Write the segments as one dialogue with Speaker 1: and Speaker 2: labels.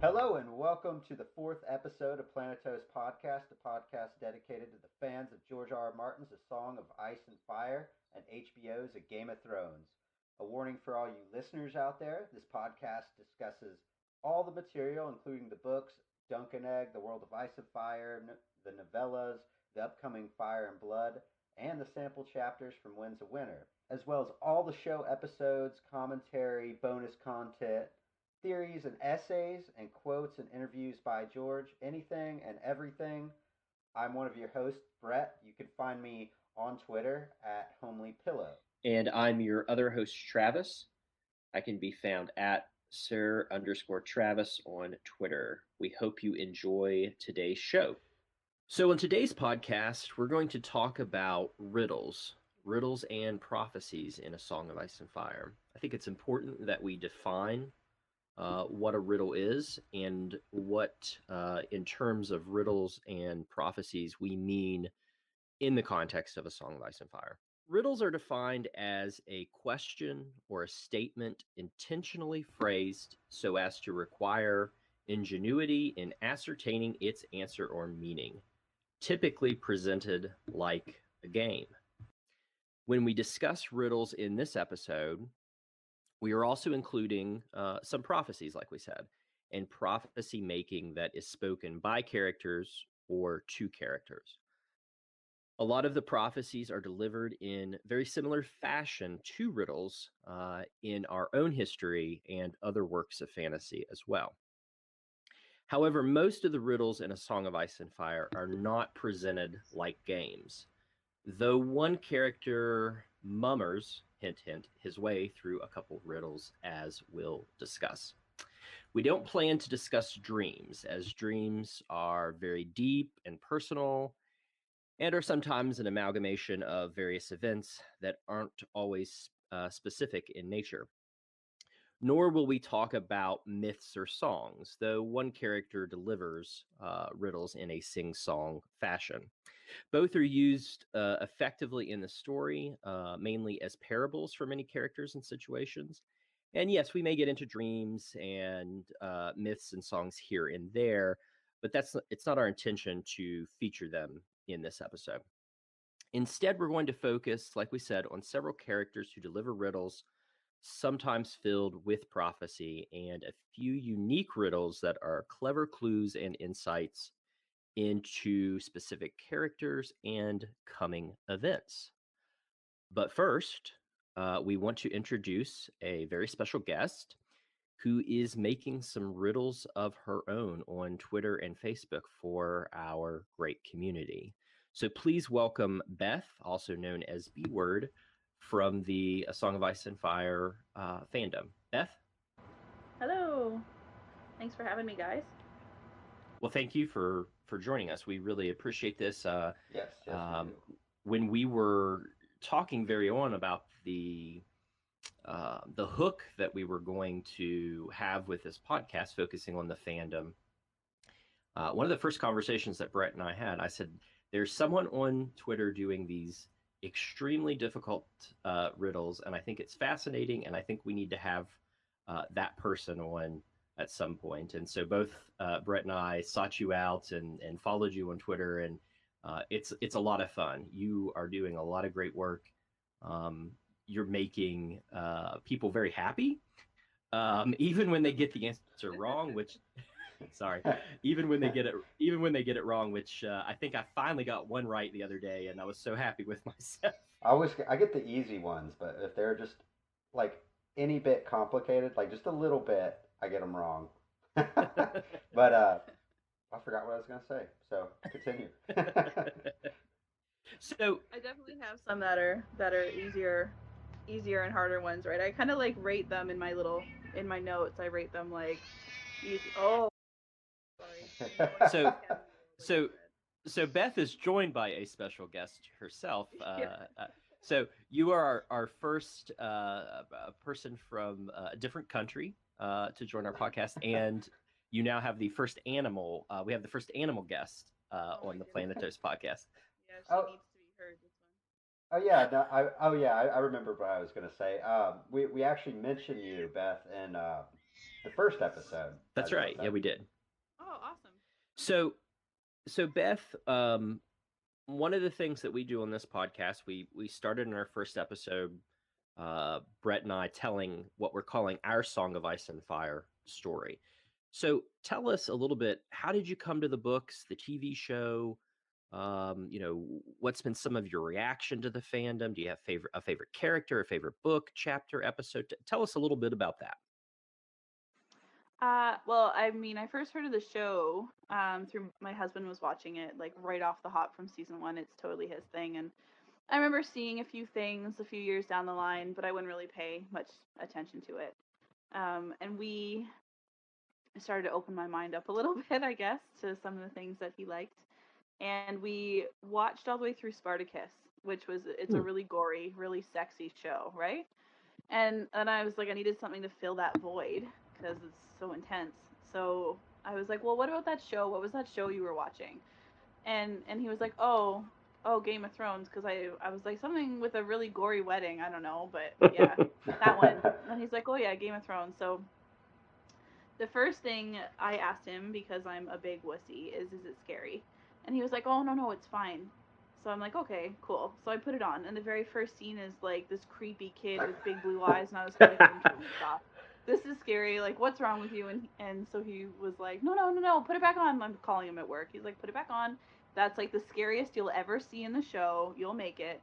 Speaker 1: Hello and welcome to the fourth episode of Planetos Podcast, a podcast dedicated to the fans of George R. R. Martin's A Song of Ice and Fire and HBO's A Game of Thrones. A warning for all you listeners out there, this podcast discusses all the material, including the books, Dunk and Egg, The World of Ice and Fire, the novellas, the upcoming Fire and Blood, and the sample chapters from Winds of Winter, as well as all the show episodes, commentary, bonus content, theories and essays and quotes and interviews by George, anything and everything. I'm one of your hosts, Brett. You can find me on Twitter at Homely Pillow.
Speaker 2: And I'm your other host, Travis. I can be found at Sir_Travis on Twitter. We hope you enjoy today's show. So, in today's podcast, we're going to talk about riddles and prophecies in A Song of Ice and Fire. I think it's important that we define what a riddle is and what, in terms of riddles and prophecies, we mean in the context of A Song of Ice and Fire. Riddles are defined as a question or a statement intentionally phrased so as to require ingenuity in ascertaining its answer or meaning, typically presented like a game. When we discuss riddles in this episode, we are also including some prophecies, like we said, and prophecy making that is spoken by characters or to characters. A lot of the prophecies are delivered in very similar fashion to riddles in our own history and other works of fantasy as well. However, most of the riddles in A Song of Ice and Fire are not presented like games, though one character mummers, hint, hint, his way through a couple riddles, as we'll discuss. We don't plan to discuss dreams, as dreams are very deep and personal and are sometimes an amalgamation of various events that aren't always specific in nature. Nor will we talk about myths or songs, though one character delivers riddles in a sing-song fashion. Both are used effectively in the story, mainly as parables for many characters and situations. And yes, we may get into dreams and myths and songs here and there, but it's not our intention to feature them in this episode. Instead, we're going to focus, like we said, on several characters who deliver riddles, sometimes filled with prophecy, and a few unique riddles that are clever clues and insights into specific characters and coming events. But first, we want to introduce a very special guest who is making some riddles of her own on Twitter and Facebook for our great community. So please welcome Beth, also known as Bword, from the A Song of Ice and Fire fandom. Beth?
Speaker 3: Hello. Thanks for having me, guys.
Speaker 2: Well, thank you for joining us. We really appreciate this.
Speaker 1: Yes,
Speaker 2: when we were talking very on about the hook that we were going to have with this podcast, focusing on the fandom, one of the first conversations that Brett and I had, I said, there's someone on Twitter doing these extremely difficult riddles, and I think it's fascinating, and I think we need to have that person on at some point. And so both Brett and I sought you out and followed you on Twitter, and it's a lot of fun. You are doing a lot of great work. You're making people very happy, even when they get the answer wrong, which sorry, even when they get it wrong, which I think I finally got one right the other day, and I was so happy with myself.
Speaker 1: I get the easy ones, but if they're just like any bit complicated, like just a little bit, I get them wrong. But I forgot what I was gonna say, so continue.
Speaker 2: So
Speaker 3: I definitely have some that are easier and harder ones, right? I kind of like rate them in my notes. I rate them like easy. Oh, sorry.
Speaker 2: So Beth is joined by a special guest herself. So you are our first person from a different country to join our podcast, and you now have the first animal. We have the first animal guest on the Planetos podcast.
Speaker 3: Yeah, she needs to be heard. This one.
Speaker 1: Oh yeah, no, I remember what I was gonna say. We actually mentioned you, Beth, in the first episode.
Speaker 2: That's right. Yeah, we did.
Speaker 3: Oh, awesome.
Speaker 2: So Beth, one of the things that we do on this podcast, we started in our first episode, Brett and I telling what we're calling our Song of Ice and Fire story. So tell us a little bit, how did you come to the books, the TV show? What's been some of your reaction to the fandom? Do you have a favorite character, a favorite book, chapter, episode? Tell us a little bit about that.
Speaker 3: Well, I mean, I first heard of the show through my husband was watching it like right off the hop from season 1. It's totally his thing, and I remember seeing a few things a few years down the line, but I wouldn't really pay much attention to it. And we started to open my mind up a little bit, I guess, to some of the things that he liked. And we watched all the way through Spartacus, which was it's a really gory, really sexy show, right? And I was like, I needed something to fill that void because it's so intense. So I was like, well, what about that show? What was that show you were watching? And he was like, oh, Game of Thrones, because I was like, something with a really gory wedding. I don't know, but yeah, that one. And he's like, oh yeah, Game of Thrones. So the first thing I asked him, because I'm a big wussy, is it scary? And he was like, oh, no, it's fine. So I'm like, okay, cool. So I put it on, and the very first scene is like this creepy kid with big blue eyes, and I was like, stop. This is scary. Like, what's wrong with you? And so he was like, no, put it back on. I'm calling him at work. He's like, put it back on. That's like the scariest you'll ever see in the show. You'll make it.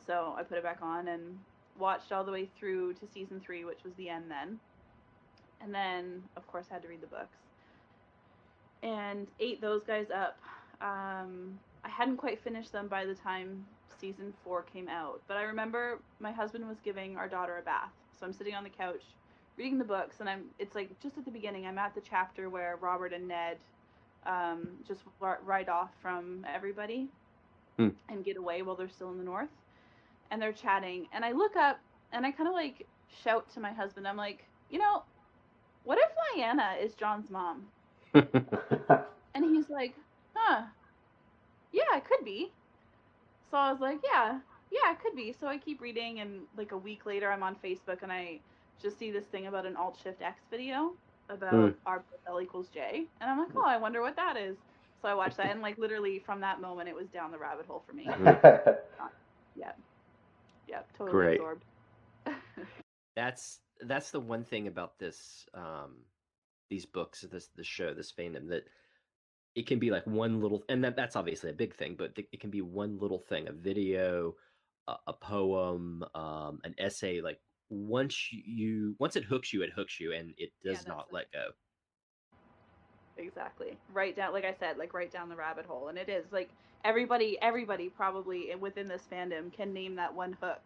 Speaker 3: So I put it back on and watched all the way through to season 3, which was the end then. And then, of course, I had to read the books. And ate those guys up. I hadn't quite finished them by the time season 4 came out. But I remember my husband was giving our daughter a bath. So I'm sitting on the couch reading the books, and it's like just at the beginning, I'm at the chapter where Robert and Ned just ride off from everybody and get away while they're still in the north. And they're chatting. And I look up, and I kind of like shout to my husband. I'm like, what if Lyanna is John's mom? And he's like, huh, yeah, it could be. So I was like, yeah, it could be. So I keep reading, and like a week later, I'm on Facebook, and I just see this thing about an Alt-Shift-X video about R plus L equals J. And I'm like, oh, I wonder what that is. So I watched that, and like literally from that moment, it was down the rabbit hole for me. Yeah, totally
Speaker 2: Great.
Speaker 3: Absorbed.
Speaker 2: That's the one thing about this, these books, the show, this fandom, that it can be like one little, and that's obviously a big thing, but it can be one little thing, a video, a poem, an essay. Like once it hooks you, and it does not let go.
Speaker 3: Exactly. Right down, like I said, like right down the rabbit hole. And it is like everybody probably within this fandom can name that one hook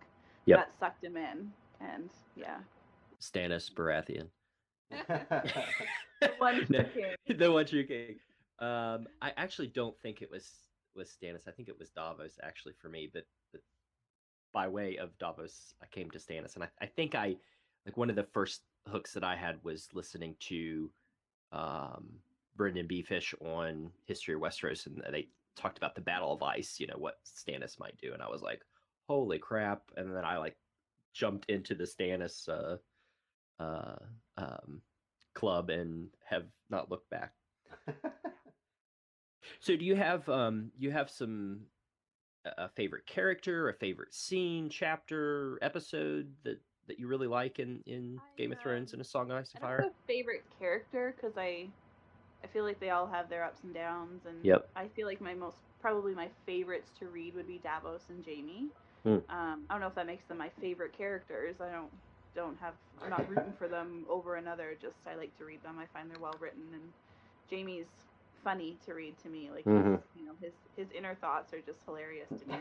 Speaker 3: that sucked him in. And yeah.
Speaker 2: Stannis Baratheon.
Speaker 3: The one true king.
Speaker 2: The one true king. I actually don't think it was Stannis. I think it was Davos actually for me, but by way of Davos, I came to Stannis, and I think one of the first hooks that I had was listening to Brendan Beefish on History of Westeros, and they talked about the Battle of Ice, what Stannis might do, and I was like, holy crap. And then I jumped into the Stannis club and have not looked back. So do you have some a favorite character, a favorite scene, chapter, episode that you really like in Game of Thrones and A Song of Ice and Fire?
Speaker 3: I don't have a favorite character because I feel like they all have their ups and downs, and I feel like probably my favorites to read would be Davos and Jaime. I don't know if that makes them my favorite characters. I'm not rooting for them over another. Just I like to read them. I find they're well written, and Jaime's funny to read to me. Like his inner thoughts are just hilarious to me,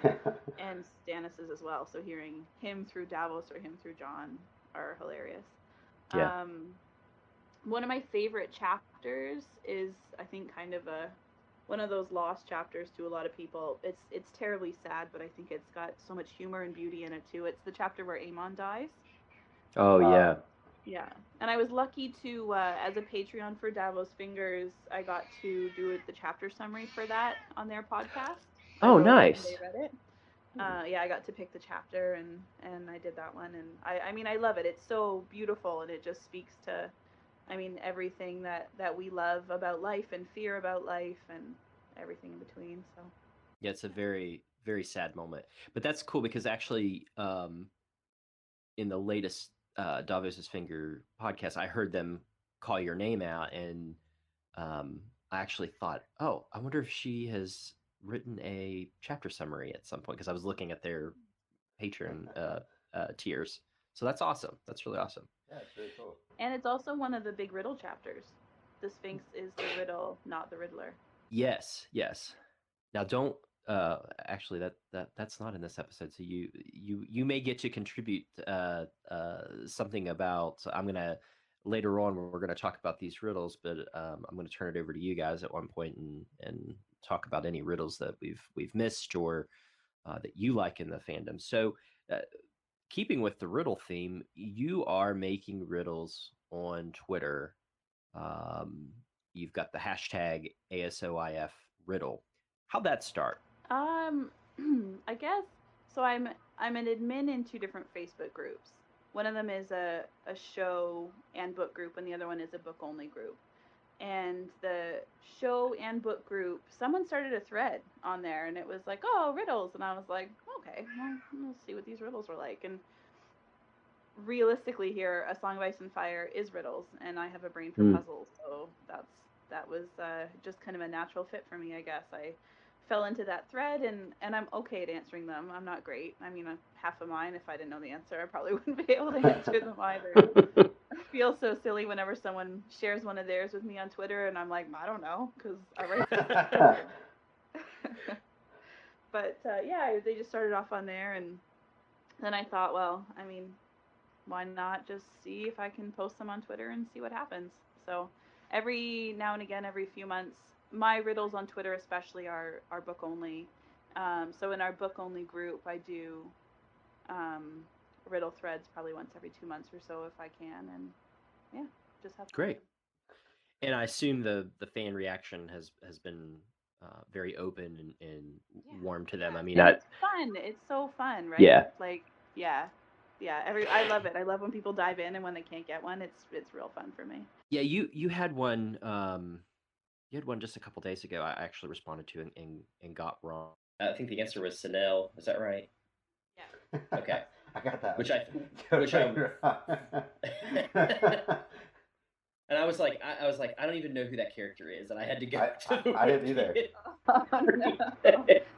Speaker 3: and Stannis's as well. So hearing him through Davos or him through Jon are hilarious.
Speaker 2: Yeah.
Speaker 3: One of my favorite chapters is, I think, kind of one of those lost chapters to a lot of people. It's terribly sad, but I think it's got so much humor and beauty in it too. It's the chapter where Aemon dies.
Speaker 2: Oh yeah.
Speaker 3: Yeah, and I was lucky to, as a Patreon for Davos Fingers, I got to do the chapter summary for that on their podcast.
Speaker 2: Oh, nice.
Speaker 3: They read it. Yeah, I got to pick the chapter, and I did that one, and I mean, I love it. It's so beautiful, and it just speaks to I mean, everything that we love about life and fear about life and everything in between. So
Speaker 2: Yeah, it's a very, very sad moment. But that's cool because actually, in the latest Davos's Finger podcast, I heard them call your name out, and I actually thought, oh, I wonder if she has written a chapter summary at some point because I was looking at their Patreon tiers. So that's awesome. That's really awesome.
Speaker 1: Yeah, it's really cool.
Speaker 3: and it's also one of the big riddle chapters. The Sphinx is the riddle, not the Riddler.
Speaker 2: Yes, yes. Now don't actually that's not in this episode. So you may get to contribute something about. So I'm gonna later on we're gonna talk about these riddles, but I'm gonna turn it over to you guys at one point and talk about any riddles that we've missed or that you like in the fandom. So keeping with the riddle theme, you are making riddles on Twitter. Um, you've got the hashtag ASoIaF riddle. How'd that start?
Speaker 3: Um, I guess so. I'm an admin in two different Facebook groups. One of them is a show and book group, and the other one is a book only group. And the show and book group, someone started a thread on there, and it was like, "Oh, riddles," and I was like, "Okay, well, we'll see what these riddles were like." And realistically, here, A Song of Ice and Fire is riddles, and I have a brain for puzzles, so that was just kind of a natural fit for me, I guess. I fell into that thread, and I'm okay at answering them. I'm not great. I mean, half of mine, if I didn't know the answer, I probably wouldn't be able to answer them either. I feel so silly whenever someone shares one of theirs with me on Twitter, and I'm like, I don't know, because I write. But yeah, they just started off on there, and then I thought, well, I mean, why not just see if I can post them on Twitter and see what happens? So every now and again, every few months, my riddles on Twitter especially are book only. So in our book only group, I do um, riddle threads probably once every 2 months or so if I can, and yeah, just have fun.
Speaker 2: Great. And I assume the fan reaction has been very open and warm to them. I mean,
Speaker 3: it's fun. It's so fun, right?
Speaker 2: Yeah.
Speaker 3: Like, yeah. I love it. I love when people dive in and when they can't get one, it's real fun for me.
Speaker 2: Yeah, you had one you had one just a couple days ago. I actually responded to and got wrong. I think the answer was Sanel. Is that right?
Speaker 3: Yeah.
Speaker 2: Okay.
Speaker 1: I got that.
Speaker 2: Which I and I was like, I don't even know who that character is, and I had to go.
Speaker 1: I didn't either.
Speaker 3: Oh, no.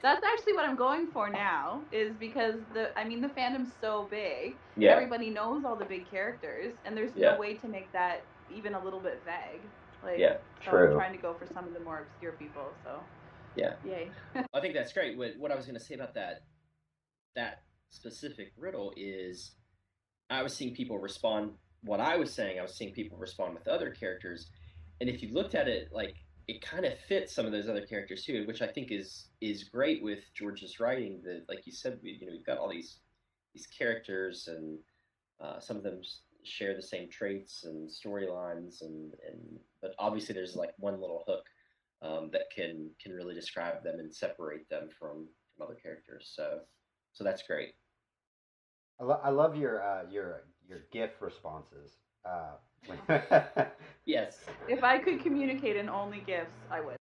Speaker 3: That's actually what I'm going for now, is because the fandom's so big.
Speaker 2: Yeah.
Speaker 3: Everybody knows all the big characters, and there's no way to make that even a little bit vague. Like,
Speaker 2: yeah,
Speaker 3: so
Speaker 2: true.
Speaker 3: I'm trying to go for some of the more obscure people. So
Speaker 2: yeah,
Speaker 3: yay.
Speaker 2: I think that's great. What I was going to say about that specific riddle is, I was seeing people respond. What I was saying, I was seeing people respond with other characters, and if you looked at it, like, it kind of fits some of those other characters too, which I think is great with George's writing. That, like you said, we've got all these characters, and some of them share the same traits and storylines, and but obviously there's like one little hook that can really describe them and separate them from other characters. So that's great.
Speaker 1: I love your GIF responses.
Speaker 2: Yes.
Speaker 3: If I could communicate in only gifts, I would.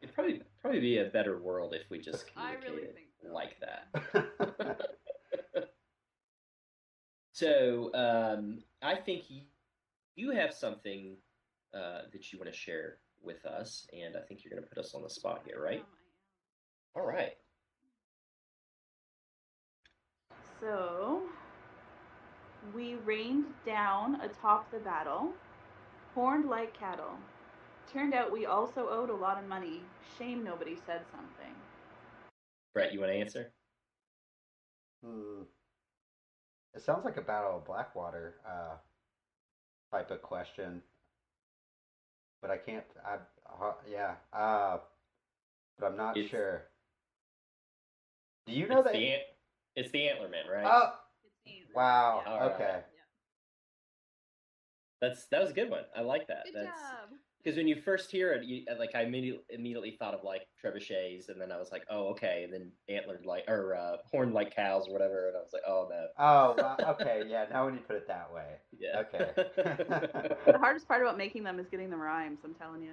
Speaker 2: It'd probably be a better world if we just communicated
Speaker 3: I really think so.
Speaker 2: like that. So I think you have something that you want to share with us, and I think you're going to put us on the spot here, right? All right.
Speaker 3: So we rained down atop the battle, horned like cattle. Turned out we also owed a lot of money. Shame nobody said something.
Speaker 2: Brett, you want to answer?
Speaker 1: It sounds like a Battle of Blackwater type of question, but I can't. Yeah. But I'm not sure. Do you know that?
Speaker 2: It's the Antlerman, right?
Speaker 1: Oh,
Speaker 3: It's
Speaker 1: wow.
Speaker 2: Yeah,
Speaker 1: okay.
Speaker 2: Right. That was a good one. I like that.
Speaker 3: Good job.
Speaker 2: Because when you first hear it, I immediately thought of like trebuchets, and then I was like, oh, okay, and then antlered like or horned like cows or whatever, and I was like, oh no.
Speaker 1: Oh, wow. Okay, yeah. Now when you put it that way,
Speaker 2: Yeah.
Speaker 1: Okay.
Speaker 3: The hardest part about making them is getting the rhymes. I'm telling you.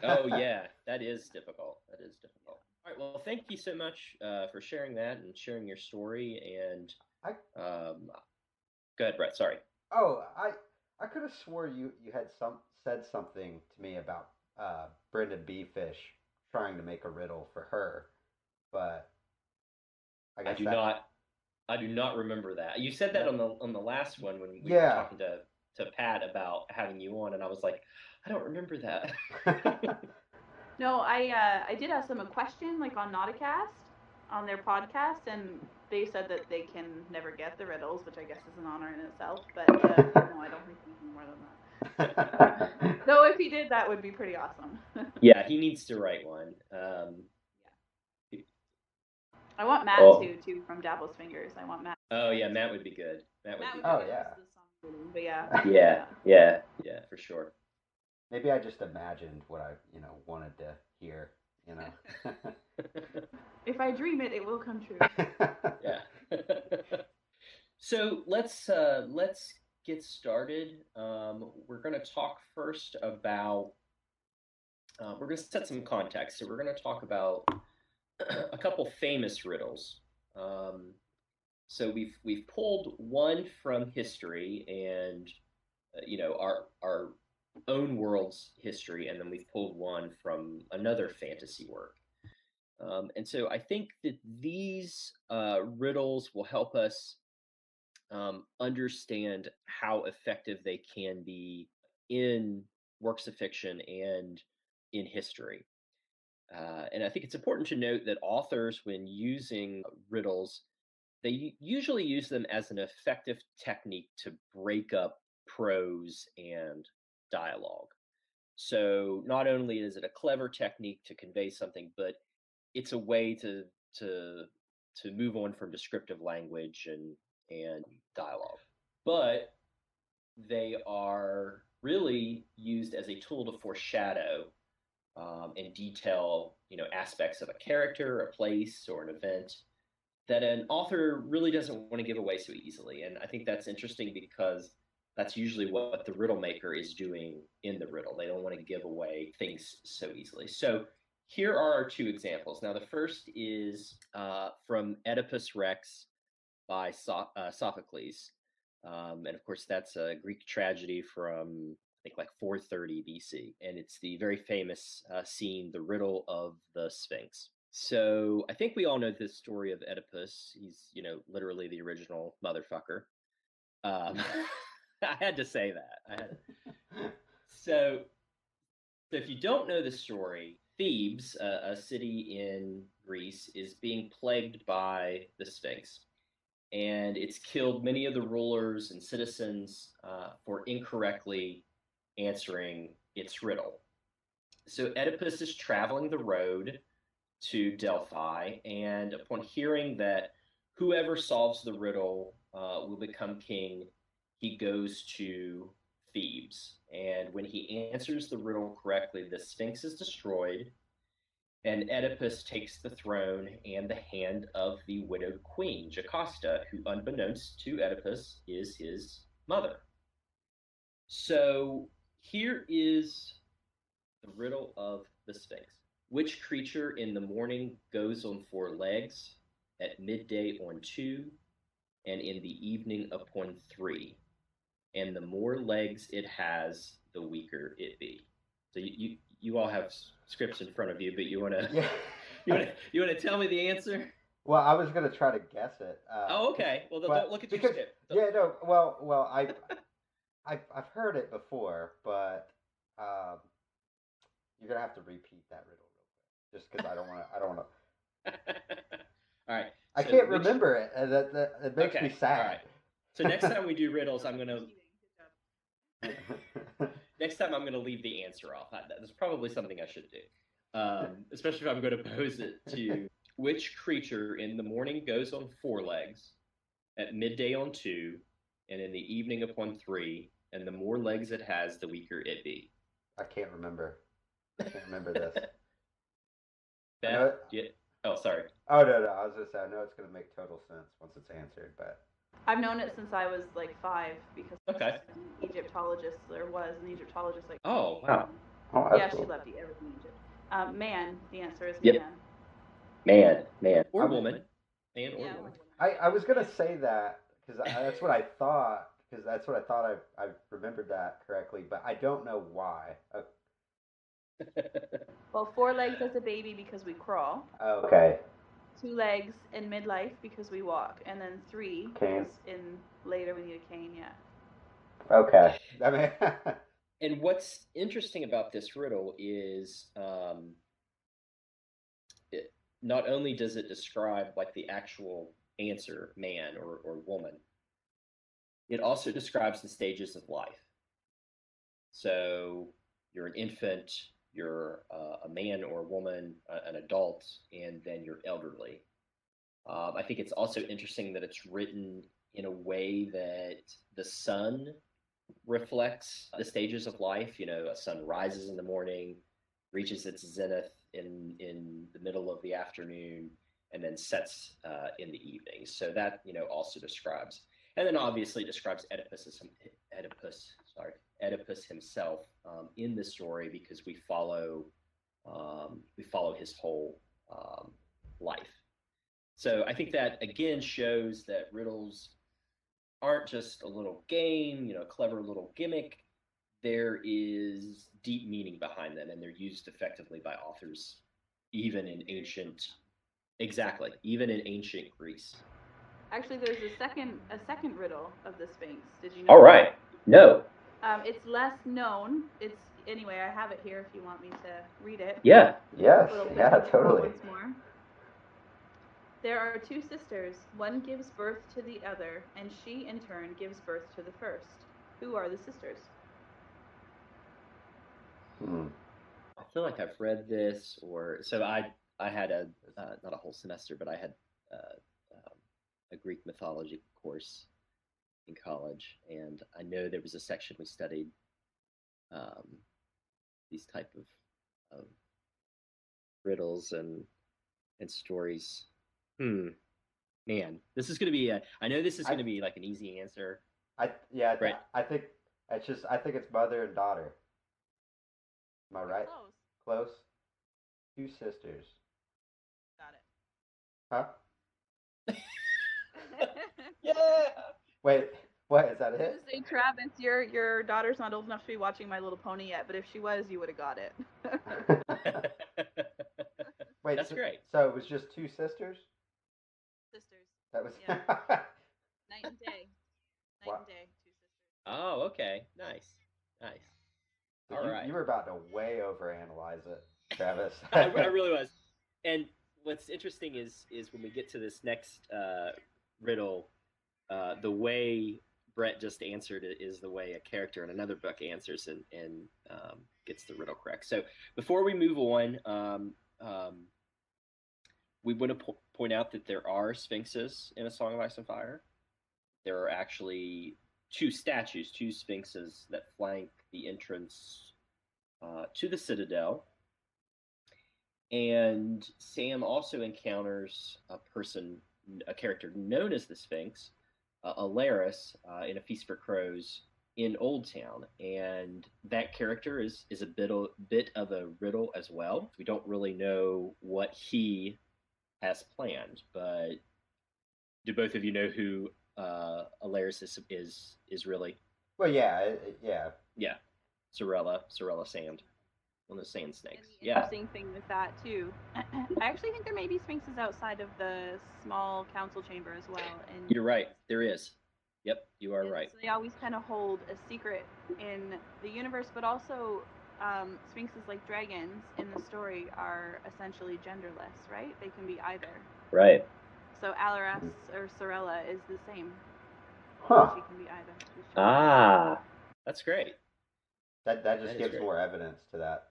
Speaker 2: Oh yeah, that is difficult. That is difficult. All right, well, thank you so much for sharing that and sharing your story. And
Speaker 1: I
Speaker 2: go ahead, Brett. Sorry.
Speaker 1: Oh, I could have swore you had said something to me about Brenda B. Fish trying to make a riddle for her, but I
Speaker 2: I
Speaker 1: guess
Speaker 2: do
Speaker 1: that
Speaker 2: not. I do not remember that. You said that on the last one when we were
Speaker 1: yeah.
Speaker 2: talking to Pat about having you on, and I was like, I don't remember that.
Speaker 3: No, I did ask them a question like on Nauticast on their podcast, and they said that they can never get the riddles, which I guess is an honor in itself. But no, I don't think he can more than that. Though if he did, that would be pretty awesome.
Speaker 2: Yeah, he needs to write one.
Speaker 3: I want Matt too from Dabble's Fingers. I want Matt.
Speaker 2: Oh yeah, Matt would be good. Matt would be good.
Speaker 1: Oh yeah.
Speaker 3: But
Speaker 2: Yeah, for sure.
Speaker 1: Maybe I just imagined what I wanted to hear.
Speaker 3: If I dream it, it will come true.
Speaker 2: Yeah. So let's get started. We're going to talk first about. We're going to set some context. So we're going to talk about a couple famous riddles. So we've pulled one from history and our own world's history, and then we've pulled one from another fantasy work. And so I think that these riddles will help us understand how effective they can be in works of fiction and in history. And I think it's important to note that authors, when using riddles, they usually use them as an effective technique to break up prose and dialogue. So not only is it a clever technique to convey something, but it's a way to move on from descriptive language and dialogue. But they are really used as a tool to foreshadow and detail, aspects of a character, a place, or an event that an author really doesn't want to give away so easily. And I think that's interesting because that's usually what the riddle maker is doing in the riddle. They don't want to give away things so easily. So here are our two examples. Now, the first is from Oedipus Rex by Sophocles. And of course, that's a Greek tragedy from, I think, like 430 BC. And it's the very famous scene, the riddle of the Sphinx. So I think we all know this story of Oedipus. He's, literally the original motherfucker. I had to say that. So if you don't know the story, Thebes, a city in Greece, is being plagued by the Sphinx. And it's killed many of the rulers and citizens for incorrectly answering its riddle. So Oedipus is traveling the road to Delphi, and upon hearing that whoever solves the riddle will become king, he goes to Thebes. And when he answers the riddle correctly, the Sphinx is destroyed, and Oedipus takes the throne and the hand of the widowed queen, Jocasta, who, unbeknownst to Oedipus, is his mother. So here is the riddle of the Sphinx. Which creature in the morning goes on 4 legs, at midday on 2, and in the evening upon 3? And the more legs it has, the weaker it be. So you all have scripts in front of you, but you want to you want to tell me the answer?
Speaker 1: Well, I was gonna try to guess it.
Speaker 2: Oh, okay. Well, don't look at your script.
Speaker 1: Yeah, no. Well, I've heard it before, but you're gonna have to repeat that riddle real quick, just because I don't want to.
Speaker 2: All right.
Speaker 1: I can't remember it, and that makes me sad.
Speaker 2: All right. So next time we do riddles, I'm gonna. Next time I'm gonna leave the answer off. That's probably something I should do, especially if I'm going to pose it to which creature in the morning goes on 4 legs, at midday on 2, and in the evening upon 3, and the more legs it has, the weaker it be.
Speaker 1: I can't remember. I can't remember this. I
Speaker 2: Beth,
Speaker 1: know
Speaker 2: oh, sorry.
Speaker 1: Oh no, I was gonna say I know it's gonna make total sense once it's answered, but
Speaker 3: I've known it since I was like 5 because
Speaker 2: Okay.
Speaker 3: an Egyptologist there was an Egyptologist like.
Speaker 2: Oh, wow.
Speaker 3: Yeah, she loved everything Egypt. Man, the answer is man.
Speaker 2: Man, or woman, man or woman.
Speaker 1: I was gonna say that because that's what I thought. Because that's what I thought I remembered that correctly, but I don't know why.
Speaker 3: Well, 4 legs as a baby because we crawl.
Speaker 1: Okay.
Speaker 3: 2 legs in midlife because we walk, and then 3 because in later we need a cane. Yeah.
Speaker 1: Okay. I mean.
Speaker 2: And what's interesting about this riddle is not only does it describe like the actual answer, man or woman, it also describes the stages of life. So you're an infant, you're a man or a woman, an adult, and then you're elderly. I think it's also interesting that it's written in a way that the sun reflects the stages of life. You know, a sun rises in the morning, reaches its zenith in the middle of the afternoon, and then sets in the evening. So that, you know, also describes, and then obviously describes Oedipus himself in the story, because we follow his whole life. So I think that again shows that riddles aren't just a little game, you know, a clever little gimmick. There is deep meaning behind them, and they're used effectively by authors, even in ancient Greece.
Speaker 3: Actually, there's a second riddle of the Sphinx. Did you know?
Speaker 2: All right. No.
Speaker 3: It's less known. It's anyway. I have it here if you want me to read it.
Speaker 2: Yeah.
Speaker 1: Yes. Yeah. Totally.
Speaker 3: Once more. There are 2 sisters. One gives birth to the other, and she in turn gives birth to the first. Who are the sisters?
Speaker 2: I feel like I've read this, or so I had a not a whole semester, but I had a Greek mythology course in college, and I know there was a section we studied these type of riddles and stories. Man, this is going to be I know this is going to be like an easy answer.
Speaker 1: I think it's mother and daughter. Am I right? Close. 2 sisters.
Speaker 3: Got
Speaker 1: it. Huh?
Speaker 2: Yeah.
Speaker 1: Wait, what is that?
Speaker 3: I was gonna say, Travis, your daughter's not old enough to be watching My Little Pony yet, but if she was, you would have got it.
Speaker 1: Wait,
Speaker 2: that's great.
Speaker 1: So it was just 2 sisters?
Speaker 3: Sisters.
Speaker 1: That was.
Speaker 3: Yeah. Night and day. Night and day. 2 sisters.
Speaker 2: Oh, okay. Nice.
Speaker 1: So
Speaker 2: All right.
Speaker 1: You were about to way overanalyze it, Travis.
Speaker 2: I really was. And what's interesting is when we get to this next riddle, the way Brett just answered it is the way a character in another book answers and gets the riddle correct. So before we move on, we want to point out that there are sphinxes in A Song of Ice and Fire. There are actually 2 statues, 2 sphinxes that flank the entrance to the Citadel. And Sam also encounters a character known as the Sphinx, Alaris, in A Feast for Crows in Old Town, and that character is a bit of a riddle as well. We don't really know what he has planned, but do both of you know who Alaris is really?
Speaker 1: Well, yeah.
Speaker 2: Sorella Sand. One of the sand snakes.
Speaker 3: And the interesting thing with that too, I actually think there may be sphinxes outside of the small council chamber as well. And
Speaker 2: you're right, there is. Yep, you are right.
Speaker 3: So they always kind of hold a secret in the universe, but also sphinxes, like dragons in the story, are essentially genderless, right? They can be either.
Speaker 2: Right.
Speaker 3: So Alaris or Sorella is the same.
Speaker 1: Huh.
Speaker 3: She can be either.
Speaker 2: Ah, that's great.
Speaker 1: That just gives more evidence to that.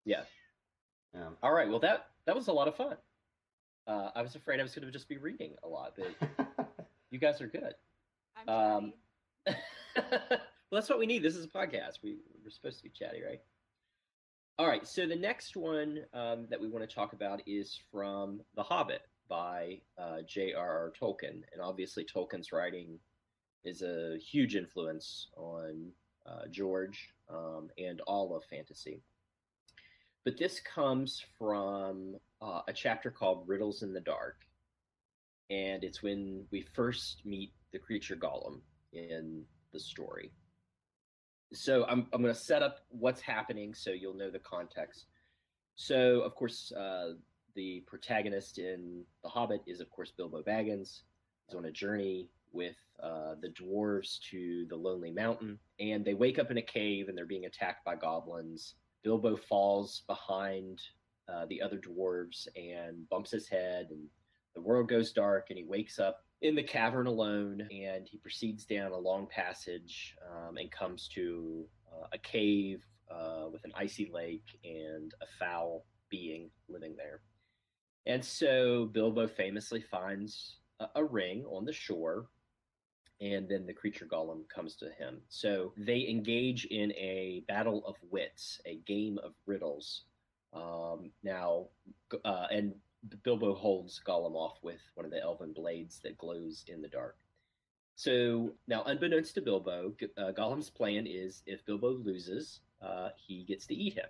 Speaker 2: Yeah. All right. Well, that was a lot of fun. I was afraid I was going to just be reading a lot, but you guys are good.
Speaker 3: I'm
Speaker 2: Well, that's what we need. This is a podcast. We're supposed to be chatty, right? All right. So the next one that we want to talk about is from The Hobbit by J.R.R. Tolkien, and obviously Tolkien's writing is a huge influence on George and all of fantasy. But this comes from a chapter called Riddles in the Dark, and it's when we first meet the creature Gollum in the story. So I'm going to set up what's happening so you'll know the context. So, of course, the protagonist in The Hobbit is, of course, Bilbo Baggins. He's on a journey with the dwarves to the Lonely Mountain, and they wake up in a cave and they're being attacked by goblins. Bilbo falls behind the other dwarves and bumps his head, and the world goes dark, and he wakes up in the cavern alone, and he proceeds down a long passage and comes to a cave with an icy lake and a foul being living there. And so Bilbo famously finds a ring on the shore, and then the creature Gollum comes to him. So they engage in a battle of wits, a game of riddles. And Bilbo holds Gollum off with one of the elven blades that glows in the dark. So now, unbeknownst to Bilbo, Gollum's plan is if Bilbo loses, he gets to eat him,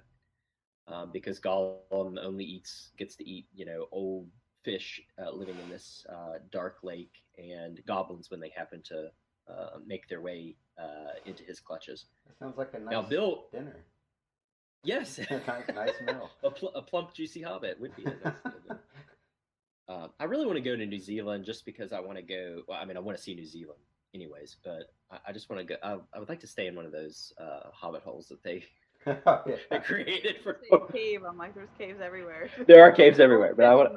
Speaker 2: because Gollum only gets to eat, old fish living in this dark lake, and goblins when they happen to make their way into his clutches.
Speaker 1: That sounds like a nice
Speaker 2: now, Bill,
Speaker 1: dinner.
Speaker 2: Yes,
Speaker 1: nice meal.
Speaker 2: a plump, juicy hobbit would be a nice dinner. I really want to go to New Zealand just because I want to go. Well, I mean, I want to see New Zealand, anyways. But I just want to go. I would like to stay in one of those hobbit holes that they created for
Speaker 3: cave. I'm like, there's caves everywhere.
Speaker 2: There are caves everywhere, but I want.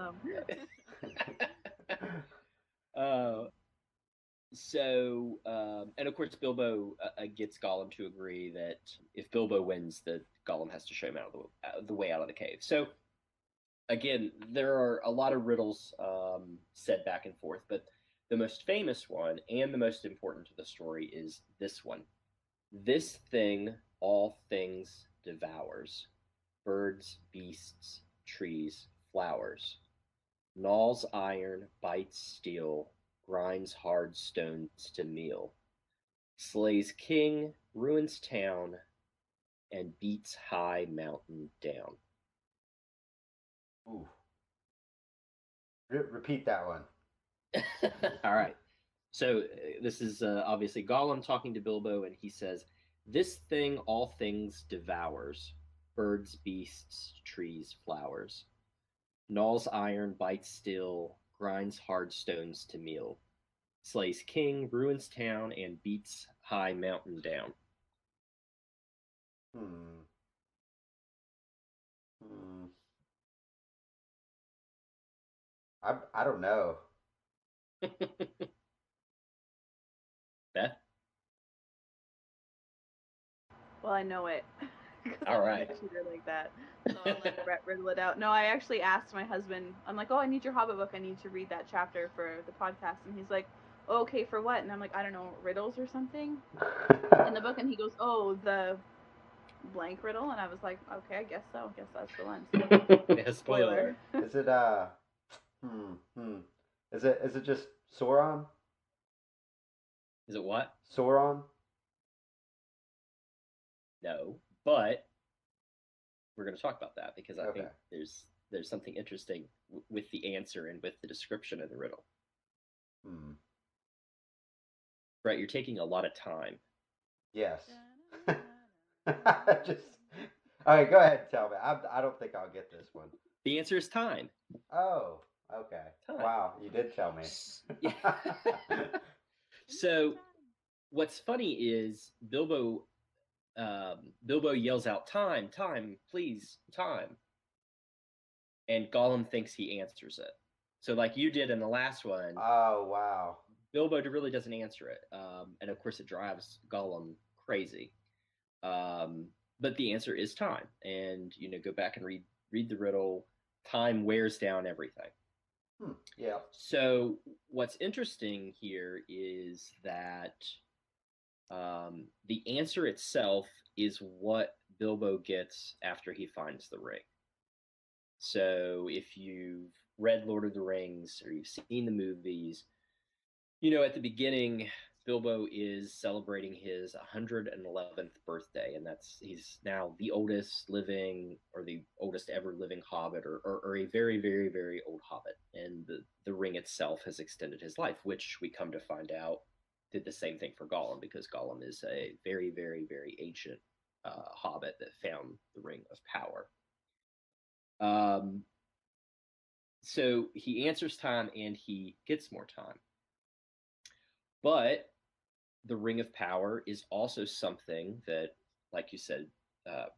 Speaker 2: And of course, Bilbo gets Gollum to agree that if Bilbo wins, that Gollum has to show him out of the way out of the cave. So again, there are a lot of riddles said back and forth, but the most famous one and the most important to the story is this one. This thing all things devours, birds, beasts, trees, flowers. Gnaws iron, bites steel, grinds hard stones to meal, slays king, ruins town, and beats high mountain down.
Speaker 1: Ooh. Repeat that one.
Speaker 2: All right. So this is obviously Gollum talking to Bilbo, and he says, "This thing all things devours, birds, beasts, trees, flowers. Gnaws iron, bites steel, grinds hard stones to meal. Slays king, ruins town, and beats high mountain down."
Speaker 1: I don't know.
Speaker 2: Beth?
Speaker 3: Well, I know it.
Speaker 2: All right.
Speaker 3: I'm a cheater like that. So I'll let Brett riddle it out. No, I actually asked my husband, I'm like, oh, I need your Hobbit book. I need to read that chapter for the podcast. And he's like, oh, okay, for what? And I'm like, I don't know, riddles or something in the book. And he goes, oh, the blank riddle. And I was like, okay, I guess so. I guess that's the one. So,
Speaker 2: yeah, spoiler.
Speaker 1: Is it Is it just Sauron?
Speaker 2: Is it what?
Speaker 1: Sauron?
Speaker 2: No, but we're going to talk about that because I think there's something interesting with the answer and with the description of the riddle. Brett, you're taking a lot of time.
Speaker 1: Yes. Just all right. Go ahead and tell me. I don't think I'll get this one.
Speaker 2: The answer is time.
Speaker 1: Oh, okay. Time. Wow, you did tell me.
Speaker 2: So, what's funny is Bilbo yells out, "Time, time, please, time," and Gollum thinks he answers it. So, like you did in the last one.
Speaker 1: Oh, wow.
Speaker 2: Bilbo really doesn't answer it, and of course, it drives Gollum crazy. But the answer is time, and go back and read the riddle. Time wears down everything.
Speaker 1: Yeah.
Speaker 2: So what's interesting here is that The answer itself is what Bilbo gets after he finds the ring. So if you've read Lord of the Rings or you've seen the movies, at the beginning, Bilbo is celebrating his 111th birthday, and he's now the oldest living or the oldest ever living hobbit or a very, very, very old hobbit. And the ring itself has extended his life, which we come to find out did the same thing for Gollum, because Gollum is a very, very, very ancient hobbit that found the ring of power. So he answers time and he gets more time. But the Ring of Power is also something that, like you said,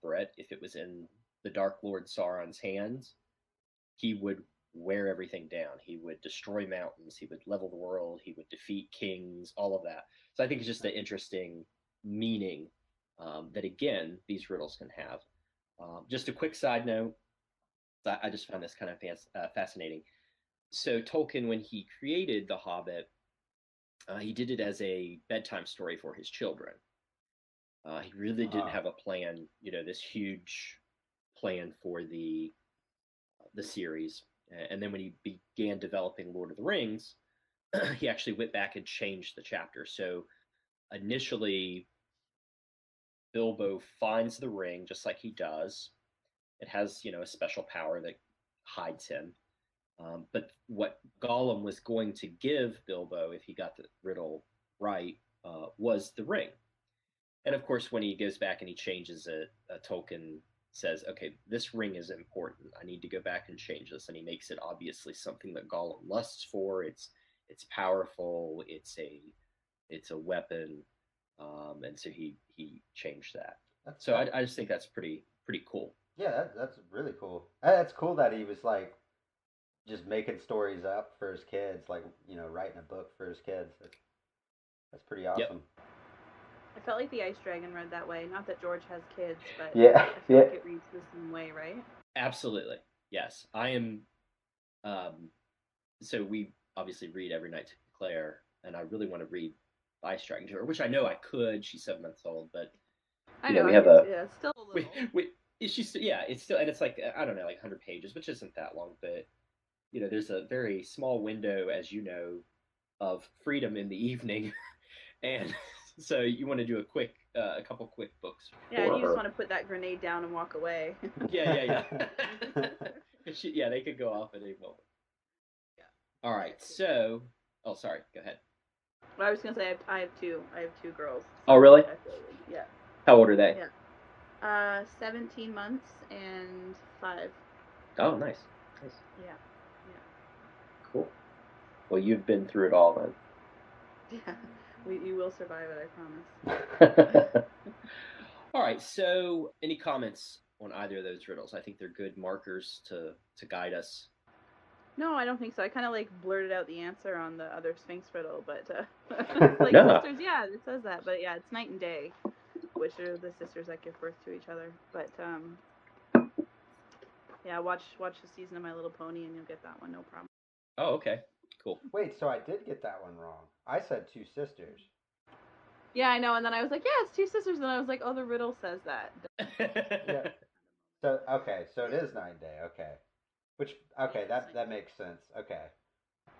Speaker 2: Brett, if it was in the Dark Lord Sauron's hands, he would wear everything down. He would destroy mountains. He would level the world. He would defeat kings, all of that. So I think it's just an interesting meaning that, again, these riddles can have. Just a quick side note, I just found this kind of fascinating. So Tolkien, when he created The Hobbit, he did it as a bedtime story for his children. He really didn't have a plan, this huge plan for the series. And then when he began developing Lord of the Rings, he actually went back and changed the chapter. So initially, Bilbo finds the ring just like he does. It has, a special power that hides him. But what Gollum was going to give Bilbo, if he got the riddle right, was the ring. And of course, when he goes back and he changes it, Tolkien says, okay, this ring is important. I need to go back and change this. And he makes it obviously something that Gollum lusts for. It's powerful. It's a weapon. And so he changed that. So I just think that's pretty cool.
Speaker 1: Yeah, that's really cool. That's cool that he was like just making stories up for his kids, like writing a book for his kids. That's pretty awesome.
Speaker 2: Yep.
Speaker 3: I felt like the Ice Dragon read that way. Not that George has kids, but
Speaker 1: yeah,
Speaker 3: I feel like it reads the same way, right?
Speaker 2: Absolutely. Yes. I am. So we obviously read every night to Claire, and I really want to read the Ice Dragon to her, which I know I could. She's 7 months old, but
Speaker 3: I know we have yeah, still a little.
Speaker 2: It's still, and it's like, I don't know, like 100 pages, which isn't that long, but there's a very small window, as you know, of freedom in the evening, and so you want to do a couple quick books.
Speaker 3: Yeah, you just want to put that grenade down and walk away.
Speaker 2: Yeah. They could go off at any moment. Yeah. All right. So, sorry. Go ahead.
Speaker 3: Well, I was gonna say I have two girls.
Speaker 2: So oh, really?
Speaker 3: Yeah.
Speaker 2: How old are they?
Speaker 3: Yeah. 17 months and 5.
Speaker 2: Oh, nice.
Speaker 3: Yeah.
Speaker 2: Cool. Well, you've been through it all then.
Speaker 3: Yeah. You will survive it, I promise.
Speaker 2: All right. So, any comments on either of those riddles? I think they're good markers to guide us.
Speaker 3: No, I don't think so. I kind of blurted out the answer on the other Sphinx riddle, but
Speaker 2: No.
Speaker 3: Sisters, yeah, it says that. But yeah, it's night and day, which are the sisters that give birth to each other. But yeah, watch the season of My Little Pony and you'll get that one, no problem.
Speaker 2: Oh, okay. Cool.
Speaker 1: Wait, so I did get that one wrong. I said 2 sisters.
Speaker 3: Yeah, I know. And then I was like, yeah, it's 2 sisters. And I was like, oh, the riddle says that.
Speaker 1: Yeah. So, okay, so it is night and day. Okay. That makes sense. Okay.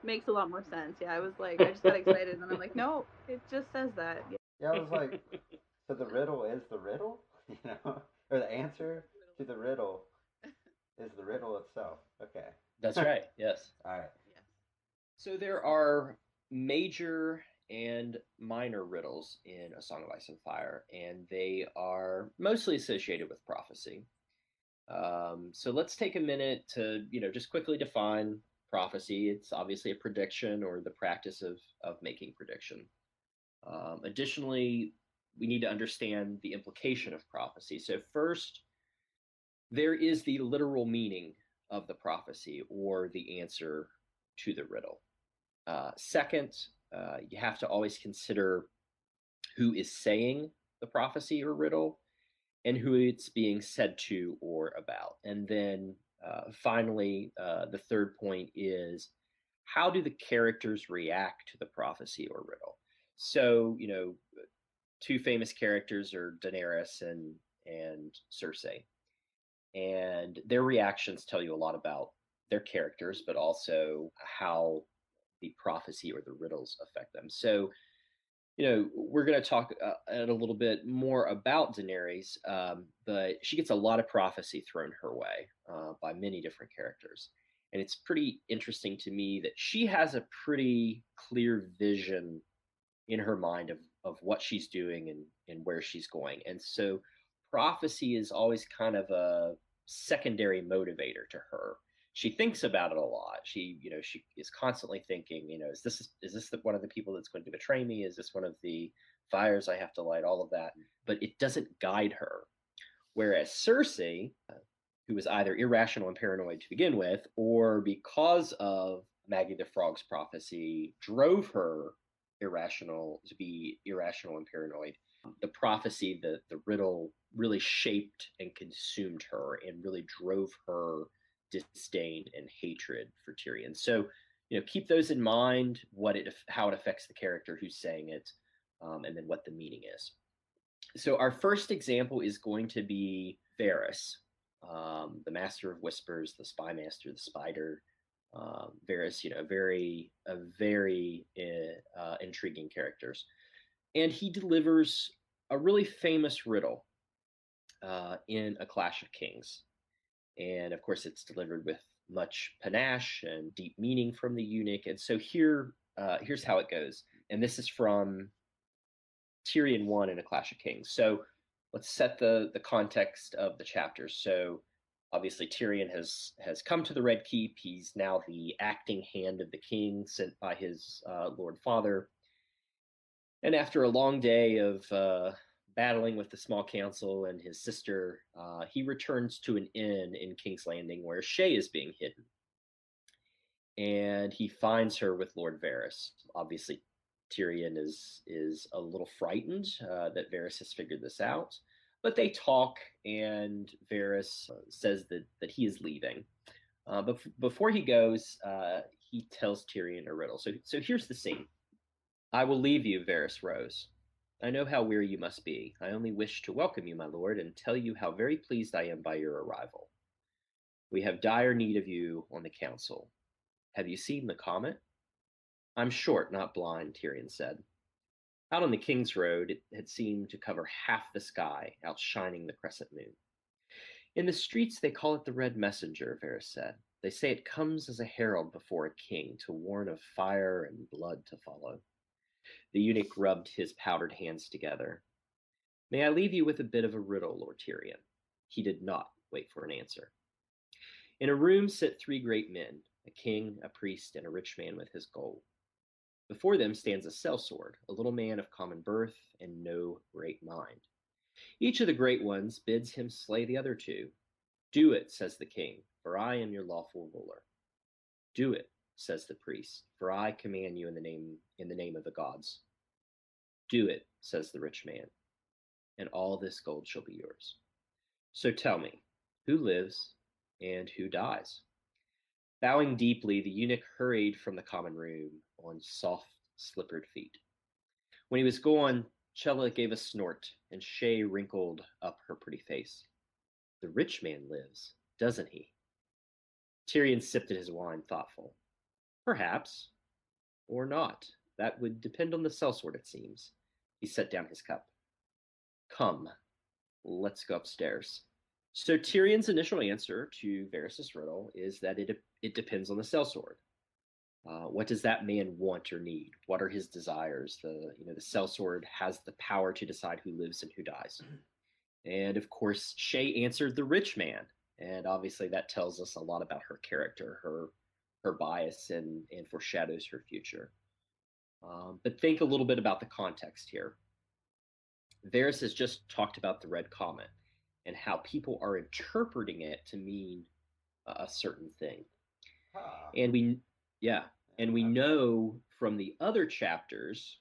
Speaker 3: Makes a lot more sense. Yeah, I was like, I just got excited. And I'm like, no, it just says that.
Speaker 1: Yeah, I was like, so the riddle is the riddle? Or the answer to the riddle is the riddle itself. Okay.
Speaker 2: That's right. Yes.
Speaker 1: All right.
Speaker 3: Yes.
Speaker 2: So there are major and minor riddles in A Song of Ice and Fire, and they are mostly associated with prophecy. So let's take a minute to, just quickly define prophecy. It's obviously a prediction or the practice of making prediction. Additionally, we need to understand the implication of prophecy. So first, there is the literal meaning of the prophecy or the answer to the riddle. Second, you have to always consider who is saying the prophecy or riddle and who it's being said to or about. And then finally, the third point is, how do the characters react to the prophecy or riddle? So, two famous characters are Daenerys and Cersei, and their reactions tell you a lot about their characters, but also how the prophecy or the riddles affect them. So, we're going to talk a little bit more about Daenerys, but she gets a lot of prophecy thrown her way by many different characters. And it's pretty interesting to me that she has a pretty clear vision in her mind of what she's doing and where she's going. And so prophecy is always kind of a secondary motivator to her. She thinks about it a lot. She is constantly thinking, is this one of the people that's going to betray me? Is this one of the fires I have to light? All of that, but it doesn't guide her. Whereas Cersei, who was either irrational and paranoid to begin with, or because of Maggie the Frog's prophecy, drove her to be irrational and paranoid. The prophecy, the riddle, really shaped and consumed her, and really drove her disdain and hatred for Tyrion. So, keep those in mind. How it affects the character who's saying it, and then what the meaning is. So our first example is going to be Varys, the Master of Whispers, the Spy Master, the Spider. Varys, a very intriguing characters, and he delivers a really famous riddle in A Clash of Kings, and of course it's delivered with much panache and deep meaning from the eunuch. And so here's how it goes, and this is from Tyrion 1 in A Clash of Kings. So let's set the context of the chapters. So obviously Tyrion has come to the Red Keep. He's now the acting hand of the king, sent by his Lord Father. And after a long day of battling with the small council and his sister, he returns to an inn in King's Landing where Shae is being hidden. And he finds her with Lord Varys. Obviously, Tyrion is a little frightened that Varys has figured this out, but they talk, and Varys says that he is leaving. But before he goes, he tells Tyrion a riddle. So here's the scene. I will leave you, Varys rose. I know how weary you must be. I only wish to welcome you, my lord, and tell you how very pleased I am by your arrival. We have dire need of you on the council. Have you seen the comet? I'm short, not blind, Tyrion said. Out on the King's Road, it had seemed to cover half the sky, outshining the crescent moon. In the streets, they call it the Red Messenger, Varys said. They say it comes as a herald before a king to warn of fire and blood to follow. The eunuch rubbed his powdered hands together. May I leave you with a bit of a riddle, Lord Tyrion? He did not wait for an answer. In a room sit three great men, a king, a priest, and a rich man with his gold. Before them stands a sellsword, a little man of common birth and no great mind. Each of the great ones bids him slay the other two. Do it, says the king, for I am your lawful ruler. Do it, says the priest, for I command you in the name of the gods. Do it, says the rich man, and all this gold shall be yours. So tell me, who lives and who dies? Bowing deeply, the eunuch hurried from the common room on soft, slippered feet. When he was gone, Chella gave a snort, and Shae wrinkled up her pretty face. The rich man lives, doesn't he? Tyrion sipped at his wine, thoughtful. Perhaps, or not. That would depend on the sellsword, it seems. He set down his cup. Come, let's go upstairs. So Tyrion's initial answer to Varys' riddle is that it depends on the sellsword. What does that man want or need? What are his desires? The sellsword has the power to decide who lives and who dies. And of course, Shae answered the rich man, and obviously that tells us a lot about her character, her bias, and foreshadows her future. But think a little bit about the context here. Varys has just talked about the red comet and how people are interpreting it to mean a certain thing. And we know from the other chapters,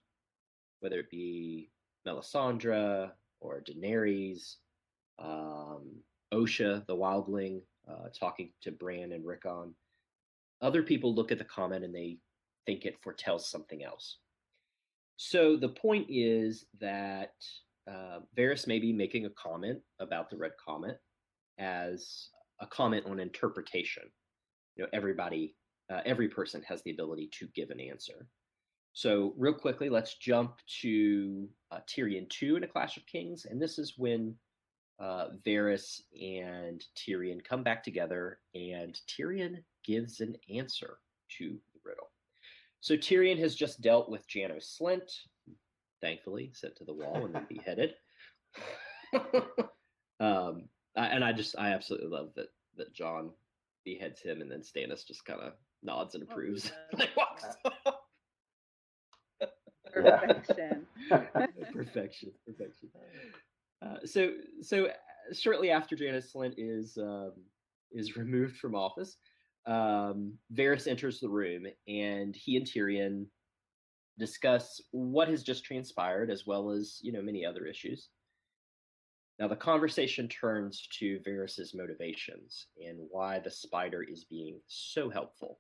Speaker 2: whether it be Melisandre or Daenerys, Osha, the wildling, talking to Bran and Rickon, other people look at the comet and they think it foretells something else. So the point is that Varys may be making a comment about the red comet as a comment on interpretation. Every person has the ability to give an answer. So real quickly, let's jump to Tyrion 2 in A Clash of Kings, and this is when Varys and Tyrion come back together, and Tyrion gives an answer to the riddle. So Tyrion has just dealt with Janos Slynt, thankfully sent to the wall and then beheaded. And I absolutely love that Jon beheads him, and then Stannis just kind of nods and approves. Like walks off.
Speaker 3: Perfection.
Speaker 2: Perfection. So shortly after Janos Slynt is removed from office, Varys enters the room, and he and Tyrion discuss what has just transpired, as well as many other issues. Now the conversation turns to Varys's motivations and why the spider is being so helpful.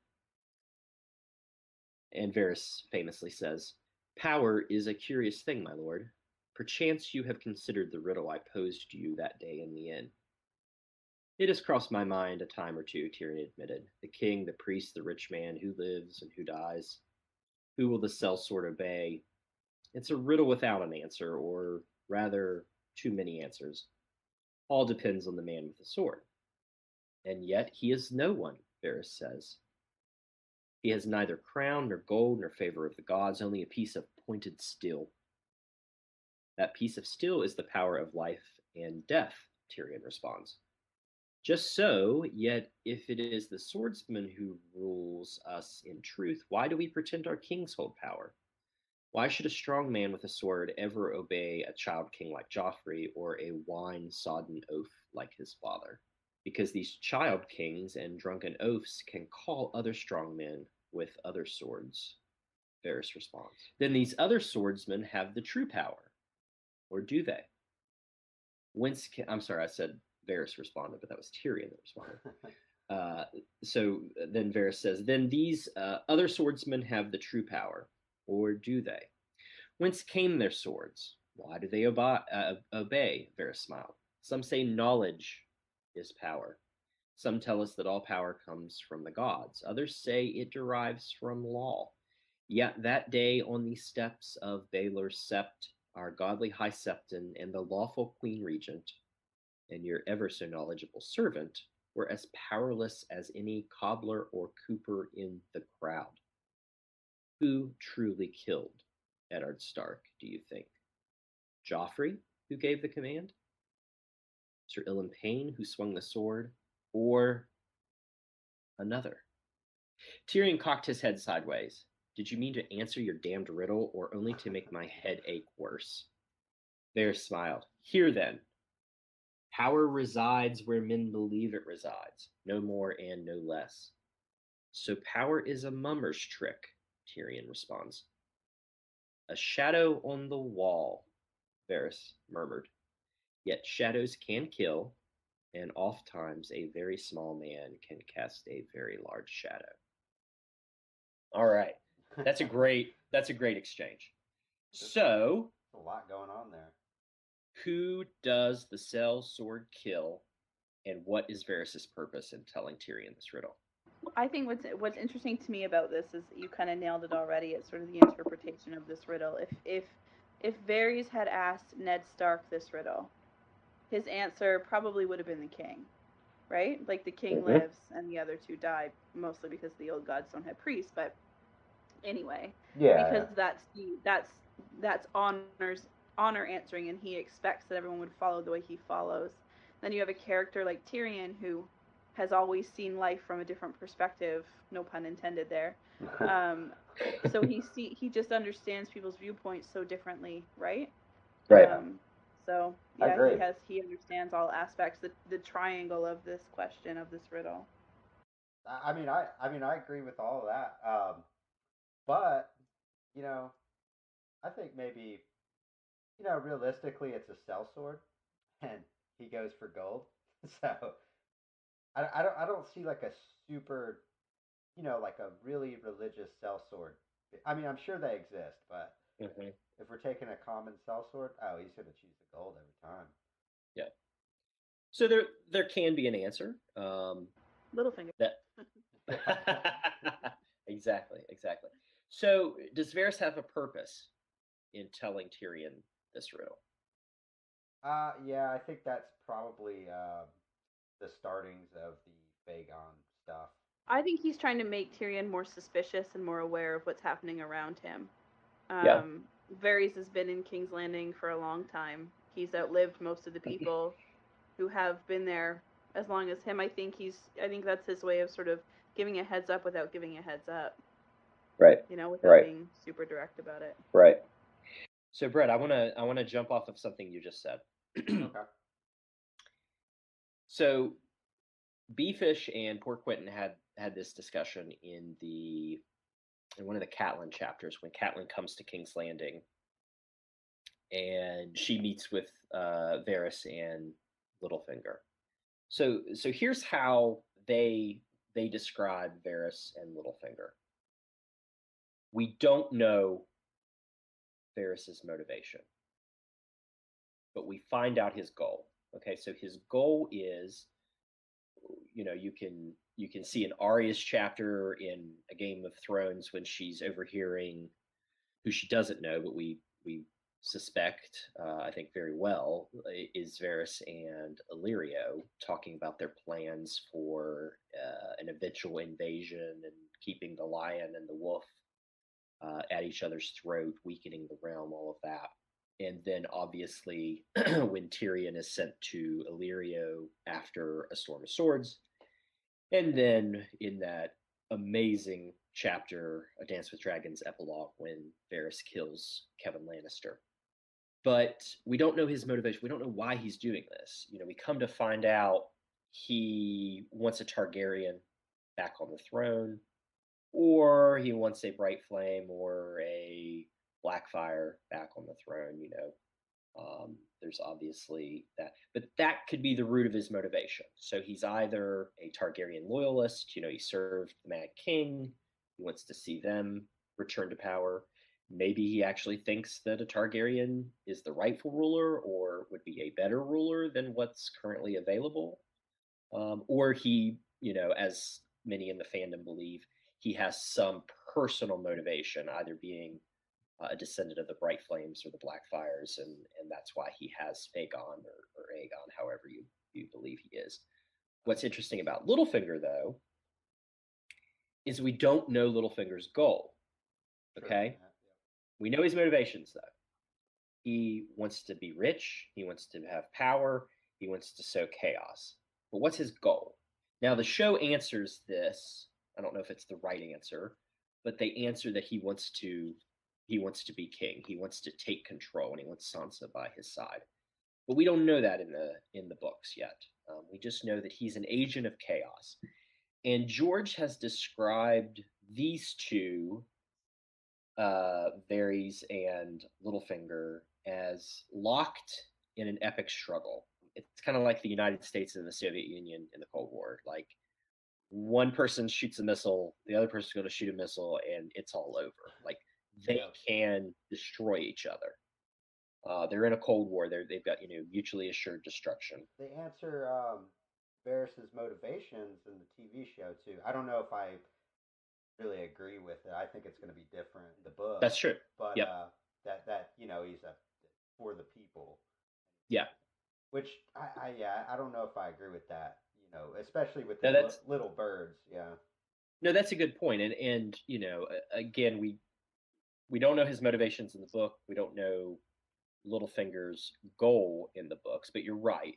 Speaker 2: And Varys famously says, "Power is a curious thing, my lord. Perchance you have considered the riddle I posed to you that day in the inn." "It has crossed my mind a time or two," Tyrion admitted. "The king, the priest, the rich man, who lives and who dies? Who will the sellsword obey? It's a riddle without an answer, or rather, too many answers. All depends on the man with the sword." "And yet he is no one," Varys says. "He has neither crown nor gold nor favor of the gods, only a piece of pointed steel." "That piece of steel is the power of life and death," Tyrion responds. "Just so, yet if it is the swordsman who rules us in truth, why do we pretend our kings hold power? Why should a strong man with a sword ever obey a child king like Joffrey, or a wine-sodden oaf like his father? Because these child kings and drunken oafs can call other strong men with other swords," Varys responds. "Then these other swordsmen have the true power, or do they? I'm sorry, I said Varys responded, but that was Tyrion that responded. So then Varys says, "Then these other swordsmen have the true power, or do they? Whence came their swords? Why do they obey?" Varys smiled. "Some say knowledge is power. Some tell us that all power comes from the gods. Others say it derives from law. Yet that day on the steps of Baelor's Sept, our godly High Septon and the lawful Queen Regent, and your ever so knowledgeable servant, were as powerless as any cobbler or cooper in the crowd. Who truly killed Eddard Stark, do you think? Joffrey, who gave the command? Sir Ilyn Payne, who swung the sword? Or another?" Tyrion cocked his head sideways. "Did you mean to answer your damned riddle, or only to make my head ache worse?" Varys smiled. "Here then. Power resides where men believe it resides, no more and no less." "So power is a mummer's trick," Tyrion responds. "A shadow on the wall," Varys murmured. "Yet shadows can kill, and ofttimes a very small man can cast a very large shadow." All right. That's a great exchange. So,
Speaker 1: a lot going on there.
Speaker 2: Who does the sellsword kill, and what is Varys' purpose in telling Tyrion this riddle?
Speaker 3: I think what's interesting to me about this is you kind of nailed it already. It's sort of the interpretation of this riddle. If Varys had asked Ned Stark this riddle, his answer probably would have been the king, right? Like the king lives and the other two die, mostly because the old gods don't have priests. But anyway, because that's honor answering, and he expects that everyone would follow the way he follows. Then you have a character like Tyrion who has always seen life from a different perspective, no pun intended there. So he just understands people's viewpoints so differently, right?
Speaker 1: Right.
Speaker 3: So yeah, he understands all aspects, the triangle of this question, of this riddle.
Speaker 1: I mean, I agree with all of that. But you know, I think maybe realistically, it's a sellsword, and he goes for gold. So I don't see like a super, like a really religious sellsword. I mean, I'm sure they exist, but
Speaker 2: Mm-hmm.
Speaker 1: If we're taking a common sellsword, oh, he's going to choose the gold every time.
Speaker 2: Yeah. So there can be an answer.
Speaker 3: Littlefinger.
Speaker 2: That exactly. So does Varys have a purpose in telling Tyrion this riddle?
Speaker 1: Yeah, I think that's probably the startings of the Vagon stuff.
Speaker 3: I think he's trying to make Tyrion more suspicious and more aware of what's happening around him.
Speaker 2: Yeah.
Speaker 3: Varys has been in King's Landing for a long time. He's outlived most of the people who have been there as long as him. I think that's his way of sort of giving a heads up without giving a heads up.
Speaker 2: Right.
Speaker 3: Without being super direct about it.
Speaker 2: Right. So Brett, I wanna jump off of something you just said.
Speaker 1: Okay.
Speaker 2: So Beefish and Poor Quentin had this discussion in one of the Catelyn chapters when Catelyn comes to King's Landing and she meets with Varys and Littlefinger. So here's how they describe Varys and Littlefinger. We don't know Varys's motivation, but we find out his goal. Okay, so his goal is, you can see in Arya's chapter in A Game of Thrones when she's overhearing who she doesn't know, but we suspect, I think very well, is Varys and Illyrio talking about their plans for an eventual invasion and keeping the lion and the wolf at each other's throat, weakening the realm, all of that. And then obviously, when Tyrion is sent to Illyrio after a storm of swords, and then in that amazing chapter, A Dance with Dragons epilogue, when Varys kills Kevin Lannister. But we don't know his motivation. We don't know why he's doing this. We come to find out he wants a Targaryen back on the throne, or he wants a Bright Flame or a Blackfire back on the throne. There's obviously that, but that could be the root of his motivation. So he's either a Targaryen loyalist, he served the Mad King, he wants to see them return to power. Maybe he actually thinks that a Targaryen is the rightful ruler or would be a better ruler than what's currently available. Or he, as many in the fandom believe, he has some personal motivation, either being a descendant of the Bright Flames or the Blackfires, and that's why he has Aegon or Aegon, however you believe he is. What's interesting about Littlefinger, though, is we don't know Littlefinger's goal. Okay, we know his motivations, though. He wants to be rich. He wants to have power. He wants to sow chaos. But what's his goal? Now, the show answers this. I don't know if it's the right answer, but they answer that he wants to be king. He wants to take control, and he wants Sansa by his side. But we don't know that in the books yet. We just know that he's an agent of chaos. And George has described these two, Varys and Littlefinger, as locked in an epic struggle. It's kind of like the United States and the Soviet Union in the Cold War. Like, one person shoots a missile, the other person's going to shoot a missile, and it's all over. Like, they can destroy each other. They're in a Cold War. They've got mutually assured destruction.
Speaker 1: They answer Varys's motivations in the TV show too. I don't know if I really agree with it. I think it's going to be different in the book.
Speaker 2: That's true.
Speaker 1: But
Speaker 2: yep.
Speaker 1: That he's for the people.
Speaker 2: Yeah.
Speaker 1: Which I don't know if I agree with that. Especially with
Speaker 2: the
Speaker 1: little birds. Yeah.
Speaker 2: No, that's a good point. And again, we don't know his motivations in the book. We don't know Littlefinger's goal in the books, but you're right.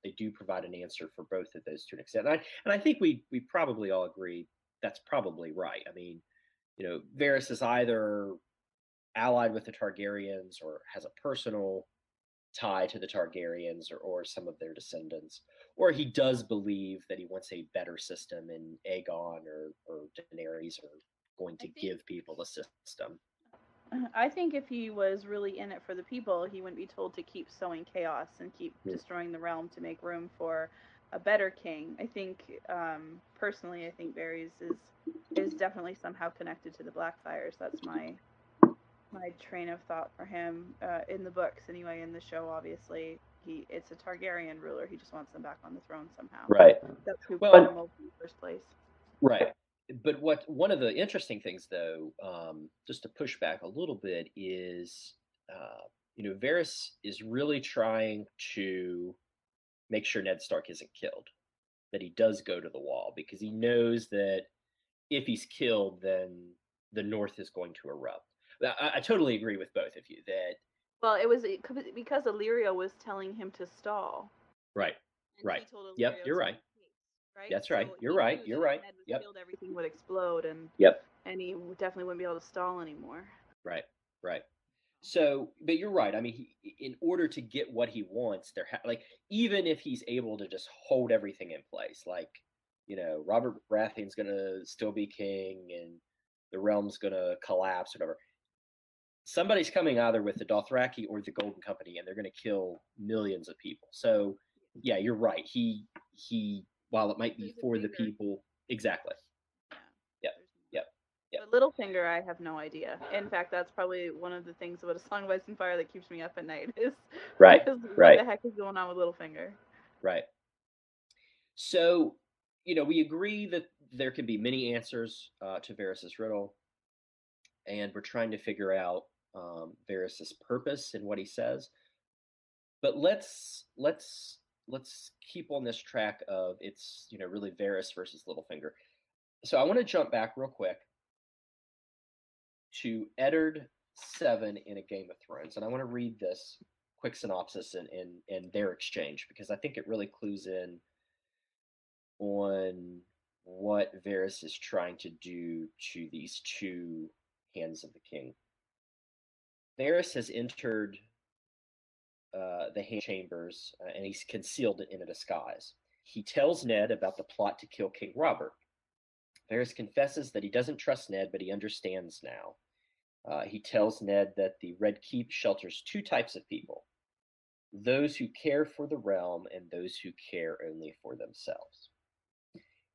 Speaker 2: They do provide an answer for both of those to an extent. And I think we probably all agree that's probably right. I mean, Varys is either allied with the Targaryens or has a personal tie to the Targaryens or some of their descendants, or he does believe that he wants a better system, and Aegon or Daenerys are going to give people a system.
Speaker 3: I think if he was really in it for the people, he wouldn't be told to keep sowing chaos and keep destroying the realm to make room for a better king. I think, personally, I think Varys is definitely somehow connected to the Blackfires. That's my my train of thought for him in the books anyway. In the show, obviously, it's a Targaryen ruler. He just wants them back on the throne somehow.
Speaker 2: Right.
Speaker 3: That's who
Speaker 2: Well,
Speaker 3: brought him over in the first place.
Speaker 2: Right. But one of the interesting things, though, just to push back a little bit, is Varys is really trying to make sure Ned Stark isn't killed, that he does go to the wall, because he knows that if he's killed, then the North is going to erupt. I totally agree with both of you that.
Speaker 3: Well, it was because Illyrio was telling him to stall.
Speaker 2: Right.
Speaker 3: And
Speaker 2: Right.
Speaker 3: he told
Speaker 2: Yep.
Speaker 3: Illyrio
Speaker 2: You're
Speaker 3: to
Speaker 2: right.
Speaker 3: make haste, right?
Speaker 2: That's
Speaker 3: So
Speaker 2: right. You're
Speaker 3: he
Speaker 2: right.
Speaker 3: knew
Speaker 2: You're
Speaker 3: that if
Speaker 2: right.
Speaker 3: Ned was
Speaker 2: Yep.
Speaker 3: killed, everything would explode, and
Speaker 2: Yep.
Speaker 3: he definitely wouldn't be able to stall anymore.
Speaker 2: Right. Right. So, but you're right. I mean, in order to get what he wants, like, even if he's able to just hold everything in place, like, Robert Baratheon's gonna still be king, and the realm's gonna collapse, whatever. Somebody's coming either with the Dothraki or the Golden Company, and they're gonna kill millions of people. So, yeah, you're right. He, while it might be for the people, exactly.
Speaker 3: Yeah.
Speaker 2: Yep. Yep. Yep.
Speaker 3: But Littlefinger, I have no idea. In fact, that's probably one of the things about A Song of Ice and Fire that keeps me up at night is
Speaker 2: Right.
Speaker 3: what the heck is going on with Littlefinger?
Speaker 2: Right. So, we agree that there can be many answers to Varys's riddle, and we're trying to figure out Varys's purpose in what he says. But let's keep on this track of it's really Varys versus Littlefinger. So I want to jump back real quick to Eddard 7 in A Game of Thrones, and I want to read this quick synopsis and their exchange, because I think it really clues in on what Varys is trying to do to these two hands of the king. Varys has entered the hand chambers, and he's concealed in a disguise. He tells Ned about the plot to kill King Robert. Varys confesses that he doesn't trust Ned, but he understands now. He tells Ned that the Red Keep shelters two types of people: those who care for the realm and those who care only for themselves.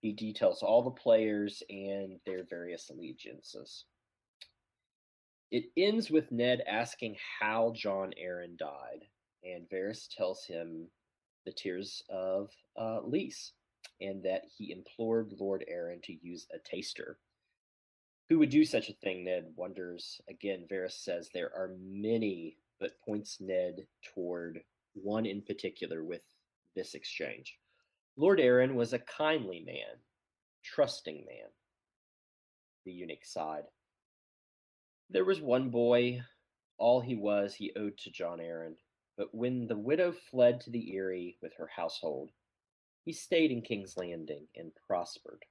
Speaker 2: He details all the players and their various allegiances. It ends with Ned asking how Jon Arryn died, and Varys tells him the tears of Lys, and that he implored Lord Arryn to use a taster. Who would do such a thing, Ned wonders. Again, Varys says there are many, but points Ned toward one in particular with this exchange. Lord Arryn was a kindly man, trusting man. The eunuch sighed. There was one boy. All he was he owed to Jon Arryn. But when the widow fled to the Eyrie with her household, he stayed in King's Landing and prospered.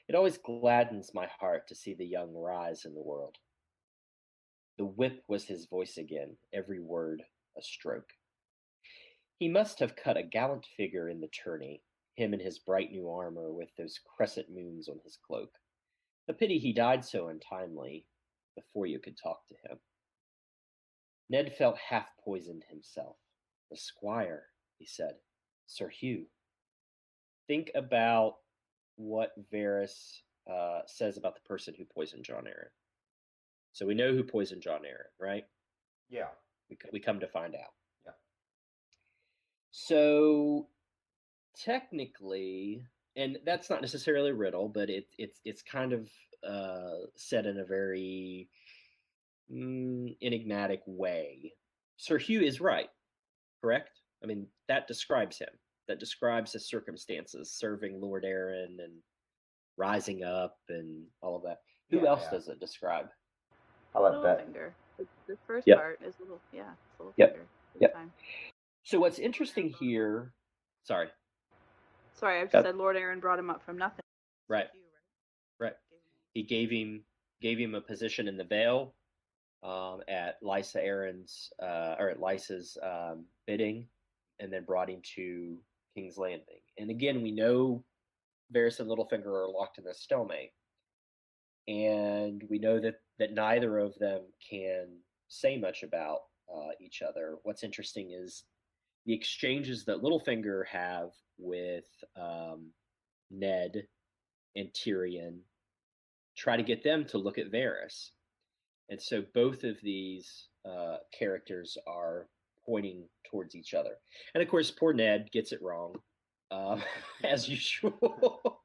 Speaker 2: It always gladdens my heart to see the young rise in the world. The whip was his voice again, every word a stroke. He must have cut a gallant figure in the tourney, him in his bright new armor with those crescent moons on his cloak. A pity he died so untimely, before you could talk to him. Ned felt half poisoned himself. The squire, he said. Sir Hugh. Think about what Varys says about the person who poisoned Jon Arryn. So we know who poisoned Jon Arryn, right?
Speaker 1: Yeah.
Speaker 2: We come to find out.
Speaker 1: Yeah.
Speaker 2: So technically, and that's not necessarily a riddle, but it's kind of said in a very enigmatic way. Sir Hugh is right, correct? I mean, that describes him. That describes his circumstances, serving Lord Arryn and rising up and all of that. Who else does it describe?
Speaker 1: I like that.
Speaker 3: Littlefinger. The first
Speaker 2: Yep.
Speaker 3: part is Littlefinger.
Speaker 2: Yep.
Speaker 3: Yep.
Speaker 2: So what's interesting here? Sorry.
Speaker 3: Sorry, I just said Lord Arryn brought him up from nothing.
Speaker 2: Right. Right. He gave him a position in the Vale at Lysa Arryn's or at Lysa's bidding, and then brought him to King's Landing. And again, we know Varys and Littlefinger are locked in a stalemate, and we know that neither of them can say much about each other. What's interesting is the exchanges that Littlefinger have with Ned and Tyrion try to get them to look at Varys. And so both of these characters are pointing towards each other. And of course, poor Ned gets it wrong, as usual.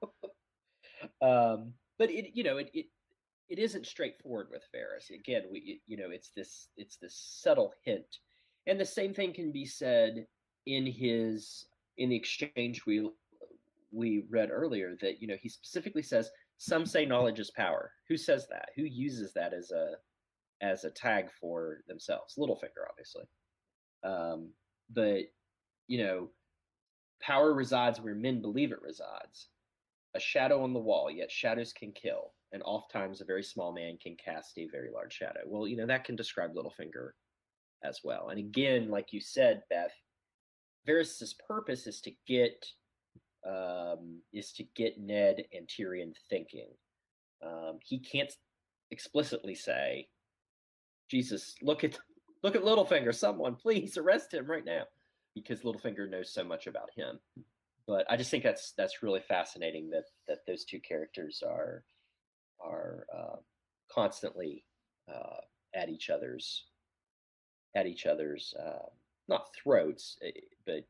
Speaker 2: But it isn't straightforward with Varys. Again, it's this subtle hint, and the same thing can be said in the exchange we read earlier, that he specifically says, some say knowledge is power. Who says that? Who uses that as a tag for themselves? Littlefinger, obviously. But power resides where men believe it resides. A shadow on the wall, yet shadows can kill, and oftentimes a very small man can cast a very large shadow. Well, that can describe Littlefinger as well. And again, like you said, Beth, Varys' purpose is to get Ned and Tyrion thinking. He can't explicitly say, "Jesus, look at Littlefinger! Someone, please arrest him right now," because Littlefinger knows so much about him. But I just think that's really fascinating that those two characters are constantly at each other's not throats, but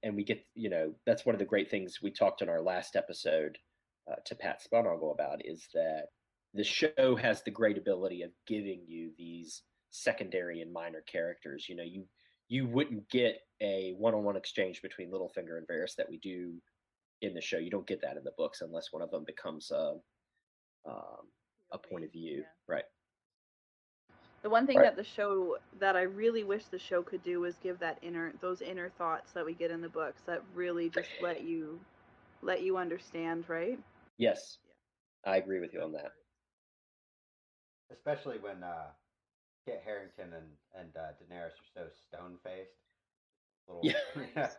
Speaker 2: and we get that's one of the great things we talked in our last episode to Pat Spunogle about, is that the show has the great ability of giving you these secondary and minor characters. You wouldn't get a one-on-one exchange between Littlefinger and Varys that we do in the show. You don't get that in the books unless one of them becomes a point of view, right?
Speaker 3: The one thing that I really wish the show could do was give those inner thoughts that we get in the books that really just let you understand, right?
Speaker 2: Yes, I agree with you on that.
Speaker 1: Especially when Kit Harington and Daenerys are so stone faced.
Speaker 2: Yeah.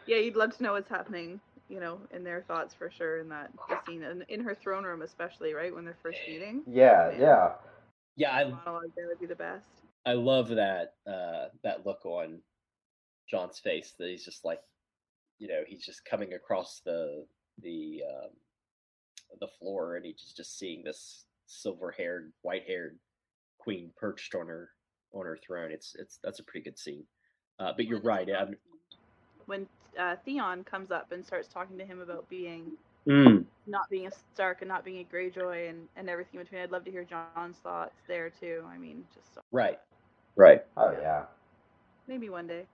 Speaker 3: Yeah, you'd love to know what's happening, in their thoughts for sure. In the scene in her throne room, especially, right when they're first meeting.
Speaker 1: Yeah, yeah.
Speaker 3: Monologue there would be the best.
Speaker 2: I love that look on John's face, that he's just like, he's just coming across the floor, and he's just seeing this silver-haired, white-haired queen perched on her throne. That's a pretty good scene. But you're right.
Speaker 3: When Theon comes up and starts talking to him about being not being a Stark and not being a Greyjoy and everything in between, I'd love to hear John's thoughts there too. I mean, just so
Speaker 2: right.
Speaker 1: Oh yeah.
Speaker 3: Maybe one day.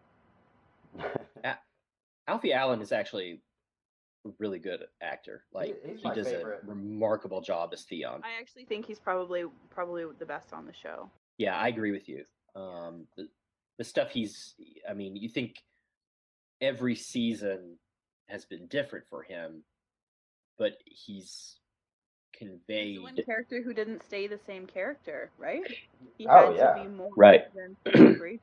Speaker 2: Alfie Allen is actually a really good actor. Like, he does
Speaker 1: favorite.
Speaker 2: A remarkable job as Theon.
Speaker 3: I actually think he's probably the best on the show.
Speaker 2: Yeah, I agree with you. The stuff you think every season has been different for him, but he's conveyed.
Speaker 3: He's the one character who didn't stay the same character, right? He
Speaker 1: had
Speaker 3: to be more than Greyjoy.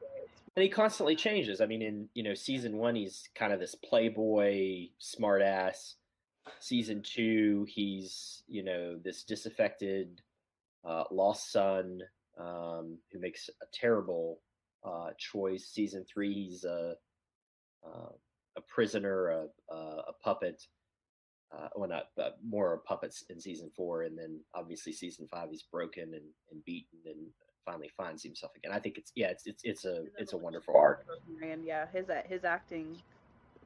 Speaker 2: And he constantly changes. I mean, in season 1, he's kind of this playboy, smartass. Season 2, he's this disaffected, lost son who makes a terrible choice. Season 3, he's a prisoner, a puppet. Well, not more puppets in season 4, and then obviously season 5, he's broken and beaten and finally finds himself again. I think it's a wonderful arc.
Speaker 3: And yeah, his acting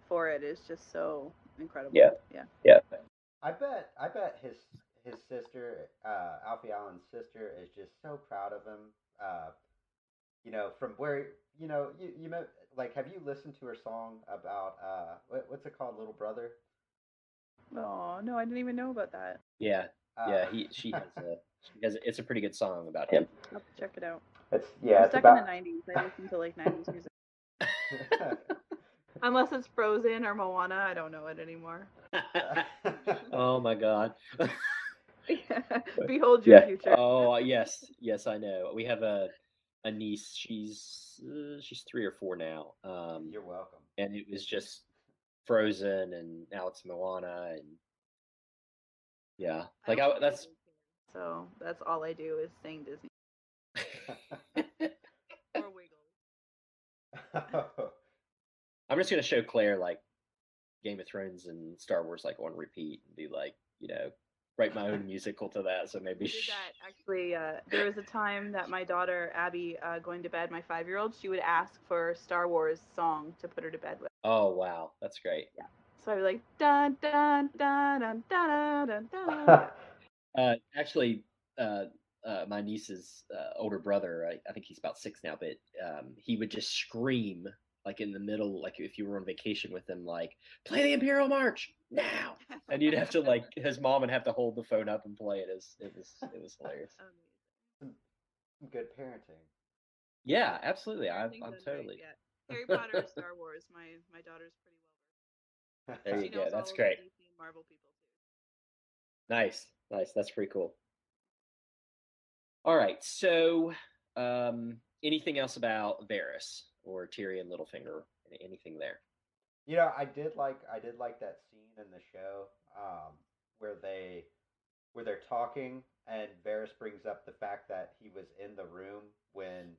Speaker 3: for it is just so incredible.
Speaker 2: Yeah.
Speaker 1: I bet his sister, Alfie Allen's sister, is just so proud of him. From where you like, have you listened to her song about what's it called, Little Brother?
Speaker 3: Oh no, I didn't even know about that.
Speaker 2: Yeah. She has it's a pretty good song about him.
Speaker 3: I'll have to check it out.
Speaker 1: I'm
Speaker 3: stuck in the 90s. I listen to like 90s music. Unless it's Frozen or Moana, I don't know it anymore.
Speaker 2: Oh my God.
Speaker 3: Behold your future.
Speaker 2: Oh yes, I know. We have a niece. She's 3 or 4 now.
Speaker 1: You're welcome.
Speaker 2: And it was just Frozen, and now it's Moana, and yeah, like that's.
Speaker 3: So that's all I do is sing Disney. Or Wiggles.
Speaker 2: I'm just gonna show Claire like Game of Thrones and Star Wars like on repeat and be like, write my own musical to that. So maybe
Speaker 3: I did that actually. There was a time that my daughter Abby, going to bed, my 5-year-old, she would ask for a Star Wars song to put her to bed with.
Speaker 2: Oh wow, that's great.
Speaker 3: Yeah. So I was like dun dun dun dun dun dun dun.
Speaker 2: Actually, my niece's older brother, I think he's about 6 now, but he would just scream like in the middle, like if you were on vacation with him, like play the Imperial March now, and you'd have to like his mom would have to hold the phone up and play it. It was hilarious.
Speaker 1: Good parenting.
Speaker 2: Yeah, absolutely. I'm
Speaker 3: Parenting done
Speaker 2: totally.
Speaker 3: right. Yeah. Harry Potter or Star Wars. My daughter's pretty well
Speaker 2: There
Speaker 3: versed.
Speaker 2: you
Speaker 3: She
Speaker 2: go.
Speaker 3: knows
Speaker 2: That's
Speaker 3: all of the
Speaker 2: great.
Speaker 3: DC and Marvel people too.
Speaker 2: Nice, nice. That's pretty cool. All right. So, anything else about Varys or Tyrion Littlefinger? Anything there?
Speaker 1: I did like that scene in the show, where they're talking and Varys brings up the fact that he was in the room when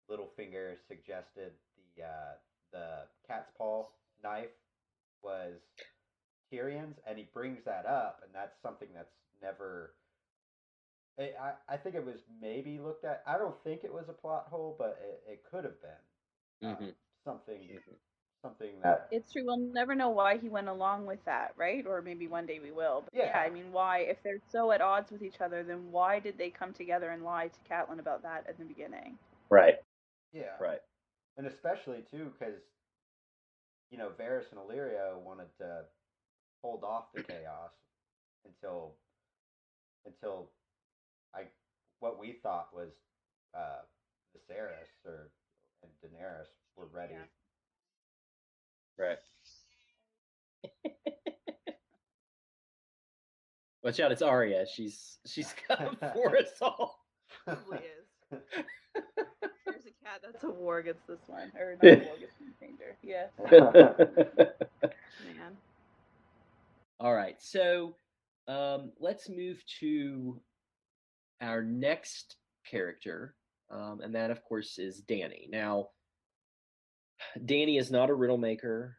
Speaker 1: Littlefinger suggested the cat's paw knife was Tyrion's, and he brings that up, and that's something that's never. I think it was maybe looked at. I don't think it was a plot hole, but it could have been
Speaker 2: Mm-hmm.
Speaker 1: something
Speaker 2: Mm-hmm.
Speaker 1: something that.
Speaker 3: It's true. We'll never know why he went along with that, right? Or maybe one day we will. But yeah,
Speaker 1: Yeah.
Speaker 3: I mean, why? If they're so at odds with each other, then why did they come together and lie to Catelyn about that at the beginning?
Speaker 2: Right.
Speaker 1: Yeah.
Speaker 2: Right.
Speaker 1: And especially too, because Varys and Illyrio wanted to hold off the chaos until until I what we thought was uh, Viserys and Daenerys were ready.
Speaker 3: Yeah.
Speaker 2: Right. Watch out! It's Arya. She's coming for us all.
Speaker 3: Probably is. There's a cat that's a war against this one, or not a war against the danger. Yeah. Man.
Speaker 2: All right. So, let's move to our next character, and that, of course, is Dany. Now, Dany is not a riddle maker.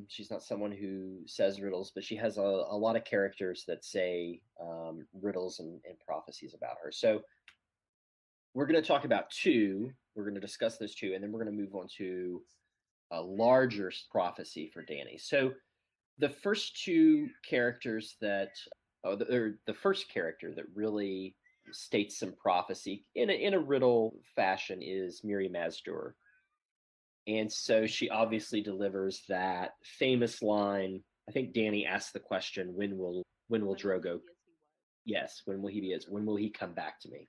Speaker 2: She's not someone who says riddles, but she has a lot of characters that say riddles and prophecies about her. So we're going to talk about two. We're going to discuss those two, and then we're going to move on to a larger prophecy for Dany. So the first two characters that, the first character that really states some prophecy in a riddle fashion is Miri Mazdur. And so she obviously delivers that famous line. I think Dany asked the question, when will Drogo? Yes, when will he be? When will he come back to me?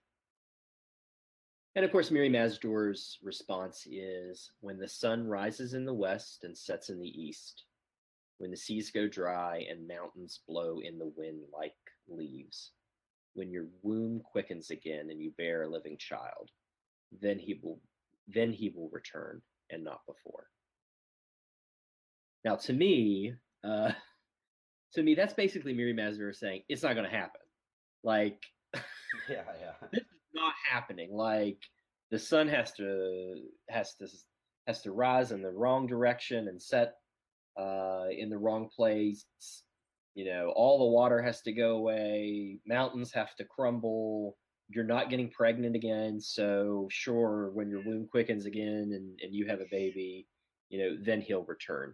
Speaker 2: And of course, Miri Mazdur's response is, when the sun rises in the west and sets in the east, when the seas go dry and mountains blow in the wind like leaves, when your womb quickens again and you bear a living child, then he will return, and not before. Now, uh, to me, that's basically Miri Mazdur saying it's not going to happen. Like,
Speaker 1: Yeah.
Speaker 2: this is not happening. Like, the sun has to rise in the wrong direction and set in the wrong place. All the water has to go away. Mountains have to crumble. You're not getting pregnant again. So, sure, when your womb quickens again and you have a baby, then he'll return.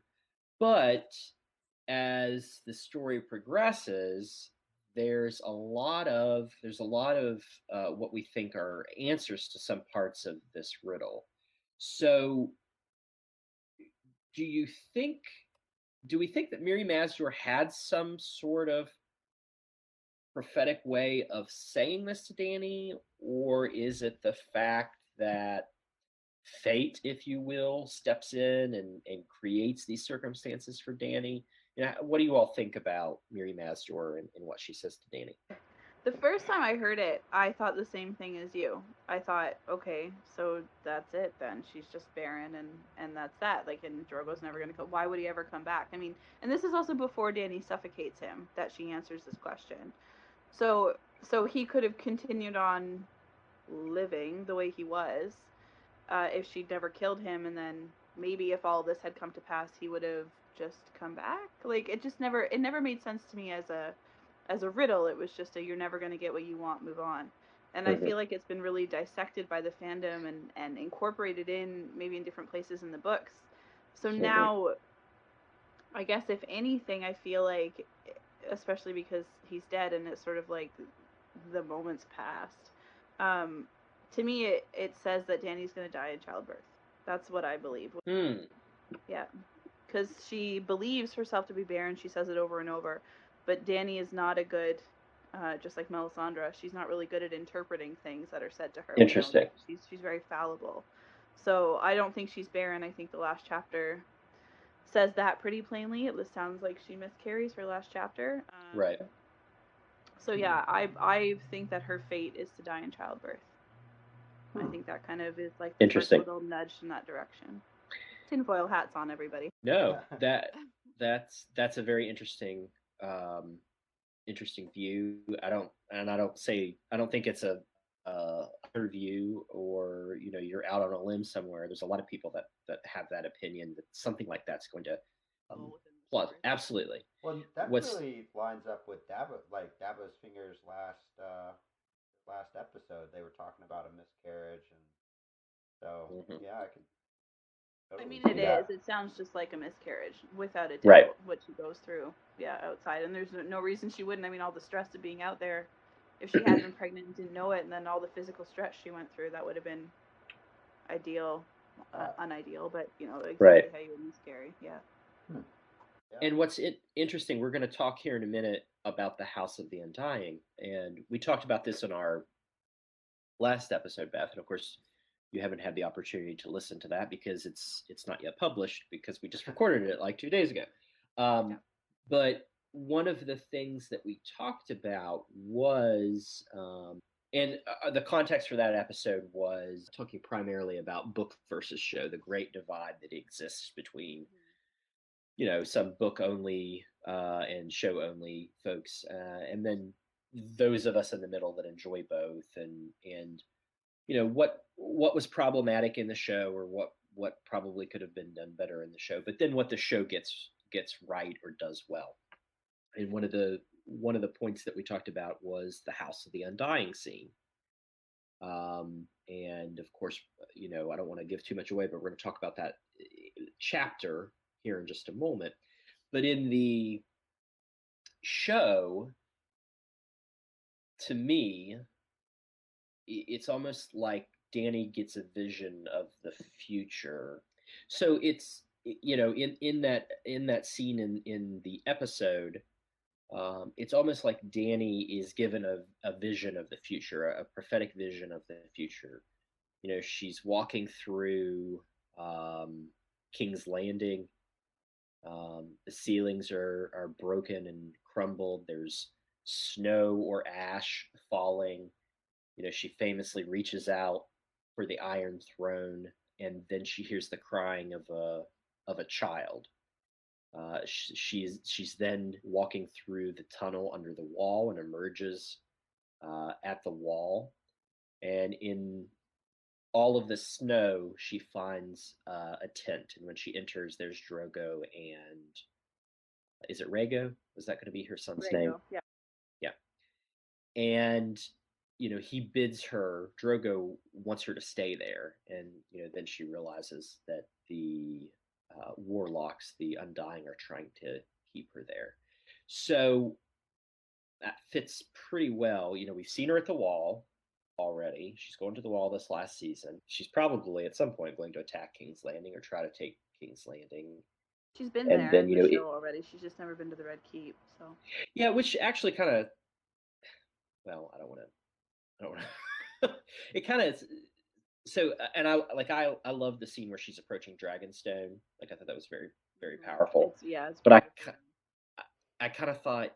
Speaker 2: But as the story progresses, there's a lot of what we think are answers to some parts of this riddle. So, do you think? Do we think that Miri Mazdur had some sort of prophetic way of saying this to Dany, or is it the fact that fate, if you will, steps in and creates these circumstances for Dany? What do you all think about Miri Mazdur and what she says to Dany?
Speaker 3: The first time I heard it, I thought the same thing as you. I thought, okay, so that's it then. She's just barren, and that's that. Like, and Drogo's never gonna come. Why would he ever come back? I mean, and this is also before Dany suffocates him that she answers this question. So he could have continued on living the way he was, if she'd never killed him, and then maybe if all this had come to pass, he would have just come back. Like, it never made sense to me as as a riddle. It was just a, you're never going to get what you want, move on. And I
Speaker 2: Mhm.
Speaker 3: feel like it's been really dissected by the fandom and incorporated in maybe in different places in the books. So
Speaker 2: Mhm.
Speaker 3: now, I guess if anything, I feel like, especially because he's dead and it's sort of like the moment's passed. Um, to me, it says that Danny's going to die in childbirth. That's what I believe.
Speaker 2: Hmm.
Speaker 3: Yeah, because she believes herself to be barren. She says it over and over. But Danny is not a good, just like Melisandre, she's not really good at interpreting things that are said to her.
Speaker 2: Interesting.
Speaker 3: She's very fallible. So I don't think she's barren. I think the last chapter says that pretty plainly. It sounds like she miscarries her last chapter.
Speaker 2: Right.
Speaker 3: So yeah, I think that her fate is to die in childbirth. I think that kind of is like the first
Speaker 2: Interesting.
Speaker 3: little nudge in that direction. Tinfoil hats on, everybody.
Speaker 2: No, that's a very interesting um, interesting view. I don't think it's a other view, or you're out on a limb somewhere. There's a lot of people that have that opinion that something like that's going to
Speaker 3: Within the
Speaker 2: plus
Speaker 3: story.
Speaker 2: absolutely.
Speaker 1: Well, that
Speaker 2: What's
Speaker 1: really lines up with Dabo's Fingers last episode. They were talking about a miscarriage, and so
Speaker 2: Mhm.
Speaker 1: yeah, I can
Speaker 3: I
Speaker 1: totally
Speaker 3: mean, it
Speaker 1: see
Speaker 3: is.
Speaker 1: that.
Speaker 3: It sounds just like a miscarriage, without a
Speaker 2: Right.
Speaker 3: doubt, what she goes through. Yeah, outside, and there's no reason she wouldn't. I mean, all the stress of being out there. If she had been pregnant and didn't know it, and then all the physical stress she went through, that would have been ideal,
Speaker 1: Uh,
Speaker 3: unideal, but
Speaker 2: Right.
Speaker 3: exactly how you would miscarry. Yeah.
Speaker 1: hmm, yeah.
Speaker 2: And what's interesting, we're going to talk here in a minute about the House of the Undying, and we talked about this in our last episode, Beth. And of course, you haven't had the opportunity to listen to that because it's not yet published because we just recorded it like 2 days ago.
Speaker 3: Yeah.
Speaker 2: But one of the things that we talked about was, and the context for that episode was talking primarily about book versus show, the great divide that exists between some book only and show only folks, and then those of us in the middle that enjoy both, and what was problematic in the show, or what probably could have been done better in the show, but then what the show gets right or does well. And one of the points that we talked about was the House of the Undying scene. And of course, I don't want to give too much away, but we're going to talk about that chapter here in just a moment. But in the show, to me, it's almost like Danny gets a vision of the future. So it's in that scene in the episode, it's almost like Danny is given a vision of the future, a prophetic vision of the future. She's walking through King's Landing. The ceilings are broken and crumbled. There's snow or ash falling. She famously reaches out for the Iron Throne, and then she hears the crying of a child. She's then walking through the tunnel under the wall and emerges at the wall. And in all of the snow, she finds a tent. And when she enters, there's Drogo and is it Rhaego? Was that going to be her son's name?
Speaker 3: Rhaego. Yeah.
Speaker 2: Yeah. And he bids her. Drogo wants her to stay there, and then she realizes that the warlocks, the Undying, are trying to keep her there. So that fits pretty well. We've seen her at the wall already. She's going to the wall this last season. She's probably at some point going to attack King's Landing or try to take King's Landing.
Speaker 3: She's been
Speaker 2: And
Speaker 3: there
Speaker 2: then
Speaker 3: in the show already. She's just never been to the Red Keep. So.
Speaker 2: yeah, which actually kind of, well, I don't want to. It kind of so, and I love the scene where she's approaching Dragonstone. Like I thought that was very very powerful.
Speaker 3: It's
Speaker 2: But
Speaker 3: beautiful.
Speaker 2: I kind of thought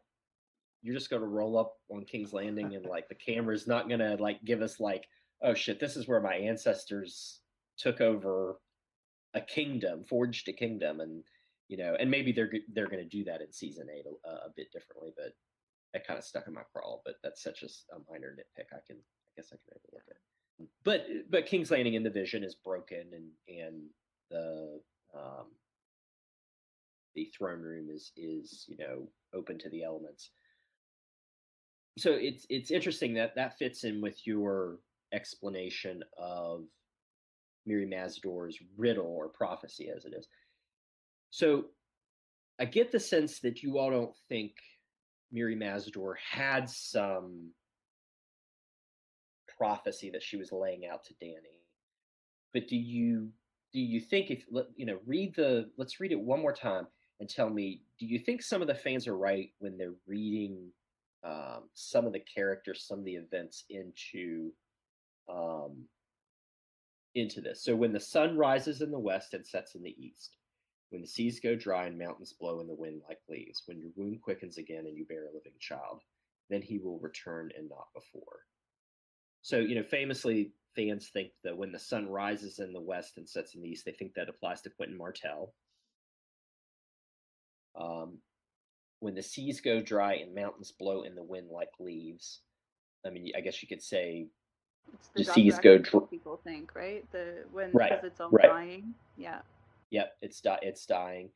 Speaker 2: you're just going to roll up on King's Landing and like the camera's not going to like give us like, oh shit, this is where my ancestors took over a kingdom, forged a kingdom, and maybe they're going to do that in season 8 a bit differently, but that kind of stuck in my craw. But that's such a minor nitpick. I guess I can overlook it. But King's Landing in the vision is broken, and the um, the throne room is open to the elements. So it's interesting that fits in with your explanation of Miri Mazdor's riddle or prophecy as it is. So I get the sense that you all don't think Miri Mazdor had some prophecy that she was laying out to Danny. But do you think if let's read it one more time and tell me, do you think some of the fans are right when they're reading some of the characters, some of the events um, into this? So when the sun rises in the west and sets in the east, when the seas go dry and mountains blow in the wind like leaves, when your womb quickens again and you bear a living child, then he will return and not before. So, famously, fans think that when the sun rises in the west and sets in the east, they think that applies to Quentin Martell. Um, when the seas go dry and mountains blow in the wind like leaves, I mean, I guess you could say
Speaker 3: It's the
Speaker 2: seas
Speaker 3: Dr.
Speaker 2: go
Speaker 3: people think, right?
Speaker 2: right,
Speaker 3: Because it's all
Speaker 2: right.
Speaker 3: dying. Yeah.
Speaker 2: Yep, it's dying.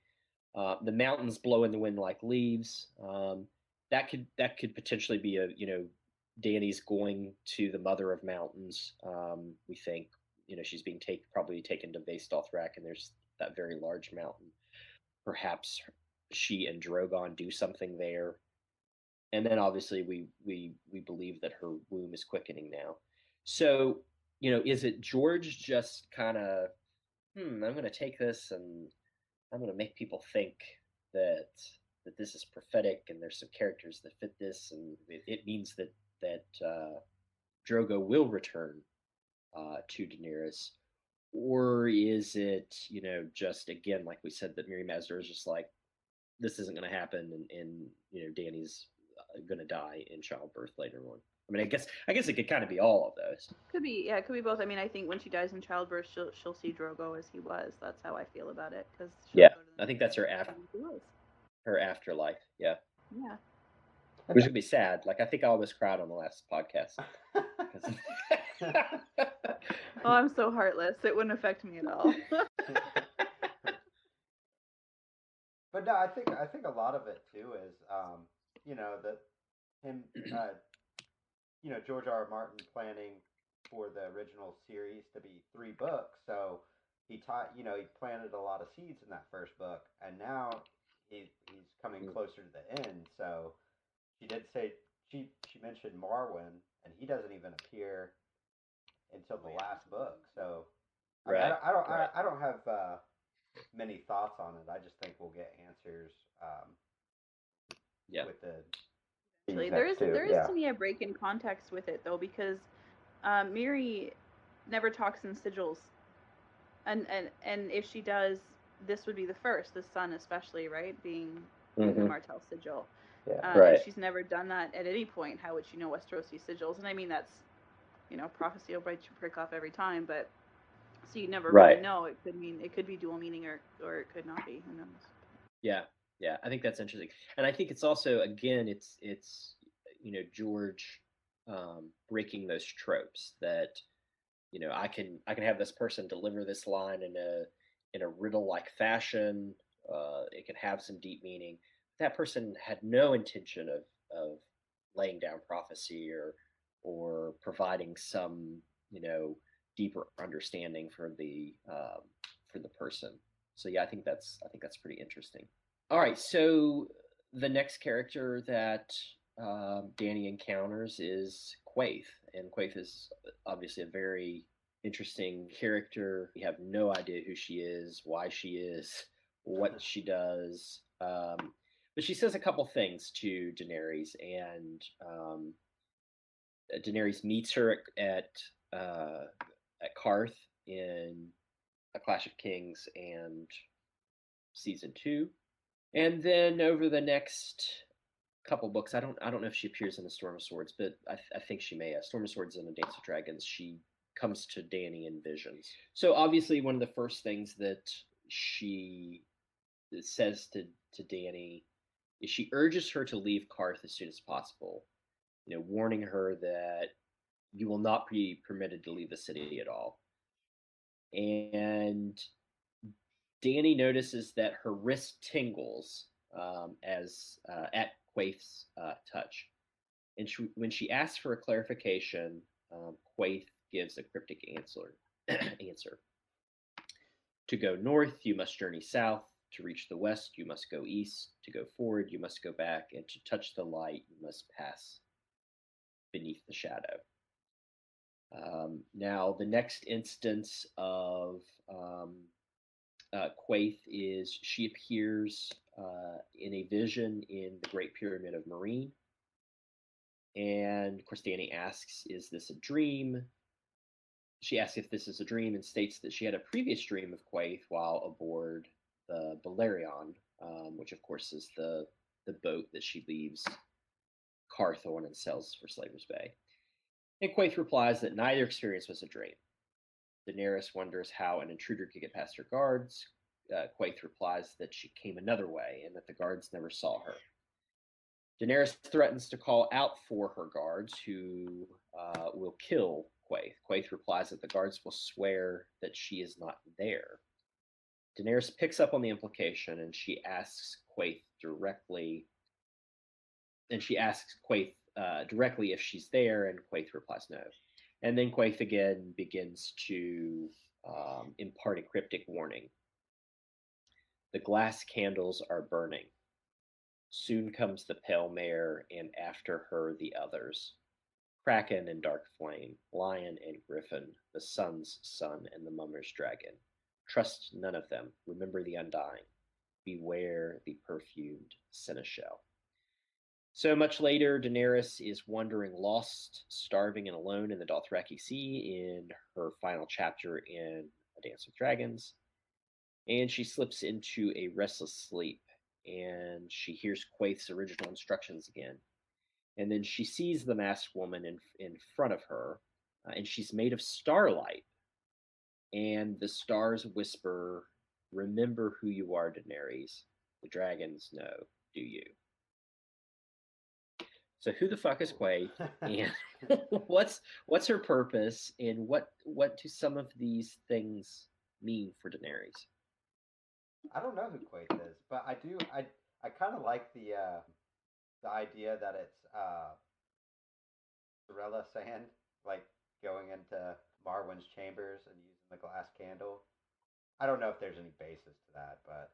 Speaker 2: The mountains blow in the wind like leaves. That could potentially be Danny's going to the mother of mountains. We think she's being probably taken to Vastothrak, and there's that very large mountain. Perhaps she and Drogon do something there, and then obviously we believe that her womb is quickening now. So is it George just kind of I'm going to take this and I'm going to make people think that this is prophetic and there's some characters that fit this, and it means that Drogo will return to Daenerys, or is it just again like we said that Miri Mazdor is just like this isn't going to happen, and Dany's going to die in childbirth later on. I mean, I guess it could kind of be all of those.
Speaker 3: Could be, yeah, it could be both. I mean, I think when she dies in childbirth, she'll see Drogo as he was. That's how I feel about it, because
Speaker 2: Yeah, I think that's her her afterlife. Yeah,
Speaker 3: yeah.
Speaker 2: which would be sad. Like I think I almost cried on the last podcast.
Speaker 3: Oh, I'm so heartless. It wouldn't affect me at all.
Speaker 1: But no, I think a lot of it too is that him George R. R. Martin planning for the original series to be 3 books. So he he planted a lot of seeds in that first book, and now he's coming closer to the end. So she did say she mentioned Marwyn, and he doesn't even appear until the last book. So I mean,
Speaker 2: right,
Speaker 1: I don't have many thoughts on it. I just think we'll get answers
Speaker 2: yeah,
Speaker 1: with the
Speaker 3: Actually,
Speaker 1: next two.
Speaker 3: there is to me a break in context with it though, because Miri never talks in sigils, and if she does, this would be the first. The sun, especially, right, being in the Martell sigil.
Speaker 1: Yeah.
Speaker 2: Right.
Speaker 3: If she's never done that at any point, how would she know Westerosi sigils? And I mean, that's prophecy will bite your prick off every time, but so you never really know. It could be dual meaning, or it could not be. Who knows?
Speaker 2: Yeah, yeah, I think that's interesting, and I think it's also again, it's George breaking those tropes that I can have this person deliver this line in a riddle like fashion. It can have some deep meaning. That person had no intention of laying down prophecy or providing some deeper understanding for the person. So yeah, I think that's pretty interesting. All right, so the next character that Danny encounters is Quaithe, and Quaithe is obviously a very interesting character. We have no idea who she is, why she is, what she does. But she says a couple things to Daenerys, and Daenerys meets her at Karth in A Clash of Kings and season 2. And then over the next couple books, I don't know if she appears in the Storm of Swords, but I think she may have. Storm of Swords and the Dance of Dragons. She comes to Dany in visions. So obviously, one of the first things that she says to Dany is she urges her to leave Karth as soon as possible. Warning her that you will not be permitted to leave the city at all. And Dany notices that her wrist tingles as at Quaithe's touch, And when she asks for a clarification, Quaithe gives a cryptic answer. To go north, you must journey south. To reach the west, you must go east. To go forward, you must go back. And to touch the light, you must pass beneath the shadow. Now, the next instance of Quaithe is she appears in a vision in the Great Pyramid of Marine. And of course, Danny asks, is this a dream? She asks if this is a dream and states that she had a previous dream of Quaithe while aboard the Balerion, which of course is the boat that she leaves Carthorne and sails for Slaver's Bay. And Quaithe replies that neither experience was a dream. Daenerys wonders how an intruder could get past her guards. Quaithe replies that she came another way and that the guards never saw her. Daenerys threatens to call out for her guards, who will kill Quaithe. Quaithe replies that the guards will swear that she is not there. Daenerys picks up on the implication, and she asks Quaithe directly. And she asks Quaithe directly if she's there, and Quaithe replies no. And then Quaithe again begins to impart a cryptic warning. The glass candles are burning. Soon comes the pale mare, and after her the others. Kraken and dark flame, lion and griffin, the sun's son and the mummer's dragon. Trust none of them. Remember the undying. Beware the perfumed seneschal. So much later, Daenerys is wandering lost, starving, and alone in the Dothraki Sea in her final chapter in A Dance with Dragons. And she slips into a restless sleep, and she hears Quaithe's original instructions again. And then she sees the masked woman in front of her, and she's made of starlight. And the stars whisper, "Remember who you are, Daenerys. The dragons know, do you?" So who the fuck is Quaithe, and what's her purpose, and what do some of these things mean for Daenerys?
Speaker 1: I don't know who Quaithe is, but I do. I kind of like the idea that it's Sorella sand, like going into Marwyn's chambers and using the glass candle. I don't know if there's any basis to that, but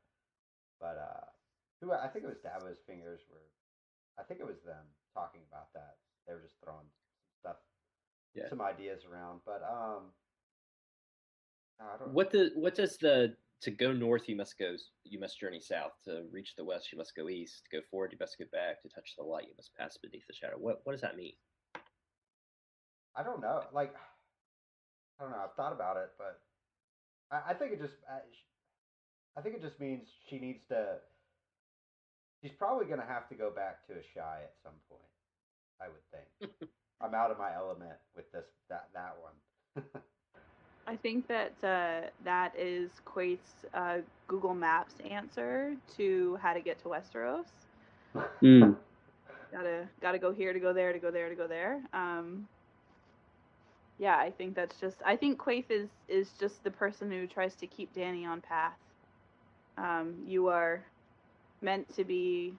Speaker 1: who I think it was Davos fingers were. I think it was them talking about that. They were just throwing stuff,
Speaker 2: Yeah.
Speaker 1: some ideas around, but I don't.
Speaker 2: What does the to go north you must journey south. To reach the west you must go east. To go forward you must go back. To touch the light you must pass beneath the shadow. What does that mean?
Speaker 1: I don't know. Like I don't know. I've thought about it, but I think it just I think it just means she needs to. She's probably going to have to go back to Asshai at some point. I would think. I'm out of my element with that one.
Speaker 3: I think that that is Quaite's Google Maps answer to how to get to Westeros.
Speaker 2: Mm.
Speaker 3: Gotta go here to go there to go there to go there. Yeah, I think that's just. I think Quaithe is just the person who tries to keep Dany on path. You are meant to be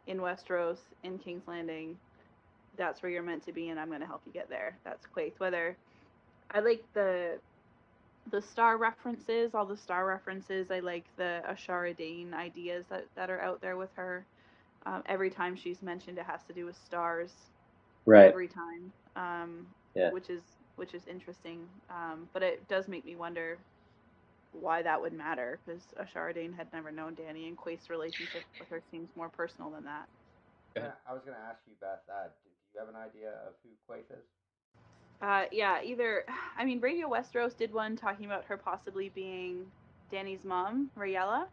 Speaker 3: in Westeros, in King's Landing. That's where you're meant to be, and I'm going to help you get there. That's Quaithe. Whether I like the star references, all the star references. I like the Ashara Dane ideas that are out there with her. Every time she's mentioned, it has to do with stars.
Speaker 2: Right.
Speaker 3: Every time.
Speaker 2: Yeah.
Speaker 3: Which is interesting. But it does make me wonder why that would matter, because Ashara Dane had never known Dany, and Quaithe's relationship with her seems more personal than that.
Speaker 1: I was going to ask you, Beth. Do you have an idea of who Quaithe is?
Speaker 3: Yeah, Radio Westeros did one talking about her possibly being Dany's mom, Rhaella,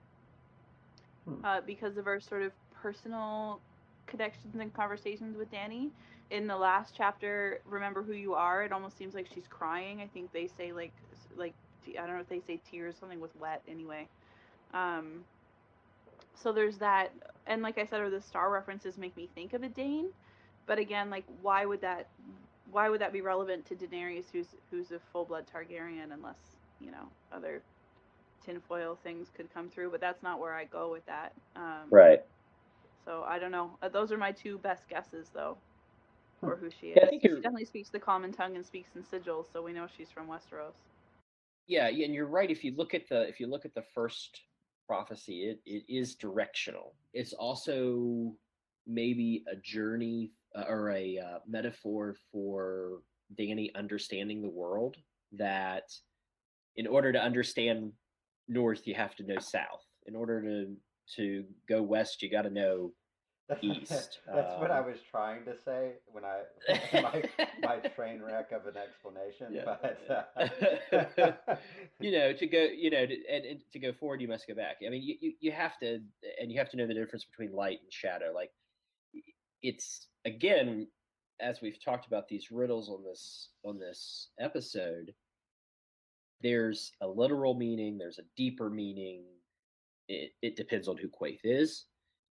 Speaker 3: because of her sort of personal connections and conversations with Dany. In the last chapter, Remember Who You Are, it almost seems like she's crying. I think they say like I don't know if they say tears, something with wet anyway. So there's that, and like I said, or the star references make me think of a Dane, but again, like why would that be relevant to Daenerys, who's a full-blood Targaryen, unless other tinfoil things could come through? But that's not where I go with that.
Speaker 2: Right.
Speaker 3: So I don't know. Those are my two best guesses, though. or who she
Speaker 2: Yeah, I
Speaker 3: is.
Speaker 2: think
Speaker 3: She
Speaker 2: you're.
Speaker 3: definitely speaks the common tongue and speaks in sigils, so we know she's from Westeros.
Speaker 2: Yeah, and you're right. If you look at the first prophecy, it is directional. It's also maybe a journey or a metaphor for Danny understanding the world. That in order to understand north, you have to know south. In order to go west, you got to know east.
Speaker 1: That's what I was trying to say when I my train wreck of an explanation,
Speaker 2: Yeah.
Speaker 1: but
Speaker 2: To go, and to go forward, you must go back. I mean, you have to, and you have to know the difference between light and shadow. Like, it's again, as we've talked about these riddles on this episode, there's a literal meaning, there's a deeper meaning. It depends on who Quaith is.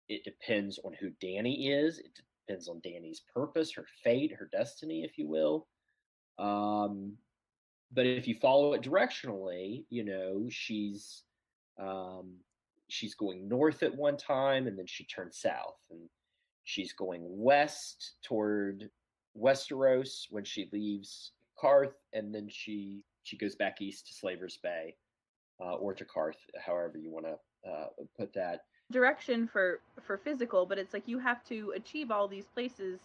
Speaker 2: It depends on who Danny is. It depends on Danny's purpose, her fate, her destiny, if you will. Um, but if you follow it directionally, um, she's going north at one time, and then she turns south, and she's going west toward Westeros when she leaves Karth, and then she goes back east to Slaver's Bay, or to Karth, however you want to put that.
Speaker 3: Direction for physical, but it's like you have to achieve all these places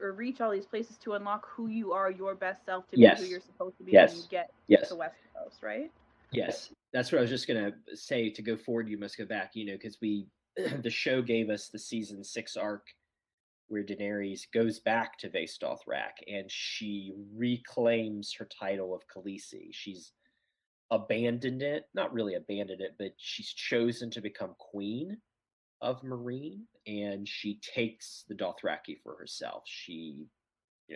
Speaker 3: or reach all these places to unlock who you are, your best self, to be who
Speaker 2: Yes,
Speaker 3: you're supposed to be when you
Speaker 2: yes,
Speaker 3: get
Speaker 2: yes,
Speaker 3: to Westeros, right?
Speaker 2: yes. That's what I was just gonna say. To go forward, you must go back. Because the show gave us the season 6 arc where Daenerys goes back to Vaesthoth-Rak and she reclaims her title of Khaleesi. She's abandoned it, not really abandoned it, but she's chosen to become queen of Meereen, and she takes the Dothraki for herself. She,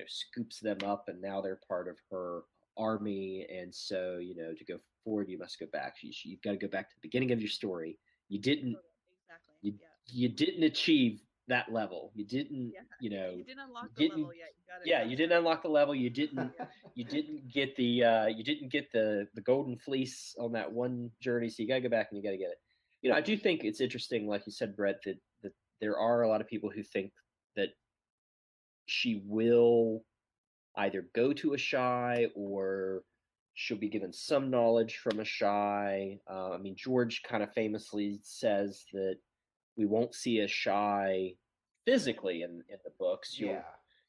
Speaker 2: scoops them up, and now they're part of her army. And so, to go forward, you must go back. You've got to go back to the beginning of your story. You didn't,
Speaker 3: Exactly.
Speaker 2: you
Speaker 3: Yeah.
Speaker 2: you didn't achieve that level. You didn't,
Speaker 3: Yeah.
Speaker 2: you
Speaker 3: You didn't unlock the
Speaker 2: didn't.
Speaker 3: level yet. You got it.
Speaker 2: Yeah, you didn't unlock the level. You didn't.
Speaker 3: Yeah.
Speaker 2: You didn't get the golden fleece on that one journey. So you got to go back and you got to get it. I do think it's interesting, like you said, Brett, that there are a lot of people who think that she will either go to a shy or she'll be given some knowledge from a shy. I mean, George kind of famously says that we won't see a shy physically in the books.
Speaker 1: yeah.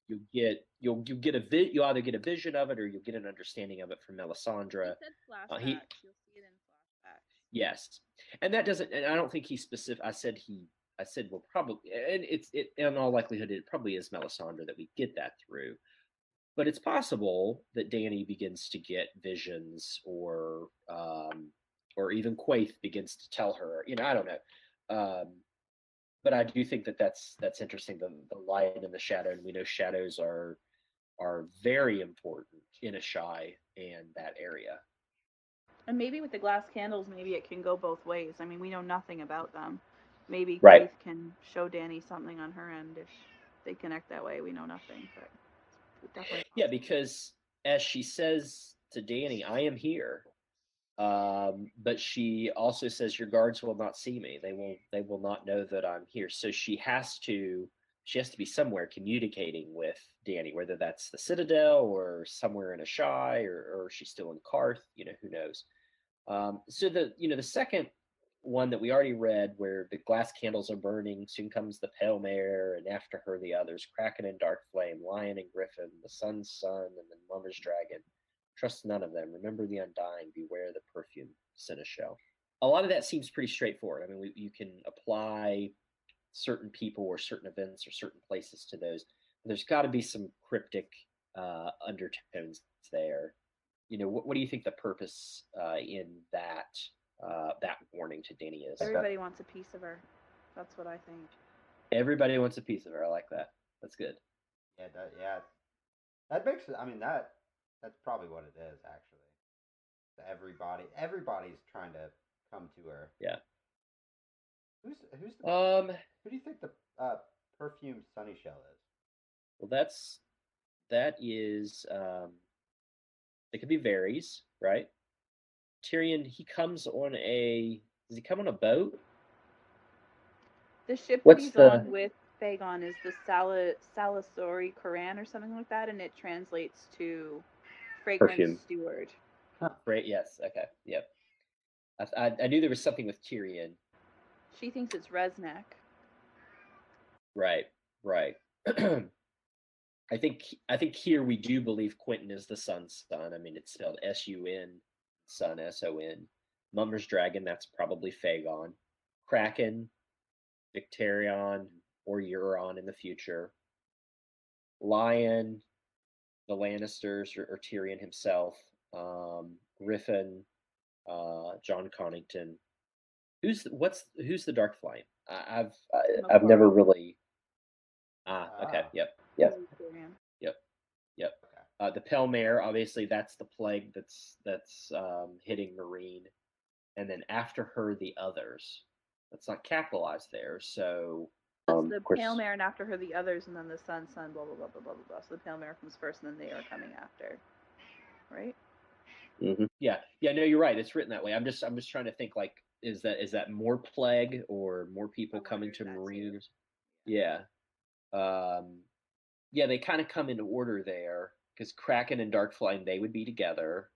Speaker 2: You'll either get a vision of it or you'll get an understanding of it from Melisandre.
Speaker 3: He said
Speaker 2: He
Speaker 3: flashbacks. You'll see it in flashbacks.
Speaker 2: Yes, and that doesn't. And I don't think he's specific. I said well probably, and it in all likelihood it probably is Melisandre that we get that through. But it's possible that Danny begins to get visions, or even Quaith begins to tell her. I don't know. But I do think that that's interesting. The light and the shadow, and we know shadows are very important in a shy and that area.
Speaker 3: And maybe with the glass candles, maybe it can go both ways. I mean, we know nothing about them. Maybe
Speaker 2: Right.
Speaker 3: Quaith can show Danny something on her end if they connect that way. We know nothing, but definitely.
Speaker 2: Yeah, because as she says to Danny, "I am here," but she also says, "Your guards will not see me. They will not know that I'm here." So she has to be somewhere communicating with Danny, whether that's the Citadel or somewhere in a shy, or she's still in Karth. Who knows? So the second one that we already read, where the glass candles are burning, soon comes the pale mare, and after her the others, Kraken and Dark Flame, Lion and Griffin, the Sun's Son, and the Mummer's Dragon. Trust none of them. Remember the Undying. Beware the perfume, Seneschal. A lot of that seems pretty straightforward. I mean, you can apply certain people or certain events or certain places to those. There's got to be some cryptic undertones there. What do you think the purpose in that warning to Danny is?
Speaker 3: Everybody wants a piece of her. That's what I think.
Speaker 2: Everybody wants a piece of her. I like that. That's good.
Speaker 1: Yeah. That makes it. I mean, that's probably what it is actually. Everybody's trying to come to her.
Speaker 2: Yeah.
Speaker 1: Who do you think the perfume Sunny Shell is?
Speaker 2: Well, that is it could be Varys, right? Tyrion, he comes on a does he come on a boat?
Speaker 3: The ship that
Speaker 2: What's
Speaker 3: he's
Speaker 2: the
Speaker 3: on with Phagon is the Salasori Quran or something like that, and it translates to fragrance
Speaker 2: Perfume.
Speaker 3: steward.
Speaker 2: Right? Yes. Okay. Yep. I knew there was something with Tyrion.
Speaker 3: She thinks it's Resnek.
Speaker 2: Right. Right. I think here we do believe Quentin is the sun's son. I mean, it's spelled S-U-N, son, S-O-N. Mummer's dragon, that's probably Phagon. Kraken, Victarion, or Euron in the future. Lion, the Lannisters or Tyrion himself. Griffin, John Connington. Who's the Dark Flame? I've never really. Okay. Yep. Yep. Yep.
Speaker 1: Okay.
Speaker 2: The Pell Mare, obviously, that's the plague that's hitting Marine, and then after her, the others. That's not capitalized there, so.
Speaker 3: It's the Pale Mare, and after her, the others, and then the sun, blah blah blah blah blah blah. So the Pale Mare comes first, and then they are coming after, right?
Speaker 2: Mm-hmm. Yeah. No, you're right. It's written that way. I'm just trying to think, like, is that more plague or more people coming to Marine? Yeah. Yeah, they kind of come into order there because Kraken and Darkflame, they would be together.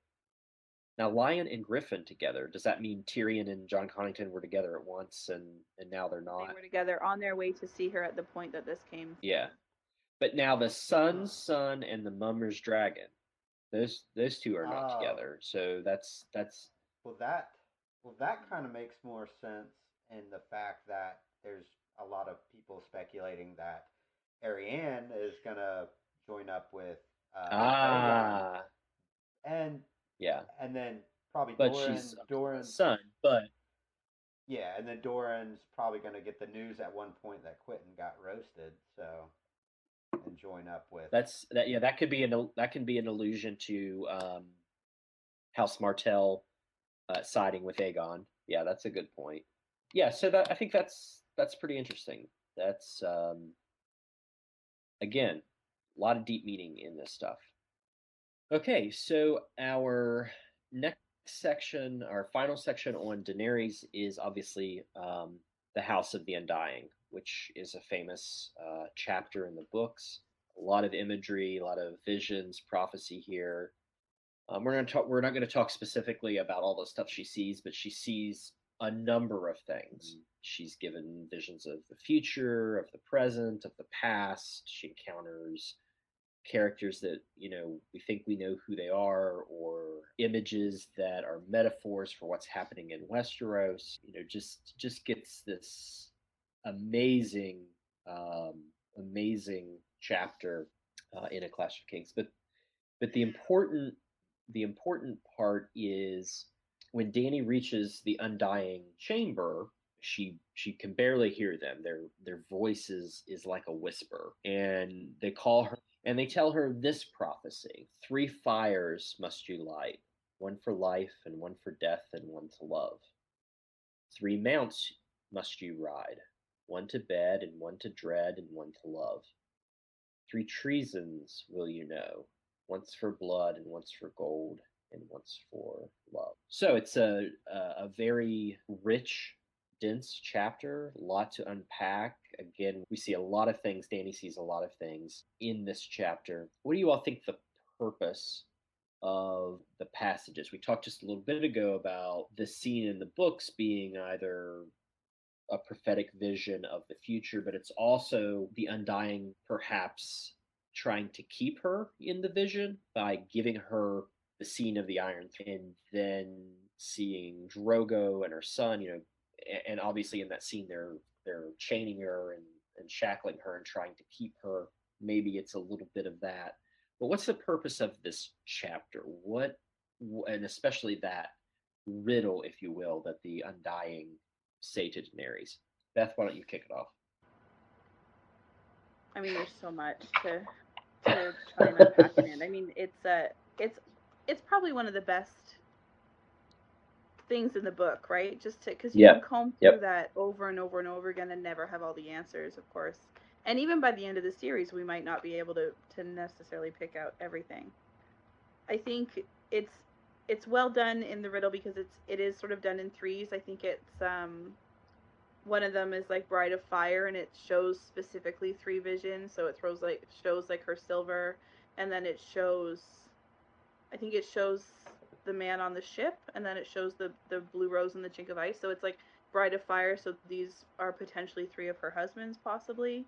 Speaker 2: Now, Lion and Griffin together, does that mean Tyrion and John Connington were together at once and now they're not?
Speaker 3: They were together on their way to see her at the point that this came from.
Speaker 2: Yeah. But now the Sun's son and the Mummer's dragon, those two are not together. So that's
Speaker 1: Well, that kind of makes more sense in the fact that there's a lot of people speculating that Ariane is gonna join up with Phagon, and
Speaker 2: yeah,
Speaker 1: and then probably
Speaker 2: but she's
Speaker 1: Doran's
Speaker 2: son, but
Speaker 1: yeah, and then Doran's probably gonna get the news at one point that Quentin got roasted, so and join up with
Speaker 2: that could be an allusion to House Martell siding with Aegon. Yeah, that's a good point. Yeah, so I think that's pretty interesting. That's again, a lot of deep meaning in this stuff. Okay, so our next section, our final section on Daenerys is obviously the House of the Undying, which is a famous chapter in the books. A lot of imagery, a lot of visions, prophecy here. We're not going to talk specifically about all the stuff she sees, but she sees a number of things. She's given visions of the future, of the present, of the past. She encounters characters that we think we know who they are, or images that are metaphors for what's happening in Westeros. Just gets this amazing amazing chapter in A Clash of Kings. But the important part is when Dany reaches the Undying Chamber, she can barely hear them. Their voices is like a whisper, and they call her and they tell her this prophecy: 3 fires must you light, one for life and one for death and one to love. 3 mounts must you ride, one to bed and one to dread and one to love. 3 treasons will you know, once for blood and once for gold and once for love. So it's a very rich, dense chapter, a lot to unpack. Again, we see a lot of things. Dany sees a lot of things in this chapter. What do you all think the purpose of the passages? We talked just a little bit ago about the scene in the books being either a prophetic vision of the future, but it's also the Undying perhaps trying to keep her in the vision by giving her the scene of the Iron Throne, and then seeing Drogo and her son, and obviously in that scene they're chaining her and shackling her and trying to keep her. Maybe it's a little bit of that. But what's the purpose of this chapter? And especially that riddle, if you will, that the Undying say to Daenerys? Beth, why don't you kick it off?
Speaker 3: I mean, there's so much to try and unpack in it. I mean, it's probably one of the best things in the book, right? Just because you can comb through that over and over and over again and never have all the answers, of course. And even by the end of the series, we might not be able to necessarily pick out everything. I think it's well done in the riddle because it is sort of done in threes. I think it's one of them is like Bride of Fire, and it shows specifically 3 visions. So it shows like her silver, and then it shows, I think it shows the man on the ship, and then it shows the blue rose and the chink of ice. So it's like Bride of Fire. So these are potentially 3 of her husbands, possibly.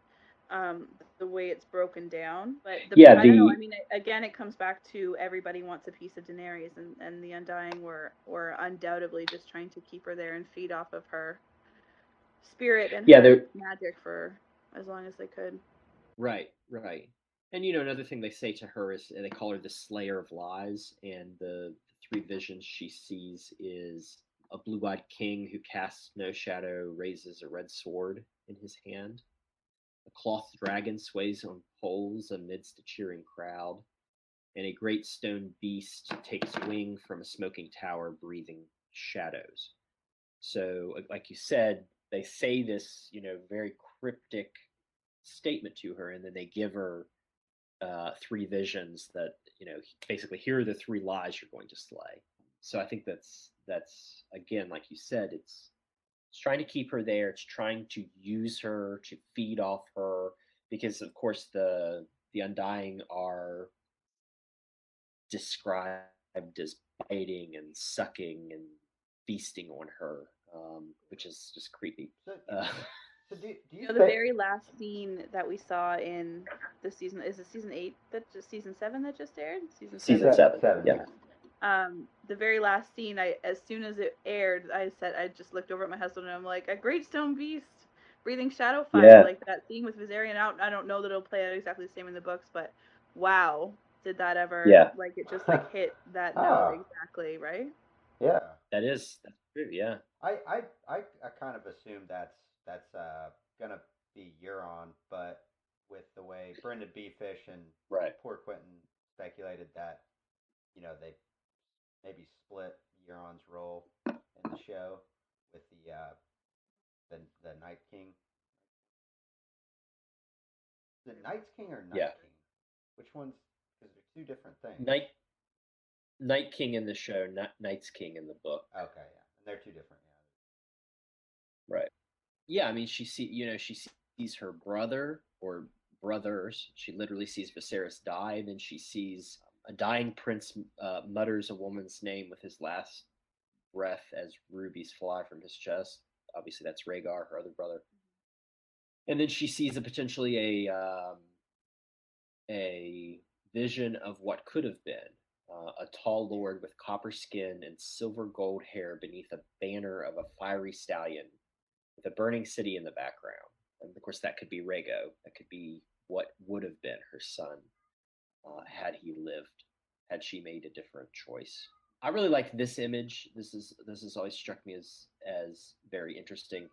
Speaker 3: The way it's broken down, but I don't know. I mean, again, it comes back to everybody wants a piece of Daenerys, and the Undying were undoubtedly just trying to keep her there and feed off of her spirit and her magic for as long as they could.
Speaker 2: Right. And another thing they say to her is they call her the Slayer of Lies, and the 3 visions she sees is a blue-eyed king who casts no shadow, raises a red sword in his hand. A cloth dragon sways on poles amidst a cheering crowd, and a great stone beast takes wing from a smoking tower, breathing shadows. So, like you said, they say this, very cryptic statement to her, and then they give her 3 visions that basically here are the 3 lies you're going to slay. So I think that's again, like you said, it's trying to keep her there. It's trying to use her to feed off her, because of course the Undying are described as biting and sucking and feasting on her, which is just creepy.
Speaker 1: So do you
Speaker 3: the very last scene that we saw in the season, is it season 8 season 7 that just aired?
Speaker 2: Season 7. Yeah.
Speaker 3: The very last scene, as soon as it aired, I just looked over at my husband and I'm like, a great stone beast breathing shadow fire, like that scene with Viserion out. I don't know that it'll play out exactly the same in the books, but wow, did that ever like it just like hit that note exactly, right?
Speaker 1: Yeah,
Speaker 2: that's true. Yeah,
Speaker 1: I kind of assume that's gonna be Euron, but with the way Brendan Beefish and poor Quentin speculated that they maybe split Euron's role in the show with the Night King. The Night's King or Night King? Which one's? Because they're 2 different things.
Speaker 2: Night King in the show, not Night's King in the book.
Speaker 1: Okay, yeah, and they're 2 different.
Speaker 2: Yeah. Right. Yeah, I mean, she sees her brother or brothers. She literally sees Viserys die, and then she sees a dying prince mutters a woman's name with his last breath as rubies fly from his chest. Obviously, that's Rhaegar, her other brother. And then she sees potentially a vision of what could have been a tall lord with copper skin and silver gold hair beneath a banner of a fiery stallion with a burning city in the background. And of course, that could be Rhaego. That could be what would have been her son had he lived, had she made a different choice. I really like this image. This has always struck me as very interesting.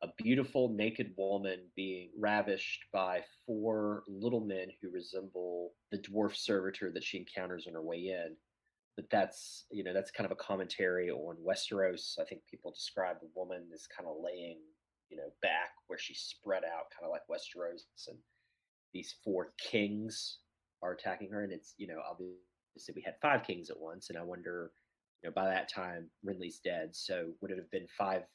Speaker 2: A beautiful naked woman being ravished by 4 little men who resemble the dwarf servitor that she encounters on her way in. But that's that's kind of a commentary on Westeros. I think people describe the woman as kind of laying back where she's spread out, kind of like Westeros, and these 4 kings are attacking her, and it's obviously we had 5 kings at once, and I wonder by that time Renly's dead, so would it have been five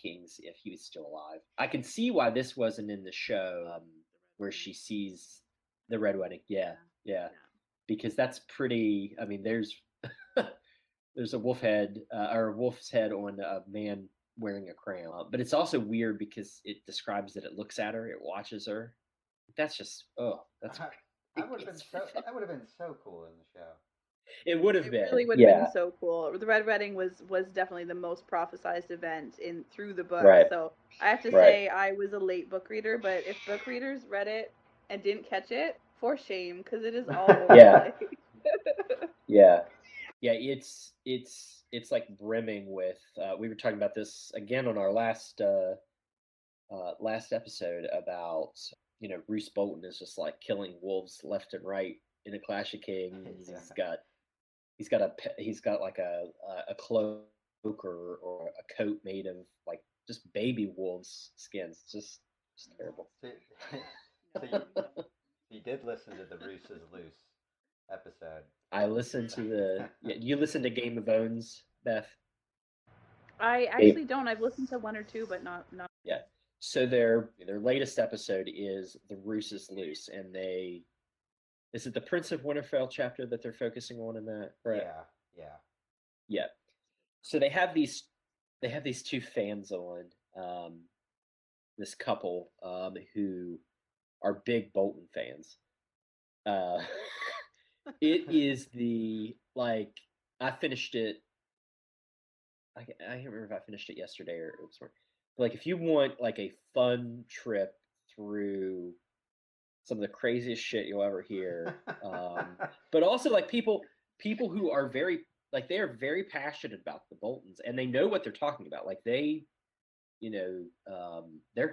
Speaker 2: kings if he was still alive? I can see why this wasn't in the show, where she sees the Red Wedding. Yeah. Because that's pretty. I mean, there's there's a wolf head or a wolf's head on a man wearing a crown, but it's also weird because it describes that it looks at her, it watches her. That's just that's.
Speaker 1: That would have been so cool in the show.
Speaker 2: It would have been.
Speaker 3: It really would have been so cool. The Red Wedding was definitely the most prophesized event through the book. Right. So I have to say I was a late book reader, but if book readers read it and didn't catch it, for shame, because it is all over the place.
Speaker 2: Yeah. It's like brimming with. We were talking about this again on our last episode about Roose Bolton is just like killing wolves left and right in a Clash of Kings. He's got like a cloak or a coat made of like just baby wolves' skins. It's just terrible.
Speaker 1: So you did listen to the Roose is Loose episode.
Speaker 2: I listened to the. You listened to Game of Bones, Beth?
Speaker 3: I actually don't. I've listened to 1 or 2, but not
Speaker 2: Yeah. So their latest episode is The Roos is Loose, and is it the Prince of Winterfell chapter that they're focusing on in that, Brett?
Speaker 1: Yeah.
Speaker 2: Yeah. So they have these two fans on, this couple, who are big Bolton fans. Uh, it is I finished it. I can't remember if I finished it yesterday or this morning. But like, if you want like a fun trip through some of the craziest shit you'll ever hear, but also like people who are they are very passionate about the Boltons, and they know what they're talking about. Like they're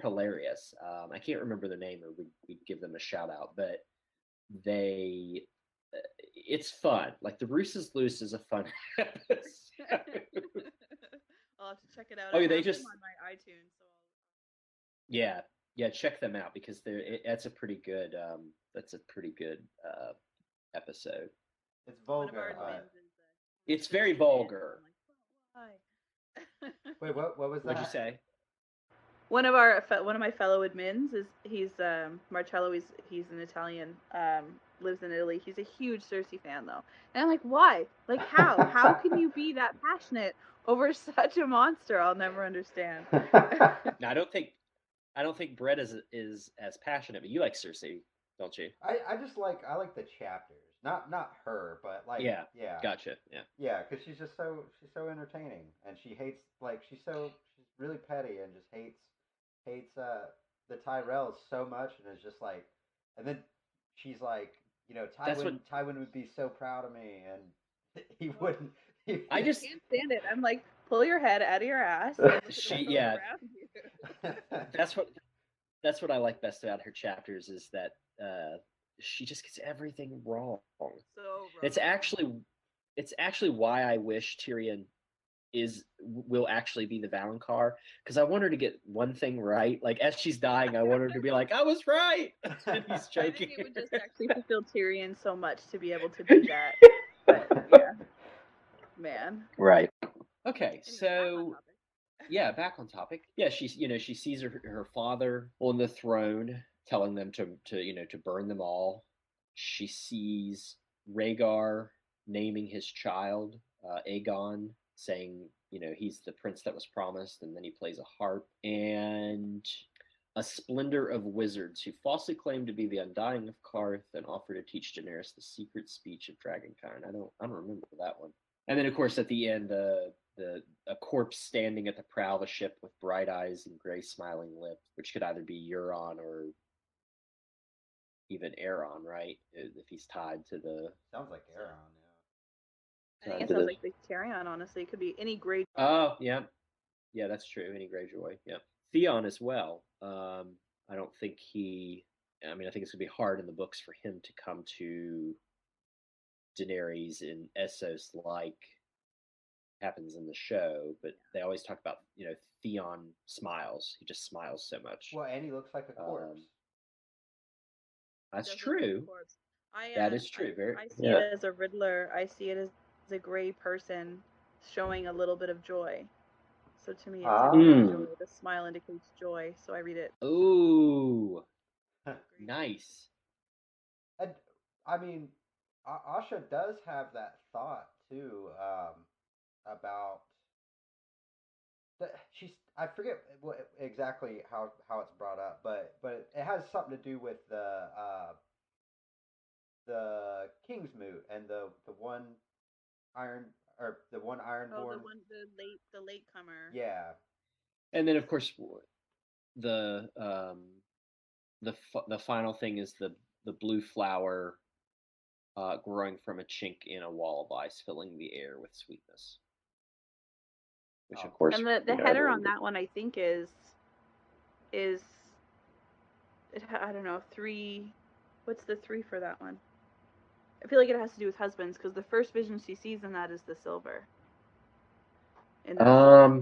Speaker 2: hilarious. I can't remember their name, or we'd give them a shout out, but they it's fun. Like, The Roos is Loose is a fun episode.
Speaker 3: I'll have to check it out.
Speaker 2: Oh,
Speaker 3: I
Speaker 2: yeah, they
Speaker 3: have them
Speaker 2: just
Speaker 3: on my iTunes, so
Speaker 2: yeah, yeah, check them out because that's a pretty good episode.
Speaker 1: It's
Speaker 3: one of our
Speaker 1: vulgar, but
Speaker 3: admins is
Speaker 2: It's
Speaker 3: Cersei
Speaker 2: very
Speaker 3: fan.
Speaker 2: vulgar.
Speaker 3: I'm like, why?
Speaker 1: wait, what was
Speaker 2: What'd you
Speaker 1: that?
Speaker 2: say?
Speaker 3: One of my fellow admins he's Marcello. He's an Italian. Lives in Italy. He's a huge Cersei fan though, and I'm like, why? Like, how can you be that passionate over such a monster? I'll never understand.
Speaker 2: No, I don't think Brett is as passionate, but you like Cersei, don't you?
Speaker 1: I like the chapters, not her, but like
Speaker 2: Yeah,
Speaker 1: yeah.
Speaker 2: gotcha. Yeah,
Speaker 1: Yeah, because she's so entertaining, and she hates like she's really petty and just hates the Tyrells so much, and is just like, and then she's like,
Speaker 2: that's what
Speaker 1: Tywin would be so proud of me, and he wouldn't. He,
Speaker 2: I
Speaker 3: I
Speaker 2: just
Speaker 3: can't stand it. I'm like, pull your head out of your ass and look at the world
Speaker 2: yeah,
Speaker 3: around you.
Speaker 2: that's what I like best about her chapters is that she just gets everything wrong.
Speaker 3: So
Speaker 2: It's
Speaker 3: wrong.
Speaker 2: actually it's actually why I wish Tyrion will actually be the Valonqar, because I want her to get one thing right. Like, as she's dying, I want her to be like, "I was right," and he's
Speaker 3: I
Speaker 2: joking.
Speaker 3: think it would just actually fulfill Tyrion so much to be able to be that. But yeah, man.
Speaker 2: Right. Okay,
Speaker 3: Anyway, back on
Speaker 2: so
Speaker 3: topic.
Speaker 2: yeah, back on topic. Yeah, she sees her father on the throne, telling them to burn them all. She sees Rhaegar naming his child Aegon, saying he's the prince that was promised, and then he plays a harp. And a splendor of wizards who falsely claim to be the undying of Qarth and offer to teach Daenerys the secret speech of Dragonkind. I don't remember that one. And then, of course, at the end, a corpse standing at the prow of a ship with bright eyes and gray smiling lips, which could either be Euron or even Aeron, right? If he's tied to the
Speaker 1: sounds like Aaron.
Speaker 3: I think
Speaker 2: tied
Speaker 3: it
Speaker 2: to
Speaker 3: sounds
Speaker 2: the.
Speaker 3: like Victorian, honestly. It could be any grade.
Speaker 2: Oh, yeah, yeah, that's true. Any Greyjoy, yeah. Theon as well. I don't think he. I mean, I think it's gonna be hard in the books for him to come to Daenerys in Essos like happens in the show, but they always talk about Theon smiles. He just smiles so much.
Speaker 1: Well, and he looks like a corpse.
Speaker 2: That's
Speaker 3: Does look like a
Speaker 2: true.
Speaker 3: corpse.
Speaker 2: That is true. Very
Speaker 3: I see
Speaker 2: yeah.
Speaker 3: it as a Riddler. I see it as a gray person showing a little bit of joy. So to me, it's a gray joy. The smile indicates joy. So I read it.
Speaker 2: Ooh, nice.
Speaker 1: And I mean, Asha does have that thought too, about she's I forget what exactly how it's brought up, but it has something to do with the King's Moot and the one iron or the one
Speaker 3: Oh,
Speaker 1: Ironborn.
Speaker 3: the late comer.
Speaker 1: Yeah.
Speaker 2: And then, of course, the the final thing is the blue flower growing from a chink in a wall of ice, filling the air with sweetness. Which, of course,
Speaker 3: And the header on that one, I think, is I don't know, 3. What's the 3 for that one? I feel like it has to do with husbands because the first vision she sees in that is the silver. I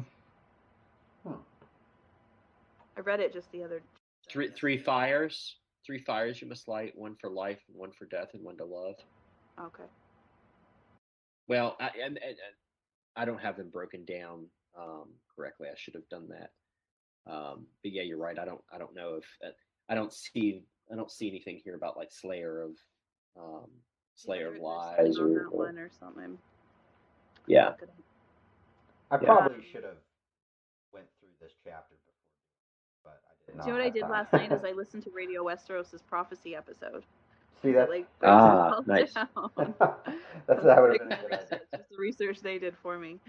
Speaker 3: read it just the other.
Speaker 2: Three fires. 3 fires you must light: one for life, and one for death, and one to love.
Speaker 3: Okay.
Speaker 2: Well, I don't have them broken down correctly. I should have done that. But yeah, you're right. I don't know if I don't see anything here about like um,
Speaker 3: Yeah,
Speaker 2: Slayer of
Speaker 3: they're skipping
Speaker 2: Lies
Speaker 3: on that
Speaker 2: or
Speaker 3: one or something.
Speaker 2: yeah,
Speaker 3: Look it up.
Speaker 1: I
Speaker 2: yeah.
Speaker 1: probably should have went through this chapter before, but I did
Speaker 3: Do you know
Speaker 1: not
Speaker 3: what I
Speaker 1: have
Speaker 3: did
Speaker 1: time.
Speaker 3: last night? Is I listened to Radio Westeros' prophecy episode
Speaker 1: See
Speaker 3: because it
Speaker 1: that?
Speaker 3: like breaks it
Speaker 2: Ah,
Speaker 3: all
Speaker 2: nice.
Speaker 3: down.
Speaker 1: That
Speaker 3: That's
Speaker 1: would have
Speaker 3: like
Speaker 1: been a
Speaker 3: my
Speaker 1: good idea.
Speaker 3: research. Just the research they did for me.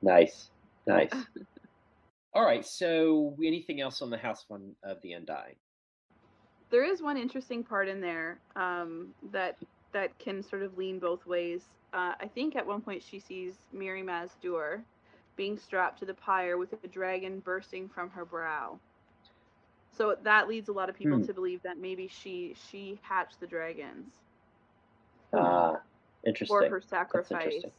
Speaker 2: Nice. Nice. All right. So, anything else on the House of the Undying?
Speaker 3: There is one interesting part in there that can sort of lean both ways. I think at one point she sees Miri Mazdur being strapped to the pyre with a dragon bursting from her brow. So that leads a lot of people to believe that maybe she hatched the dragons, or
Speaker 2: Interesting.
Speaker 3: her
Speaker 2: That's
Speaker 3: sacrifice
Speaker 2: interesting.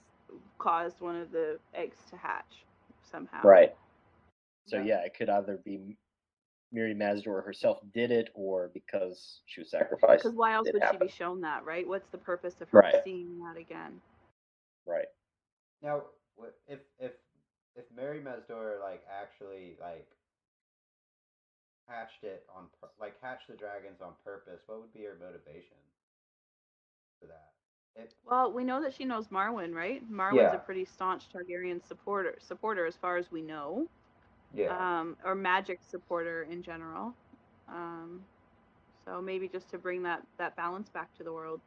Speaker 3: caused one of the eggs to hatch somehow.
Speaker 2: Right. So
Speaker 3: Yeah.
Speaker 2: yeah, it could either be Miri Mazdor herself did it, or because she was sacrificed.
Speaker 3: Because why else
Speaker 2: it
Speaker 3: would she be
Speaker 2: happened.
Speaker 3: shown that, right? What's the purpose of her
Speaker 2: Right.
Speaker 3: seeing that again?
Speaker 2: Right.
Speaker 1: Now, if Mary Mesdor like actually like hatched the dragons on purpose, what would be her motivation for that?
Speaker 3: Well, we know that she knows Marwyn, right? Marwyn's
Speaker 1: Yeah,
Speaker 3: a pretty staunch Targaryen supporter as far as we know,
Speaker 1: yeah.
Speaker 3: or magic supporter in general. Um, so maybe just to bring that balance back to the world.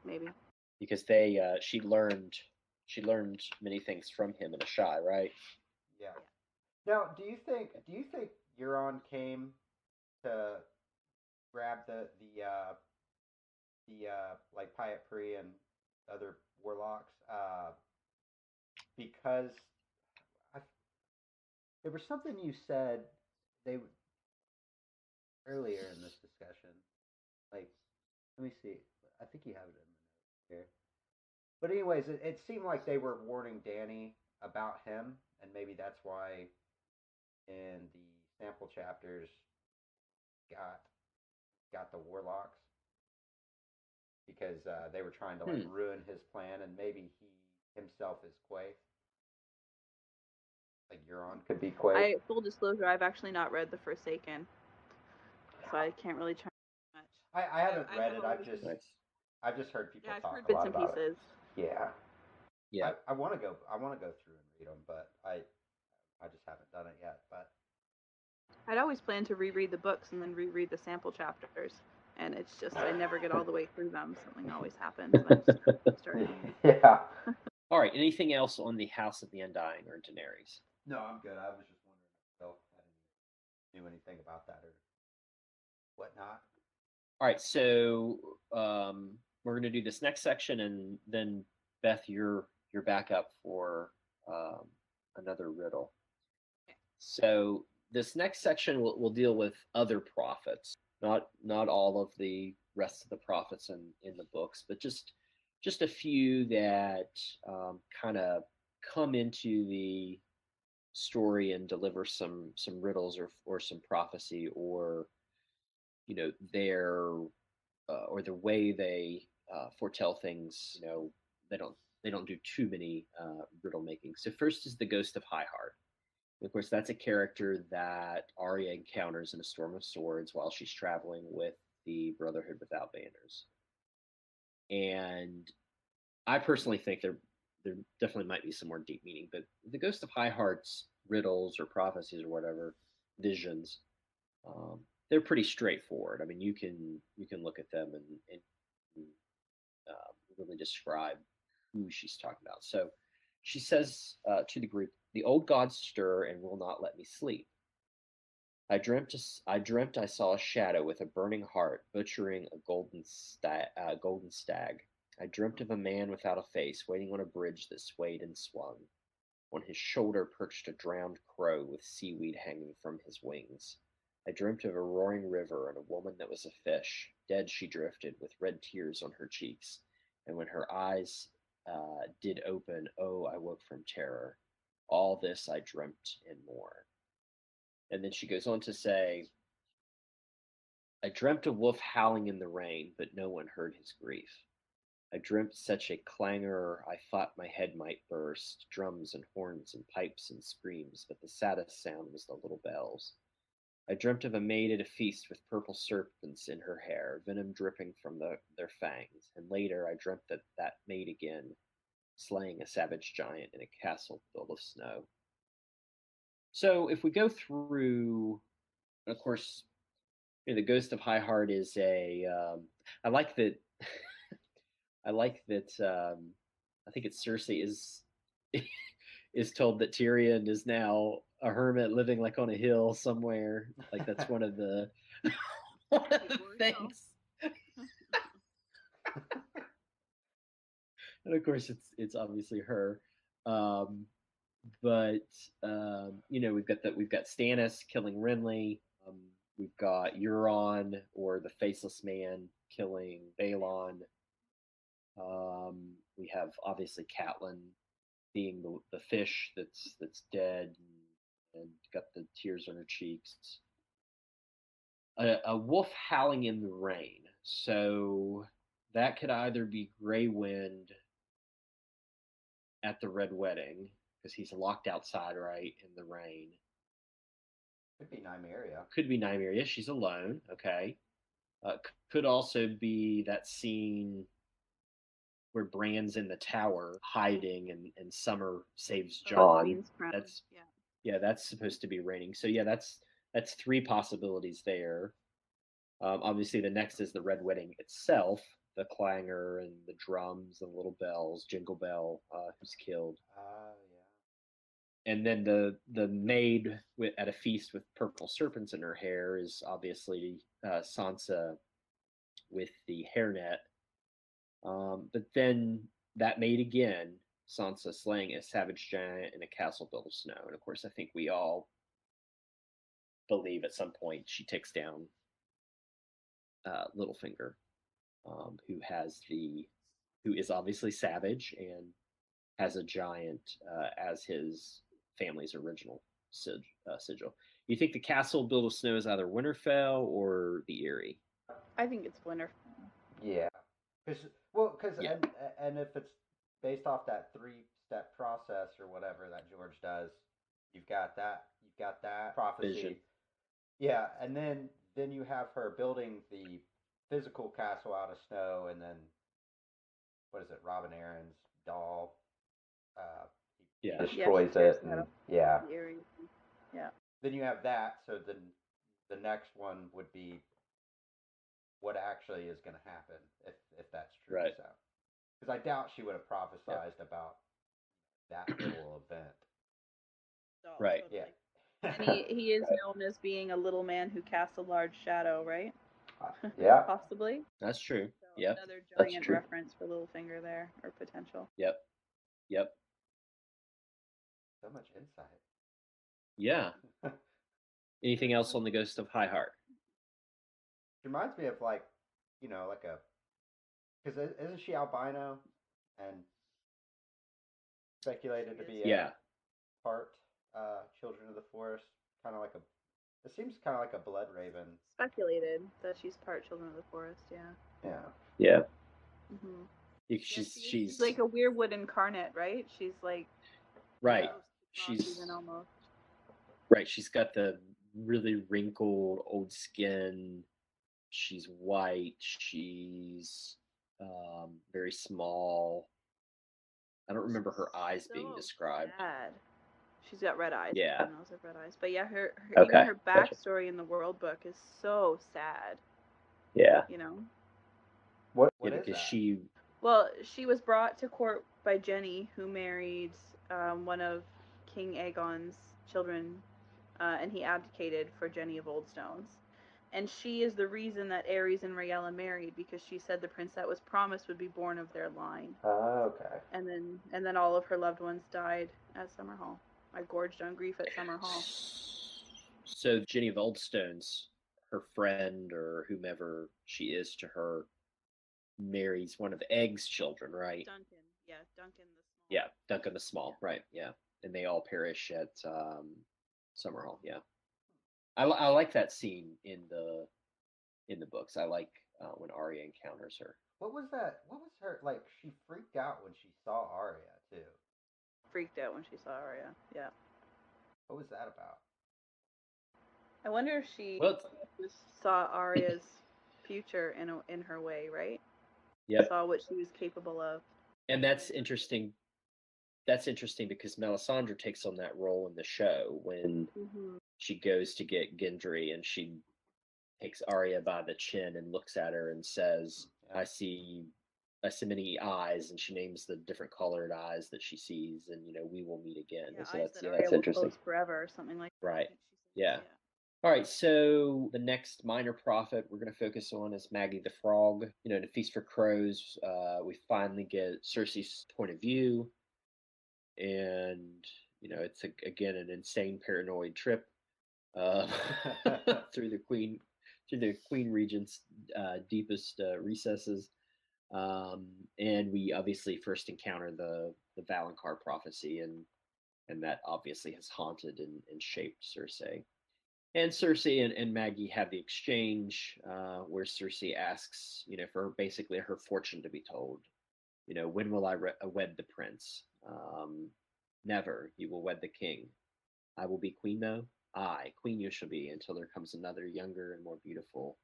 Speaker 3: Maybe.
Speaker 2: Because she learned many things from him in Ashai, right?
Speaker 1: Yeah. Now, do you think Euron came to grab the like Pyat Pri and other warlocks because I, there was something you said they earlier in this discussion. Like, let me see. I think you have it in the notes here. But anyways, it seemed like they were warning Danny about him, and maybe that's why in the sample chapters got got the warlocks because they were trying to like ruin his plan, and maybe he himself is Quaithe. Like Euron could be Quaithe.
Speaker 3: Full disclosure, I've actually not read The Forsaken, so I can't really try much.
Speaker 1: I haven't read it.
Speaker 2: Nice.
Speaker 1: I've just heard people
Speaker 3: Yeah, I've
Speaker 1: talk
Speaker 3: heard
Speaker 1: a
Speaker 3: bits
Speaker 1: lot
Speaker 3: and
Speaker 1: about
Speaker 3: pieces.
Speaker 1: it. Yeah.
Speaker 2: Yeah.
Speaker 1: I want to go. I want to go through and read them, but I just haven't done it yet. But
Speaker 3: I'd always planned to reread the books and then reread the sample chapters, and it's just I never get all the way through them. Something always happens, and I just start again.
Speaker 1: Yeah.
Speaker 2: All right. Anything else on the House of the Undying or Daenerys?
Speaker 1: No, I'm good. I was just wondering if Phil knew anything about that or whatnot.
Speaker 2: All right. So we're going to do this next section, and then Beth, you're back up for another riddle. So this next section will deal with other prophets, not all of the rest of the prophets in the books, but just a few that kind of come into the story and deliver some riddles or some prophecy, or their or the way they foretell things. They don't they don't do too many riddle making. So first is the Ghost of High Heart. Of course, that's a character that Arya encounters in A Storm of Swords while she's traveling with the Brotherhood Without Banners. And I personally think there definitely might be some more deep meaning, but the Ghost of High Heart's riddles or prophecies or whatever, visions, they're pretty straightforward. I mean, you can look at them and really describe who she's talking about. So she says to the group, "The old gods stir and will not let me sleep. I dreamt I saw a shadow with a burning heart butchering a golden stag. I dreamt of a man without a face waiting on a bridge that swayed and swung. On his shoulder perched a drowned crow with seaweed hanging from his wings. I dreamt of a roaring river and a woman that was a fish. Dead she drifted, with red tears on her cheeks. And when her eyes did open, oh, I woke from terror. All this I dreamt and more." And then she goes on to say, "I dreamt a wolf howling in the rain, but no one heard his grief. I dreamt such a clangor I thought my head might burst, drums and horns and pipes and screams, but the saddest sound was the little bells. I dreamt of a maid at a feast with purple serpents in her hair, venom dripping from their fangs, and later I dreamt that maid again, slaying a savage giant in a castle built of snow. So if we go through, of course, the Ghost of High Heart is a. I like that. I like that. I think it's Cersei is told that Tyrion is now a hermit living like on a hill somewhere. Like that's one of the one of the things. And of course, it's obviously her. Um, but we've got Stannis killing Renly. We've got Euron or the Faceless Man killing Balon. We have obviously Catelyn being the fish that's dead and got the tears on her cheeks. A wolf howling in the rain. So that could either be Grey Wind at the Red Wedding because he's locked outside, right, in the rain.
Speaker 1: Could be Nymeria.
Speaker 2: Could be Nymeria. She's alone. Okay. Could also be that scene where Bran's in the tower hiding and Summer saves Jon. That's supposed to be raining. So yeah, that's three possibilities there. Obviously, the next is the Red Wedding itself, the clangor and the drums and little bells, Jingle Bell, who's killed.
Speaker 1: Yeah.
Speaker 2: And then the maid at a feast with purple serpents in her hair is obviously Sansa with the hairnet. But then that maid again, Sansa slaying a savage giant in a castle built of snow. And of course, I think we all believe at some point she takes down Littlefinger, who is obviously savage and has a giant as his family's original sigil. You think the castle built of snow is either Winterfell or the Eyrie?
Speaker 3: I think it's Winterfell.
Speaker 1: Yeah, because and if it's based off that 3-step process or whatever that George does, you've got that prophecy.
Speaker 2: Vision.
Speaker 1: Yeah, and then you have her building the physical castle out of snow, and then what is it? Robin Aaron's doll. He destroys it, and yeah.
Speaker 3: Yeah.
Speaker 1: Then you have that. So then the next one would be what actually is going to happen if that's true.
Speaker 2: Right.
Speaker 1: So, because I doubt she would have prophesized about that little event.
Speaker 2: Right.
Speaker 3: Totally. Yeah. And he is known as being a little man who casts a large shadow, right?
Speaker 1: Yeah.
Speaker 3: Possibly.
Speaker 2: That's true.
Speaker 3: So
Speaker 2: yep.
Speaker 3: Another giant reference for Littlefinger there, or potential.
Speaker 2: Yep.
Speaker 1: So much insight.
Speaker 2: Yeah. Anything else on the Ghost of High Heart?
Speaker 1: It reminds me of like a, because isn't she albino and speculated to be a part Children of the Forest, kind of like a. It seems kind of like a blood raven.
Speaker 3: Speculated that she's part Children of the Forest. Yeah.
Speaker 2: Yeah.
Speaker 3: Mm-hmm. She's like a Weirwood incarnate, right? She's like.
Speaker 2: Right. She's
Speaker 3: almost.
Speaker 2: Right. She's got the really wrinkled old skin. She's white. She's very small. I don't remember her eyes being described.
Speaker 3: Sad. She's got red eyes.
Speaker 2: Yeah.
Speaker 3: Knows have red eyes. But yeah, even her backstory in the World Book is so sad.
Speaker 2: Yeah.
Speaker 3: You know.
Speaker 1: What
Speaker 2: is
Speaker 1: that?
Speaker 2: She.
Speaker 3: Well, she was brought to court by Jenny, who married one of King Aegon's children, and he abdicated for Jenny of Oldstones. And she is the reason that Aerys and Rhaella married, because she said the prince that was promised would be born of their line.
Speaker 1: Oh, okay.
Speaker 3: And then all of her loved ones died at Summerhall. I gorged on grief at Summerhall.
Speaker 2: So Jenny of Oldstones, her friend or whomever she is to her, marries one of Egg's children, right?
Speaker 3: Duncan. Yeah, Duncan the Small.
Speaker 2: Yeah, Duncan the Small, right? Yeah, and they all perish at Summerhall. Yeah, I like that scene in the books. I like when Arya encounters her.
Speaker 1: What was that? What was her like? She freaked out when she saw Arya too.
Speaker 3: Freaked out when she saw Arya. Yeah.
Speaker 1: What was that about?
Speaker 3: I wonder if she
Speaker 2: Well,
Speaker 3: just saw Arya's future in her way, right?
Speaker 2: yep.
Speaker 3: Saw what she was capable of.
Speaker 2: And that's interesting. That's interesting because Melisandre takes on that role in the show when she goes to get Gendry and she takes Arya by the chin and looks at her and says,
Speaker 1: Yeah.
Speaker 2: I see many eyes, and she names the different colored eyes that she sees, and we will meet again.
Speaker 3: Yeah,
Speaker 2: So
Speaker 3: eyes
Speaker 2: that's
Speaker 3: that Arya
Speaker 2: that's
Speaker 3: will
Speaker 2: interesting.
Speaker 3: close forever or something like that.
Speaker 2: Right.
Speaker 3: I think she says.
Speaker 2: Yeah. All right, so the next minor prophet we're going to focus on is Maggie the Frog. In A Feast for Crows, we finally get Cersei's point of view, and it's again an insane paranoid trip uh, through the Queen Regent's deepest recesses, and we obviously first encounter the Valonqar prophecy, and that obviously has haunted and shaped Cersei. And Cersei and Maggie have the exchange where Cersei asks, for basically her fortune to be told. When will I wed the prince? Never. You will wed the king. I will be queen, though. Aye, queen you shall be until there comes another younger and more beautiful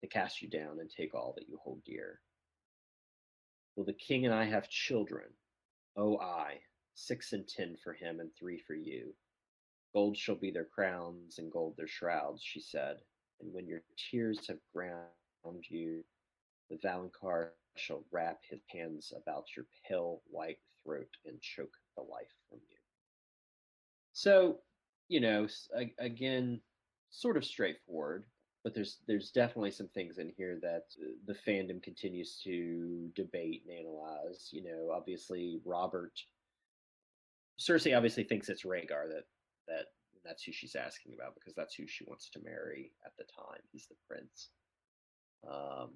Speaker 2: to cast you down and take all that you hold dear. Will the king and I have children? Oh, aye, 6 and 10 for him and 3 for you. Gold shall be their crowns and gold their shrouds, she said. And when your tears have drowned you, the Valonqar shall wrap his hands about your pale white throat and choke the life from you. So, again, sort of straightforward, but there's definitely some things in here that the fandom continues to debate and analyze. Obviously Cersei obviously thinks it's Rhaegar that that's who she's asking about because that's who she wants to marry at the time. He's the prince. Um,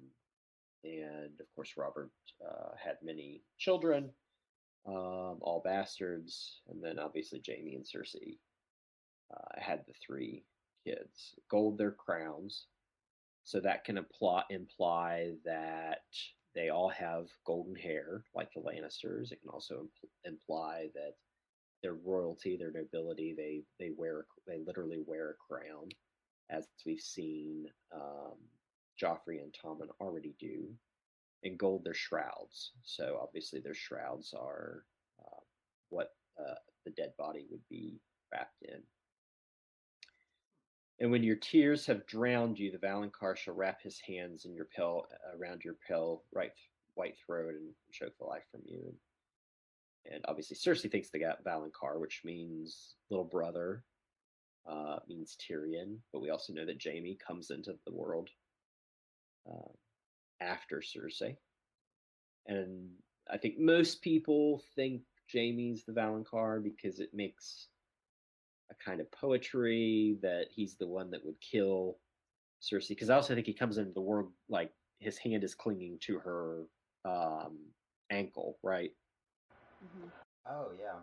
Speaker 2: and of course, Robert had many children, all bastards, and then obviously Jaime and Cersei had the 3 kids. Gold their crowns, so that can imply that they all have golden hair, like the Lannisters. It can also imply that their royalty, their nobility, they literally wear a crown, as we've seen Joffrey and Tommen already do. And gold their shrouds. So obviously their shrouds are what the dead body would be wrapped in. And when your tears have drowned you, the Valonqar shall wrap his hands in around your pale white throat and choke the life from you. And obviously Cersei thinks they got Valonqar, which means little brother, means Tyrion. But we also know that Jaime comes into the world after Cersei. And I think most people think Jaime's the Valonqar because it makes a kind of poetry that he's the one that would kill Cersei. Because I also think he comes into the world like his hand is clinging to her ankle, right?
Speaker 3: Mm-hmm.
Speaker 1: Oh yeah.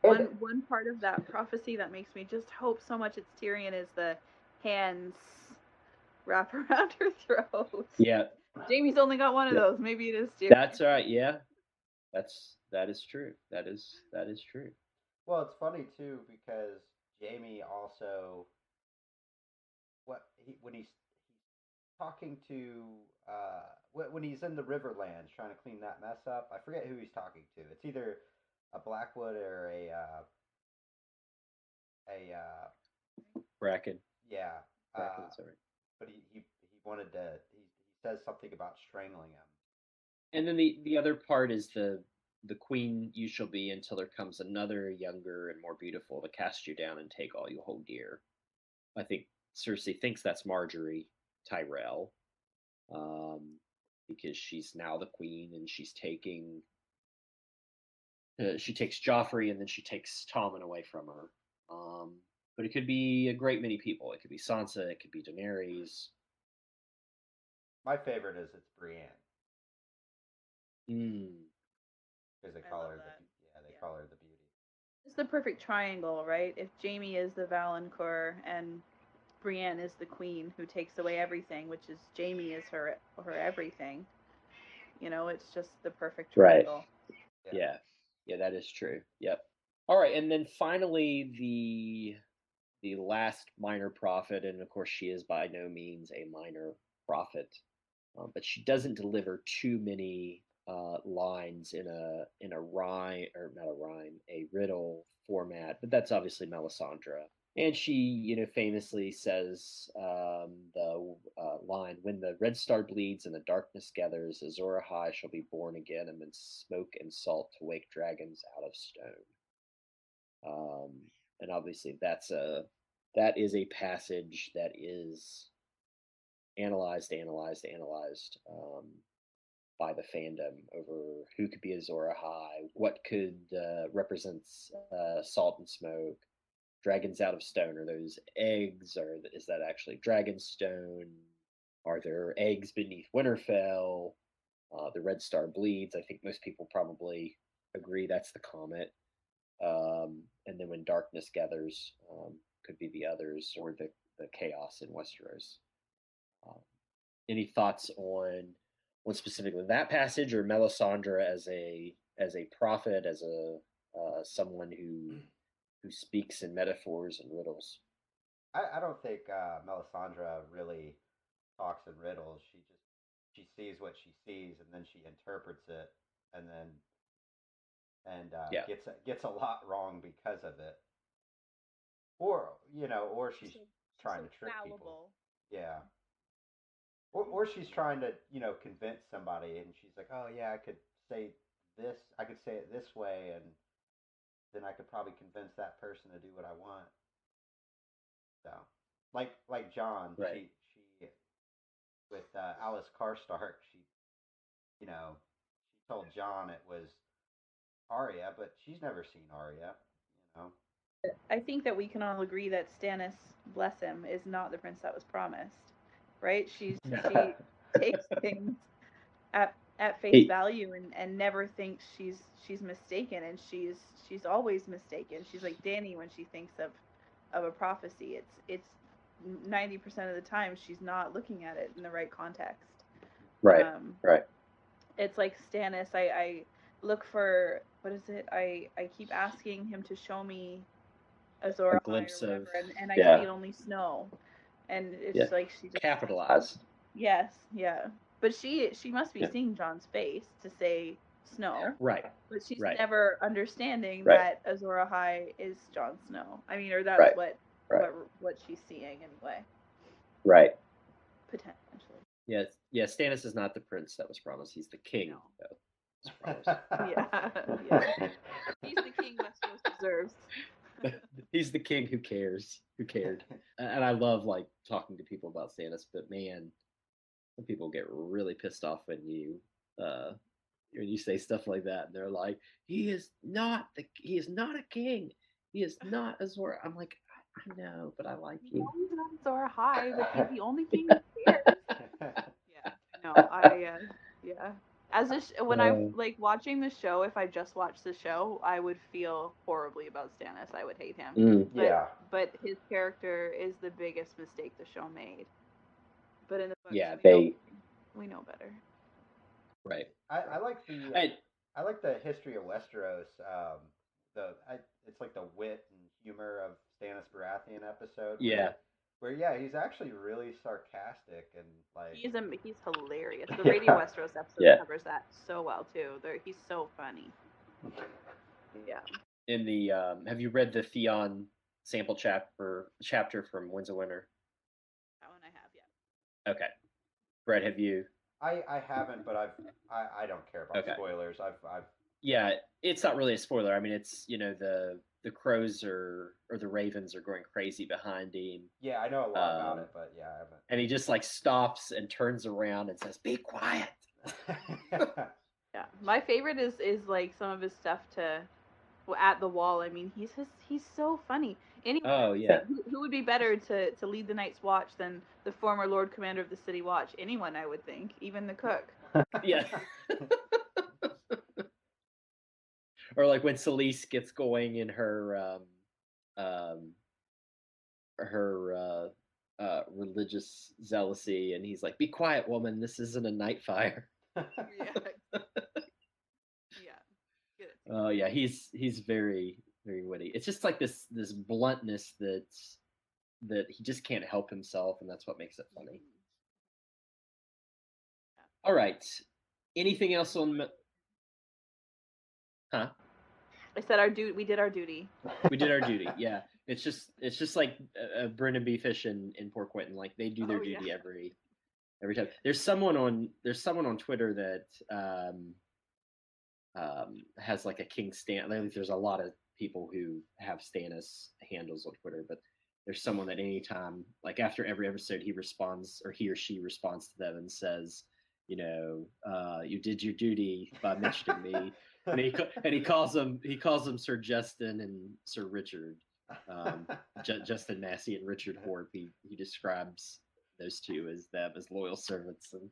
Speaker 3: Yeah. One part of that prophecy that makes me just hope so much it's Tyrion is the hands wrap around her throat.
Speaker 2: Yeah.
Speaker 3: Jaime's only got one of those. Maybe it is Tyrion.
Speaker 2: That's right. Yeah. That is true. That is true.
Speaker 1: Well, it's funny too because Jaime also when he's talking to when he's in the Riverlands trying to clean that mess up. I forget who he's talking to. It's either a Blackwood or a
Speaker 2: Bracken.
Speaker 1: yeah.
Speaker 2: Bracken, sorry.
Speaker 1: But he wanted to. He says something about strangling him.
Speaker 2: And then the other part is the queen you shall be until there comes another younger and more beautiful to cast you down and take all you hold dear. I think Cersei thinks that's Marjorie Tyrell, because she's now the queen and she's taking. She takes Joffrey and then she takes Tommen away from her. But it could be a great many people. It could be Sansa. It could be Daenerys.
Speaker 1: My favorite is it's Brienne.
Speaker 2: Mm.
Speaker 1: Because they call her they call her the beauty.
Speaker 3: It's the perfect triangle, right? If Jaime is the Valonqar and Brienne is the queen who takes away everything, which is Jaime is her everything. It's just the perfect triangle.
Speaker 2: Right. Yeah, that is true. Yep. All right, and then finally the last minor prophet, and of course she is by no means a minor prophet, but she doesn't deliver too many lines in a rhyme, or not a rhyme, a riddle format. But that's obviously Melisandre, and she famously says the line, "When the red star bleeds and the darkness gathers, Azor Ahai shall be born again amidst smoke and salt to wake dragons out of stone." And obviously that is a passage that is analyzed by the fandom over who could be Azor Ahai, what could represent salt and smoke, dragons out of stone. Are those eggs, or is that actually dragon stone? Are there eggs beneath Winterfell? The red star bleeds. I think most people probably agree that's the comet. And then when darkness gathers, could be the others, or the chaos in Westeros. Any thoughts on specifically that passage, or Melisandre as a prophet, as a someone who speaks in metaphors and riddles?
Speaker 1: I don't think Melisandre really talks in riddles. She sees what she sees, and then she interprets it, and then
Speaker 2: Yeah.
Speaker 1: gets a lot wrong because of it. Or she's trying to trick people. Yeah. Or she's trying to convince somebody, and she's like, oh yeah, I could say this, I could say it this way, and then I could probably convince that person to do what I want. So, like John,
Speaker 2: Right.
Speaker 1: she with Alice Karstark, she told John it was Arya, but she's never seen Arya. You know.
Speaker 3: I think that we can all agree that Stannis, bless him, is not the prince that was promised, right? She takes things at face value and never thinks she's mistaken, and she's always mistaken. She's like Dany when she thinks of a prophecy. It's 90% of the time she's not looking at it in the right context.
Speaker 2: Right. Right.
Speaker 3: It's like Stannis. I look for, what is it? I keep asking him to show me Azor Ahai or whatever, and I see only snow, and it's like she just
Speaker 2: capitalized.
Speaker 3: Yes, yeah, but she must be seeing John's face to say snow,
Speaker 2: right?
Speaker 3: But she's never understanding
Speaker 2: right.
Speaker 3: that Azor Ahai is Jon Snow. I mean, or that's what she's seeing anyway.
Speaker 2: Right.
Speaker 3: Potentially.
Speaker 2: Yes. Yeah. Stannis is not the prince that was promised. He's the king.
Speaker 3: No.
Speaker 2: Yeah.
Speaker 3: He's the king Westeros deserves.
Speaker 2: He's the king who cares. Who cared? And I love talking to people about Stannis, but man, some people get really pissed off when you say stuff like that, and they're like, he is not a king. He is not Azor. I'm like, I know, but I like you.
Speaker 3: No, he's not Azor Ahai, but he's the only king who cares. Yeah, no, yeah. When I watching the show, if I just watched the show, I would feel horribly about Stannis. I would hate him. But his character is the biggest mistake the show made. But in the books, we know better.
Speaker 2: Right.
Speaker 1: I like the history of Westeros. It's like the wit and humor of Stannis Baratheon episode. Where he's actually really sarcastic and
Speaker 3: he's hilarious. The Radio Westeros episode covers that so well too. He's so funny. Yeah.
Speaker 2: In the have you read the Theon sample chapter from Winds of Winter?
Speaker 3: That one I have, yeah.
Speaker 2: Okay. Brett, have you?
Speaker 1: I haven't, but I don't care about spoilers. I've
Speaker 2: Yeah, it's not really a spoiler. I mean, it's the crows or the ravens are going crazy behind him.
Speaker 1: Yeah, I know a lot about it, but I haven't.
Speaker 2: And he just stops and turns around and says, "Be quiet."
Speaker 3: Yeah, my favorite is some of his stuff at the wall. I mean, he's so funny. Anyone who would be better to lead the Night's Watch than the former Lord Commander of the City Watch? Anyone, I would think, even the cook.
Speaker 2: Yeah. Or when Selyse gets going in her religious zealousy, and he's like, "Be quiet, woman. This isn't a night fire."
Speaker 3: Yeah. Yeah. Get it.
Speaker 2: Oh yeah, he's very very witty. It's just like this bluntness that he just can't help himself, and that's what makes it funny.
Speaker 3: Mhm.
Speaker 2: All right. Anything else on? Huh?
Speaker 3: I said we did our duty.
Speaker 2: We did our duty. Yeah. It's just like Brendan B. Fish and Port Quentin. Like they do their
Speaker 3: Oh, yeah.
Speaker 2: duty every time. There's someone on Twitter that has like a King Stan. Like, there's a lot of people who have Stannis handles on Twitter, but there's someone that anytime, like after every episode, he responds or he or she responds to them and says, you did your duty by mentioning me, and he calls them Sir Justin and Sir Richard, Justin Massey and Richard Horpe. He describes those two as them as loyal servants and.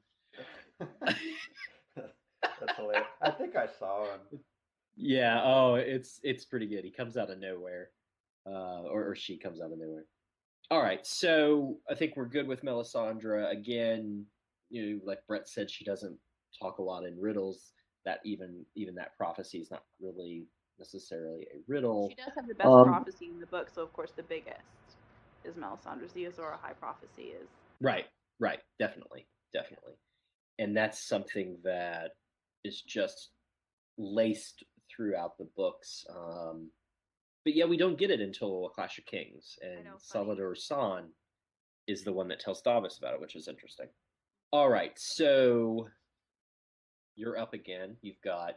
Speaker 1: That's hilarious. I think I saw him.
Speaker 2: Yeah. Oh, it's pretty good. He comes out of nowhere, or she comes out of nowhere. All right. So I think we're good with Melisandre. Again, like Brett said, she doesn't talk a lot in riddles. That even that prophecy is not really necessarily a riddle.
Speaker 3: She does have the best prophecy in the book, so of course the biggest is Melisandre's. The Azor Ahai prophecy is.
Speaker 2: Right. Definitely. And that's something that is just laced throughout the books. But yeah, we don't get it until A Clash of Kings, and Salvador San is the one that tells Davos about it, which is interesting. All right, so you're up again. You've got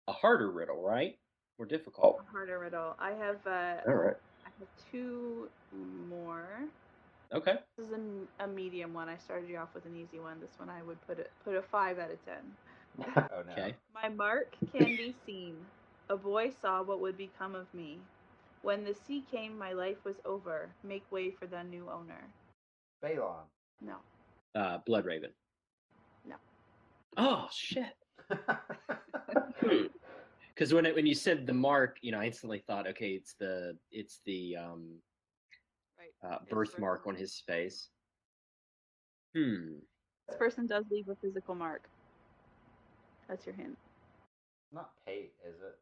Speaker 2: a harder riddle, right? More difficult.
Speaker 3: A harder riddle. I have.
Speaker 2: All right.
Speaker 3: I have two more.
Speaker 2: Okay.
Speaker 3: This is a medium one. I started you off with an easy one. This one I would put a 5 out of 10.
Speaker 1: Oh no.
Speaker 2: Okay.
Speaker 3: My mark can be seen. A boy saw what would become of me. When the sea came, my life was over. Make way for the new owner.
Speaker 1: Balon.
Speaker 3: No.
Speaker 2: Blood Raven.
Speaker 3: No.
Speaker 2: Oh shit. Because when you said the mark, I instantly thought, okay, it's the birthmark on his face.
Speaker 3: This person does leave a physical mark. That's your hint.
Speaker 1: Not Pate, is it?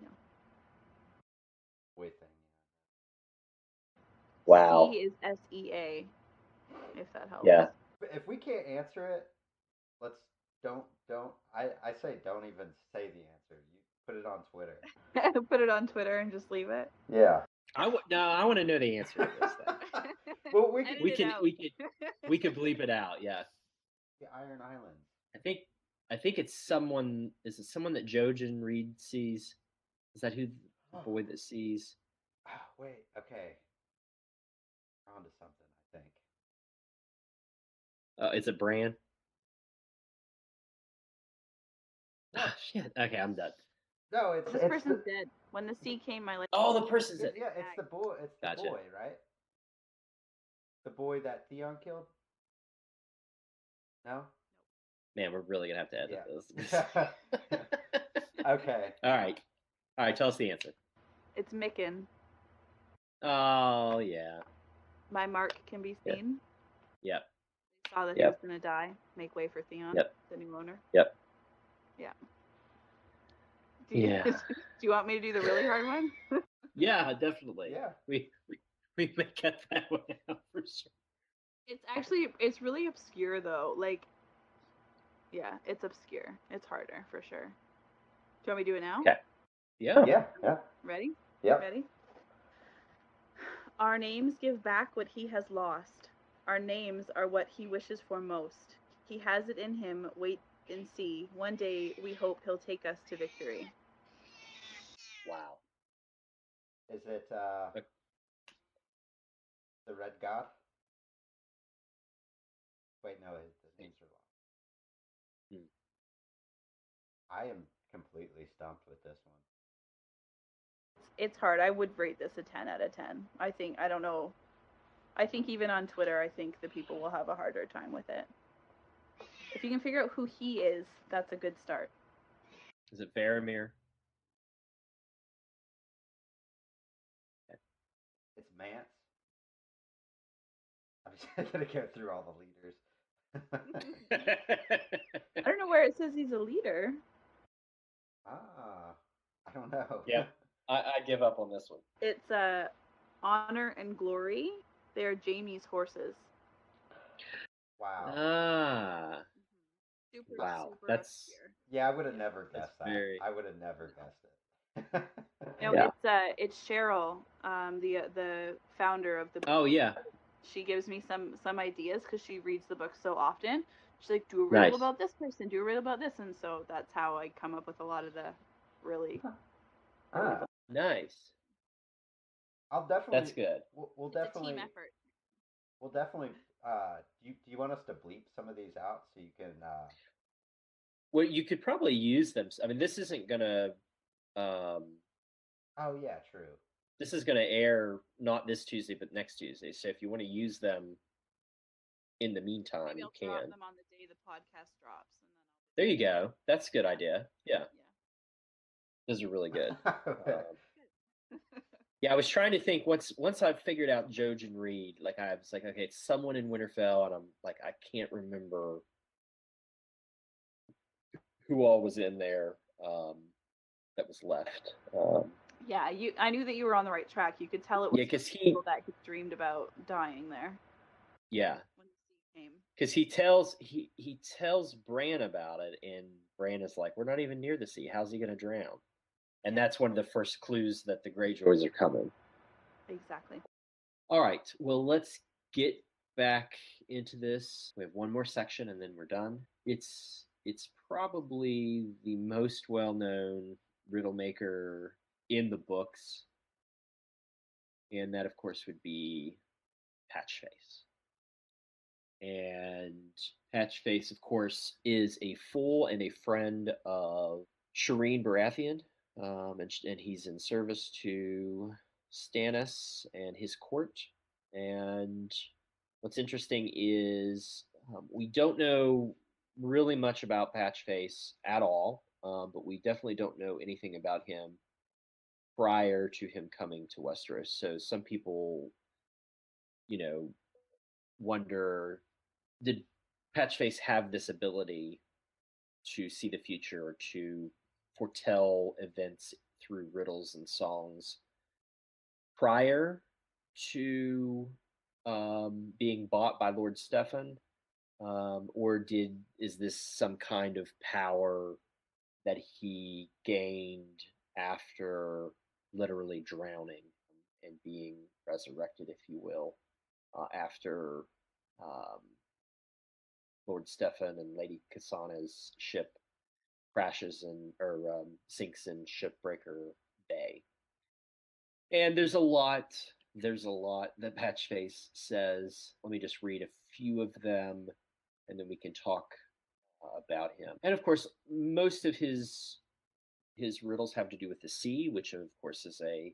Speaker 3: No.
Speaker 1: Wait thing.
Speaker 2: Wow.
Speaker 3: C is SEA. If that helps.
Speaker 2: Yeah.
Speaker 1: If we can't answer it, let's don't. I say don't even say the answer. You put it on Twitter.
Speaker 3: Put it on Twitter and just leave it.
Speaker 1: Yeah.
Speaker 2: I want to know the answer to this thing.
Speaker 1: Well, we
Speaker 2: could bleep it out. Yeah.
Speaker 1: The Iron Islands.
Speaker 2: I think it's someone. Is it someone that Jojen Reed sees? Is that who the boy that sees?
Speaker 1: Oh, wait. Okay. We're onto something, I think.
Speaker 2: Is it Bran? Oh shit. Okay, I'm done.
Speaker 1: No,
Speaker 3: this person's dead. When the sea came, my life.
Speaker 2: Oh, the person's dead.
Speaker 1: Yeah, it's the boy. It's the
Speaker 2: Gotcha.
Speaker 1: boy, right? The boy that Theon killed. No.
Speaker 2: Man, we're really gonna have to edit this.
Speaker 1: Okay.
Speaker 2: All right. Tell us the answer.
Speaker 3: It's Mikken.
Speaker 2: Oh yeah.
Speaker 3: My mark can be seen.
Speaker 2: Yep.
Speaker 3: They saw that he was gonna die. Make way for Theon, the new owner.
Speaker 2: Yep.
Speaker 3: Yeah.
Speaker 2: Do
Speaker 3: you want me to do the really hard one?
Speaker 2: Yeah, definitely.
Speaker 1: Yeah.
Speaker 2: We may get that one out for sure.
Speaker 3: It's really obscure though. Like, yeah, it's obscure. It's harder for sure. Do you want me to do it now?
Speaker 2: Okay. Yeah.
Speaker 1: Yeah.
Speaker 3: Ready?
Speaker 1: Yeah.
Speaker 3: Ready? Our names give back what he has lost. Our names are what he wishes for most. He has it in him. Wait and see. One day we hope he'll take us to victory.
Speaker 1: Wow. Is it the Red God? Wait, no, his names are long. I am completely stumped with this one.
Speaker 3: It's hard. I would rate this a 10 out of 10. I don't know. I think even on Twitter, I think the people will have a harder time with it. If you can figure out who he is, that's a good start.
Speaker 2: Is it Faramir?
Speaker 1: It's Mance. I'm just gonna go through all the leaders.
Speaker 3: I don't know where it says he's a leader.
Speaker 1: I don't know.
Speaker 2: Yeah, I give up on this one.
Speaker 3: It's Honor and Glory. They're Jamie's horses.
Speaker 1: Wow.
Speaker 2: Ah,
Speaker 3: Super,
Speaker 2: wow.
Speaker 3: super
Speaker 2: That's
Speaker 3: obscure.
Speaker 1: Yeah, I would have never guessed that.
Speaker 2: very.
Speaker 1: I would have never guessed it.
Speaker 3: No,
Speaker 2: Yeah.
Speaker 3: it's Cheryl, the founder of the.
Speaker 2: Oh yeah.
Speaker 3: She gives me some ideas because she reads the book so often. She's like, do a riddle
Speaker 2: Nice.
Speaker 3: about this person, do a riddle about this, and so that's how I come up with a lot of the really.
Speaker 2: Nice.
Speaker 1: I'll definitely.
Speaker 2: That's good.
Speaker 1: We'll
Speaker 3: It's
Speaker 1: definitely.
Speaker 3: a team effort.
Speaker 1: We'll definitely. Do you want us to bleep some of these out so you can?
Speaker 2: Well, you could probably use them. I mean, this isn't gonna.
Speaker 1: Oh yeah, true.
Speaker 2: This is gonna air not this Tuesday, but next Tuesday. So if you want to use them in the meantime,
Speaker 3: Maybe
Speaker 2: you
Speaker 3: I'll
Speaker 2: can.
Speaker 3: drop them on the day the podcast drops, and then I'll.
Speaker 2: There you go. That's a good idea. Yeah.
Speaker 3: Yeah.
Speaker 2: Those are really good.
Speaker 3: Good.
Speaker 2: Yeah, I was trying to think once I figured out Jojen Reed, like I was like, okay, it's someone in Winterfell, and I'm like, I can't remember who all was in there that was left.
Speaker 3: Yeah, I knew that you were on the right track. You could tell it was
Speaker 2: Yeah, because
Speaker 3: people that he dreamed about dying there.
Speaker 2: Yeah.
Speaker 3: When the sea came.
Speaker 2: Because he tells Bran about it, and Bran is like, "We're not even near the sea. How's he going to drown?" And that's one of the first clues that the Greyjoys are coming.
Speaker 3: Exactly.
Speaker 2: All right. Well, let's get back into this. We have one more section, and then we're done. It's probably the most well-known riddle maker in the books, and that, of course, would be Patchface. And Patchface, of course, is a fool and a friend of Shireen Baratheon, and he's in service to Stannis and his court. And what's interesting is we don't know really much about Patchface at all, but we definitely don't know anything about him prior to him coming to Westeros. So some people, wonder, did Patchface have this ability to see the future or to foretell events through riddles and songs prior to being bought by Lord Stefan? Or is this some kind of power that he gained after literally drowning and being resurrected, if you will, after Lord Stefan and Lady Kasana's ship crashes sinks in Shipbreaker Bay. And there's a lot that Patchface says. Let me just read a few of them, and then we can talk about him. And of course, most of his riddles have to do with the sea, which of course is a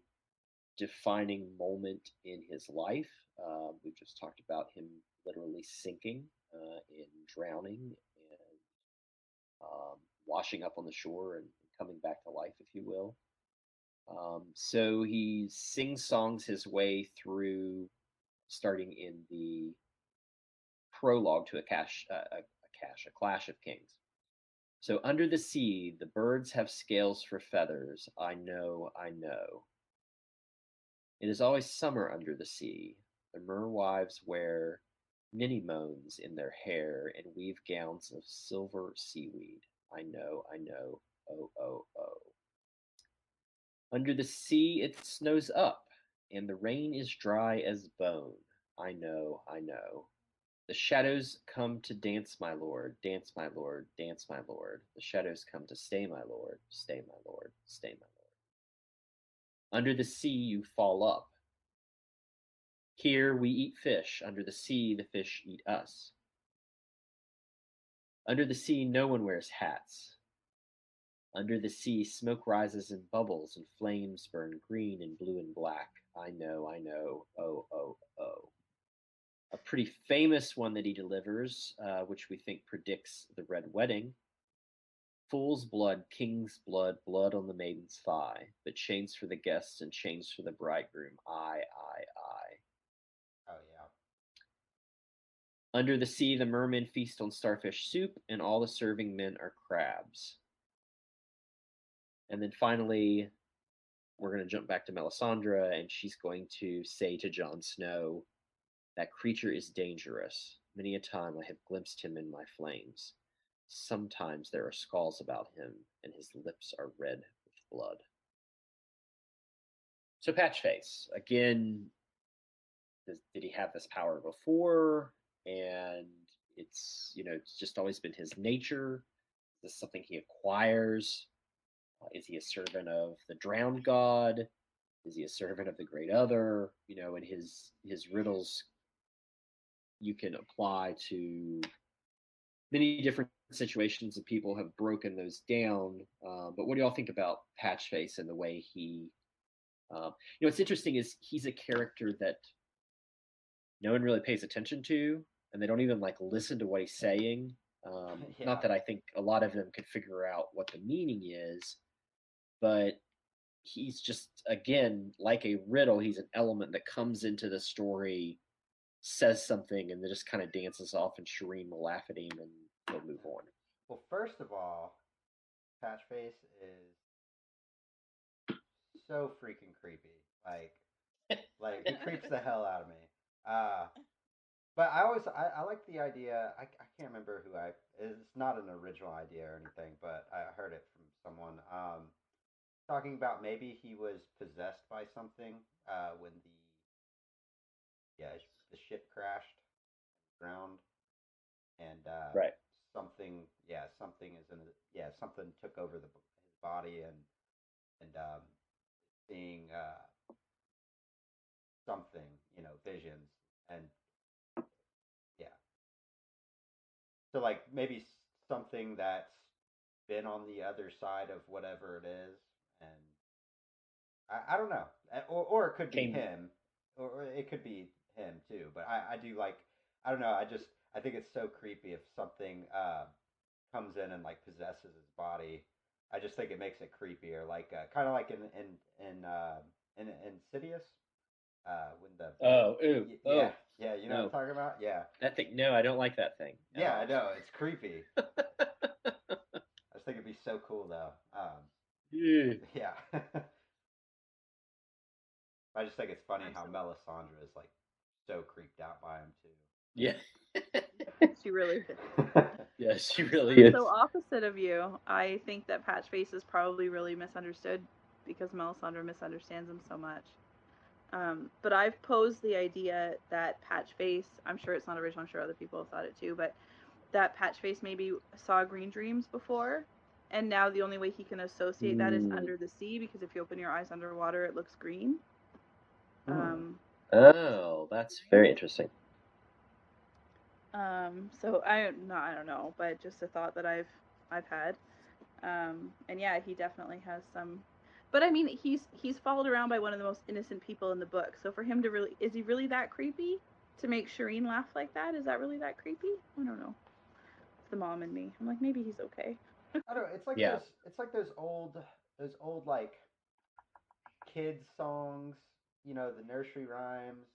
Speaker 2: defining moment in his life. We've just talked about him literally sinking and drowning and washing up on the shore and coming back to life, if you will. So he sings songs his way through, starting in the prologue to a Clash of Kings. So under the sea, the birds have scales for feathers. I know, I know. It is always summer under the sea. The merwives wear ninnymones in their hair and weave gowns of silver seaweed. I know, I know. Oh, oh, oh. Under the sea it snows up, and the rain is dry as bone. I know, I know. The shadows come to dance, my lord, dance, my lord, dance, my lord. The shadows come to stay, my lord, stay, my lord, stay, my lord. Under the sea you fall up. Here we eat fish. Under the sea the fish eat us. Under the sea no one wears hats. Under the sea smoke rises in bubbles and flames burn green and blue and black. I know, I know. Oh, oh, oh. A pretty famous one that he delivers, which we think predicts the Red Wedding. Fool's blood, king's blood, blood on the maiden's thigh, but chains for the guests and chains for the bridegroom. I.
Speaker 1: Oh yeah.
Speaker 2: Under the sea, the mermen feast on starfish soup, and all the serving men are crabs. And then finally, we're going to jump back to Melisandre, and she's going to say to Jon Snow, "That creature is dangerous. Many a time I have glimpsed him in my flames. Sometimes there are skulls about him, and his lips are red with blood." So Patchface, again, did he have this power before? And it's just always been his nature. Is this something he acquires? Is he a servant of the drowned god? Is he a servant of the great other? And his riddles you can apply to many different situations, and people have broken those down. But what do y'all think about Patchface and the way he? What's interesting is he's a character that no one really pays attention to, and they don't even like listen to what he's saying.
Speaker 1: Yeah.
Speaker 2: Not that I think a lot of them could figure out what the meaning is, but he's just, again, like a riddle. He's an element that comes into the story, says something, and then just kind of dances off, and Shireen will laugh at him, and he'll move on.
Speaker 1: Well, first of all, Patchface is so freaking creepy. Like he creeps the hell out of me. But I like the idea. I can't remember who I. It's not an original idea or anything, but I heard it from someone. Talking about maybe he was possessed by something when the ship crashed, drowned, and
Speaker 2: Right.
Speaker 1: something is in something took over his body and seeing something, visions, and yeah. So like maybe something that's been on the other side of whatever it is, and I don't know, or it could be
Speaker 2: Came
Speaker 1: him, or it could be him too. But I do like, I don't know. I think it's so creepy if something comes in and like possesses his body. I just think it makes it creepier, like kind of like in Insidious, when the
Speaker 2: Oh, ooh,
Speaker 1: yeah
Speaker 2: oh,
Speaker 1: yeah, you know what I'm
Speaker 2: no.
Speaker 1: talking about, yeah.
Speaker 2: That thing, no, I don't like that thing at
Speaker 1: Yeah, I
Speaker 2: all.
Speaker 1: know it's creepy. I just think it'd be so cool though.
Speaker 2: Yeah.
Speaker 1: Yeah. I just think it's funny
Speaker 3: I'm
Speaker 1: how
Speaker 3: so
Speaker 1: Melisandre is like so creeped out by him
Speaker 2: Yeah.
Speaker 3: she really is.
Speaker 1: too.
Speaker 2: Yeah, she really
Speaker 3: I'm
Speaker 2: is.
Speaker 3: so opposite of you. I think that Patchface is probably really misunderstood because Melisandre misunderstands him so much. But I've posed the idea that Patchface, I'm sure it's not original, I'm sure other people have thought it too, but that Patchface maybe saw green dreams before, and now the only way he can associate that is under the sea, because if you open your eyes underwater, it looks green. Um,
Speaker 2: Oh, that's very interesting.
Speaker 3: so I don't know, but just a thought that I've had. And yeah, he definitely has some. But I mean, he's followed around by one of the most innocent people in the book. So for him to really, is he really that creepy? To make Shireen laugh like that, is that really that creepy? I don't know. It's the mom in me. I'm like, maybe he's okay.
Speaker 1: I don't know.
Speaker 2: Yeah.
Speaker 1: It's like those old like kids songs. The nursery rhymes,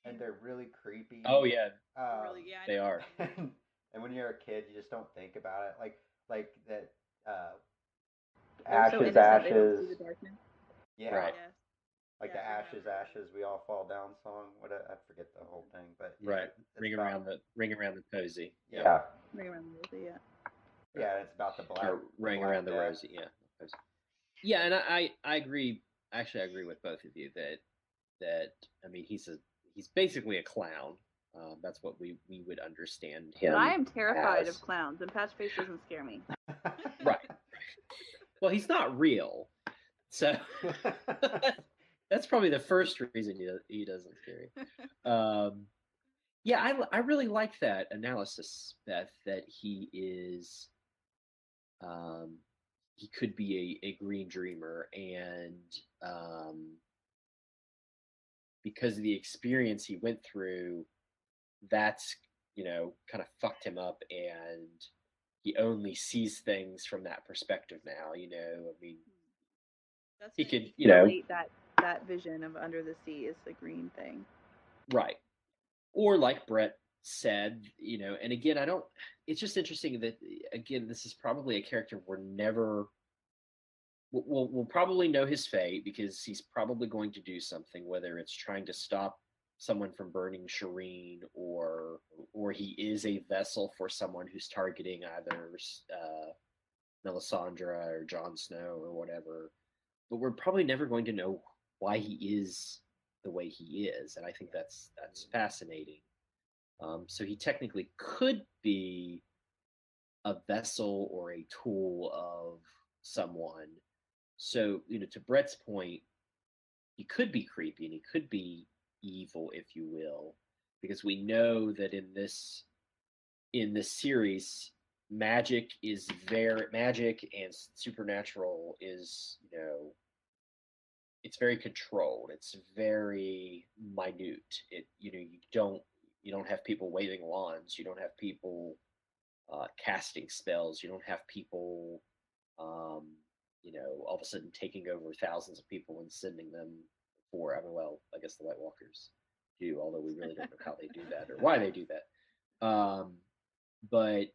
Speaker 1: and they're really creepy.
Speaker 2: Oh, yeah,
Speaker 1: Um,
Speaker 3: Yeah, I
Speaker 2: they
Speaker 3: know
Speaker 2: are.
Speaker 3: what you mean.
Speaker 1: and when you're a kid, you just don't think about it. Like that. Uh,
Speaker 3: They're so
Speaker 1: ashes,
Speaker 3: innocent, they don't
Speaker 1: ashes.
Speaker 3: see the darkness.
Speaker 1: Yeah.
Speaker 2: Right.
Speaker 3: Yes.
Speaker 1: Like
Speaker 3: Yeah,
Speaker 1: the
Speaker 3: I do
Speaker 1: ashes,
Speaker 3: remember that.
Speaker 1: ashes, we all fall down song. I forget the whole thing, but yeah,
Speaker 2: Right.
Speaker 1: it's about
Speaker 2: Ring around the cozy. Yep.
Speaker 1: yeah,
Speaker 3: Ring around the rosy, yeah.
Speaker 1: yeah. It's about
Speaker 2: Or
Speaker 1: the
Speaker 2: ring
Speaker 1: Black
Speaker 2: around the
Speaker 1: Death.
Speaker 2: rosy. Yeah. Cozy. Yeah, and I agree. Actually, I agree with both of you that I mean he's basically a clown. That's what we would understand him.
Speaker 3: But I am terrified
Speaker 2: as.
Speaker 3: of clowns, and Patchface doesn't scare me.
Speaker 2: Right. Well, he's not real, so that's probably the first reason he doesn't scare you. Yeah, I really like that analysis, Beth, that um, he could be a green dreamer, and um, because of the experience he went through, that's kind of fucked him up, and he only sees things from that perspective now. I mean,
Speaker 3: That's
Speaker 2: he
Speaker 3: when
Speaker 2: could,
Speaker 3: he can relate that vision of under the sea is the green thing.
Speaker 2: right, or like Brett said, and again, it's just interesting that, again, this is probably a character we'll probably know his fate, because he's probably going to do something, whether it's trying to stop someone from burning Shireen, or he is a vessel for someone who's targeting either Melisandre or Jon Snow or whatever. But we're probably never going to know why he is the way he is, and I think that's fascinating. So he technically could be a vessel or a tool of someone. So, to Brett's point, he could be creepy and he could be evil, if you will, because we know that in this series, magic and supernatural is, it's very controlled. It's very minute. You don't have people waving wands. You don't have people casting spells. You don't have people, all of a sudden taking over thousands of people and sending them for. I guess the White Walkers do, although we really don't know how they do that or why they do that. But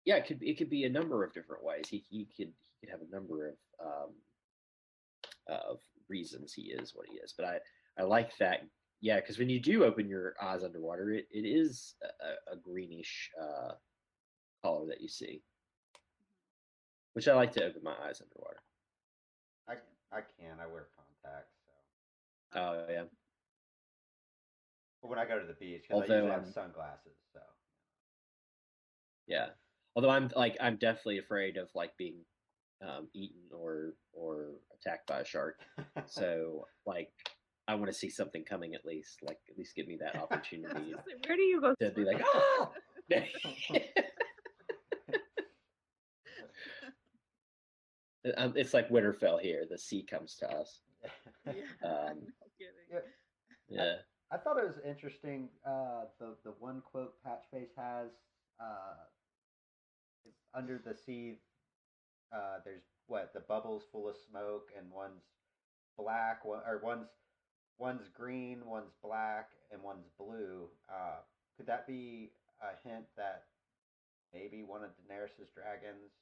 Speaker 2: yeah, it could be a number of different ways. He could have a number of reasons he is what he is. But I like that. Yeah, because when you do open your eyes underwater, it is a greenish color that you see, which I like to open my eyes underwater.
Speaker 1: I can. I wear contacts.
Speaker 2: So. Oh yeah.
Speaker 1: But when I go to the beach, because I usually have sunglasses, so.
Speaker 2: Yeah. Although I'm definitely afraid of being eaten or attacked by a shark. So I want to see something coming at least. At least give me that opportunity.
Speaker 3: Where do you go
Speaker 2: to be like, ah! It's like Winterfell here. The sea comes to us.
Speaker 3: No kidding.
Speaker 2: Yeah.
Speaker 1: I thought it was interesting. The one quote Patchface has, under the sea, there's the bubbles full of smoke, and one's black, or one's green, one's black, and one's blue. Could that be a hint that maybe one of Daenerys's dragons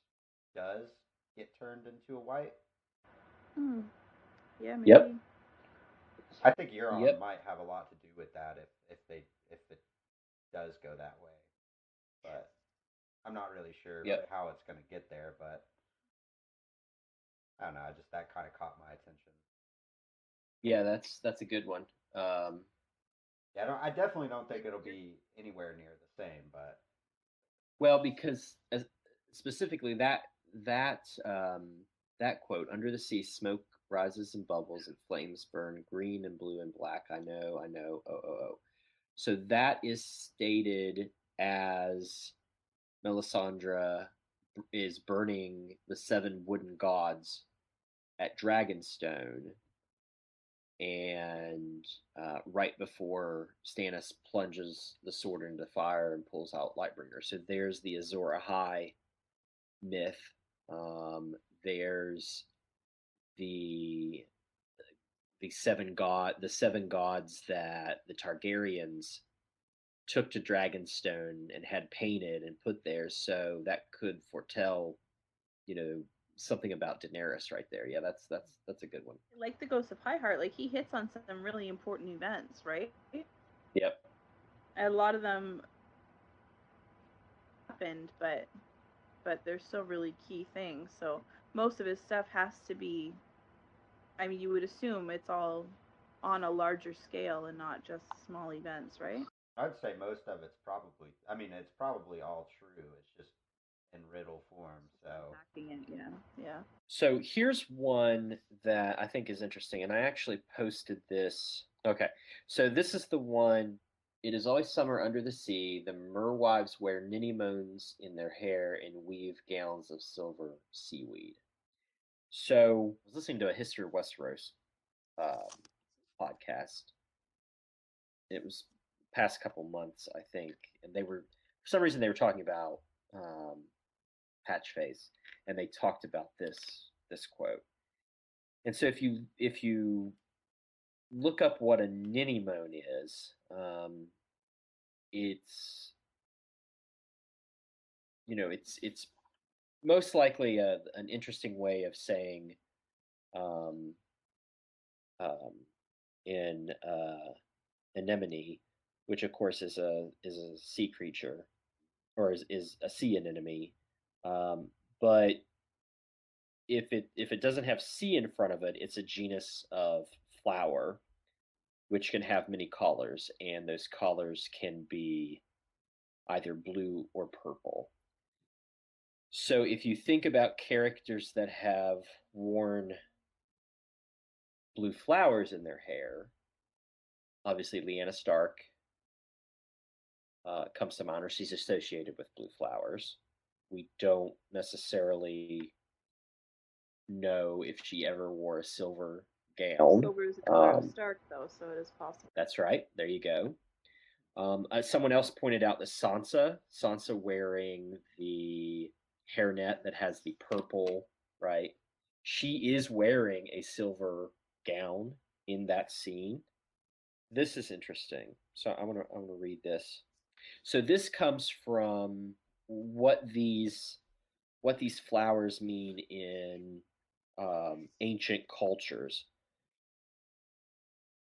Speaker 1: does get turned into a white?
Speaker 3: Yeah, maybe.
Speaker 2: Yep.
Speaker 1: I think Euron might have a lot to do with that if it does go that way, but I'm not really sure how it's going to get there. But I don't know. That kind of caught my attention.
Speaker 2: Yeah, that's a good one.
Speaker 1: Yeah, I definitely don't think it'll be anywhere near the same, but
Speaker 2: because specifically that quote, under the sea, smoke rises and bubbles and flames burn green and blue and black. I know. Oh. So that is stated as Melisandre is burning the 7 wooden gods at Dragonstone, and right before Stannis plunges the sword into fire and pulls out Lightbringer. So there's the Azor Ahai myth. There's the seven gods that the Targaryens took to Dragonstone and had painted and put there. So that could foretell, something about Daenerys right there. Yeah, that's a good one.
Speaker 3: Like the Ghost of High Heart, he hits on some really important events, right?
Speaker 2: Yep.
Speaker 3: A lot of them happened, but they're still really key things. So most of his stuff has to be, you would assume it's all on a larger scale and not just small events, right?
Speaker 1: I'd say most of it's probably, it's probably all true. It's just in riddle form. So
Speaker 3: yeah.
Speaker 2: So here's one that I think is interesting, and I actually posted this. Okay, so this is the one. It is always summer under the sea. The merwives wear ninnymoons in their hair and weave gowns of silver seaweed. So I was listening to a History of Westeros podcast. It was past couple months, I think, and they were, for some reason, they were talking about Patchface, and they talked about this quote. And so if you look up what a ninnymoon is, it's it's most likely an interesting way of saying um, um, in anemone, which of course is a sea creature, or is a sea anemone. But if it doesn't have sea in front of it, it's a genus of flower, which can have many colors, and those colors can be either blue or purple. So if you think about characters that have worn blue flowers in their hair, obviously Lyanna Stark comes to mind, or she's associated with blue flowers. We don't necessarily know if she ever wore a silver gown.
Speaker 3: Silver is the color of Stark, though, so it is possible.
Speaker 2: That's right. There you go. Someone else pointed out that Sansa wearing the hairnet that has the purple, right? She is wearing a silver gown in that scene. This is interesting. So I'm gonna read this. So this comes from what these flowers mean in ancient cultures.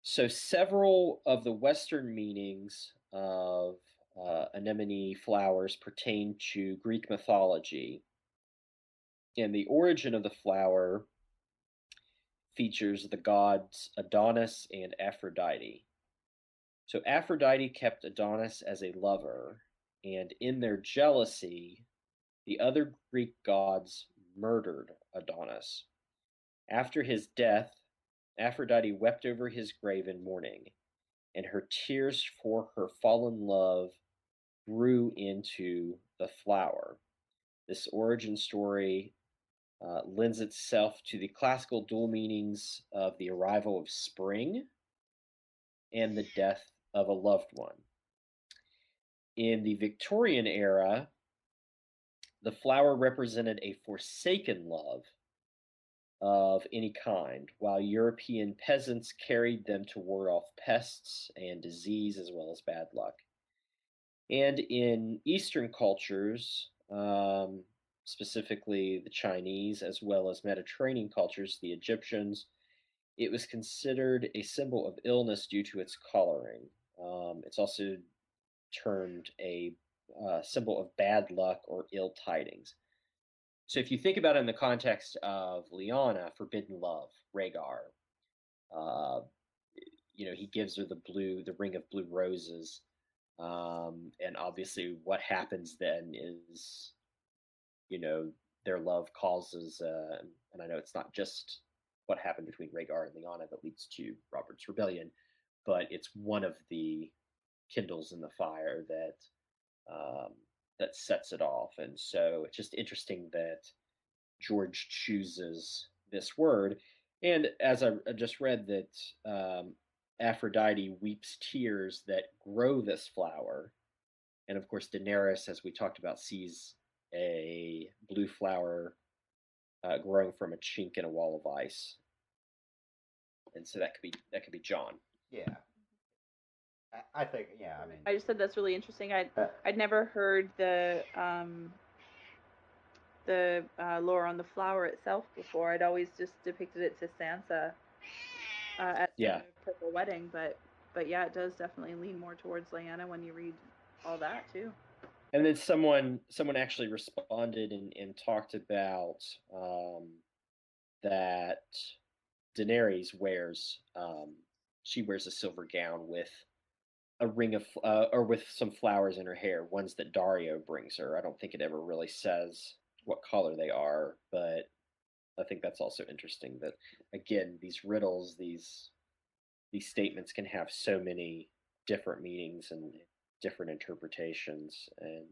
Speaker 2: So several of the Western meanings of anemone flowers pertain to Greek mythology, and the origin of the flower features the gods Adonis and Aphrodite. So Aphrodite kept Adonis as a lover, and in their jealousy, the other Greek gods murdered Adonis. After his death, Aphrodite wept over his grave in mourning, and her tears for her fallen love grew into the flower. This origin story lends itself to the classical dual meanings of the arrival of spring and the death of a loved one. In the Victorian era, the flower represented a forsaken love of any kind, while European peasants carried them to ward off pests and disease as well as bad luck. And in Eastern cultures, specifically the Chinese as well as Mediterranean cultures, the Egyptians, it was considered a symbol of illness due to its coloring. It's also termed a symbol of bad luck or ill tidings. So if you think about it in the context of Lyanna, forbidden love, Rhaegar, uh, he gives her the ring of blue roses, and obviously what happens then is, their love causes, and I know it's not just what happened between Rhaegar and Lyanna that leads to Robert's rebellion, but it's one of the kindles in the fire that sets it off. And so it's just interesting that George chooses this word. And as I just read, that Aphrodite weeps tears that grow this flower. And of course, Daenerys, as we talked about, sees a blue flower growing from a chink in a wall of ice. And so that could be Jon.
Speaker 1: Yeah. I think, yeah, I mean,
Speaker 3: I just said that's really interesting. I'd never heard the lore on the flower itself before. I'd always just depicted it to Sansa at the Purple Wedding, but yeah, it does definitely lean more towards Lyanna when you read all that too.
Speaker 2: And then someone actually responded and talked about that Daenerys wears she wears a silver gown with a ring of or with some flowers in her hair, ones that Dario brings her. I don't think it ever really says what color they are, but I think that's also interesting that, again, these riddles, these statements can have so many different meanings and different interpretations and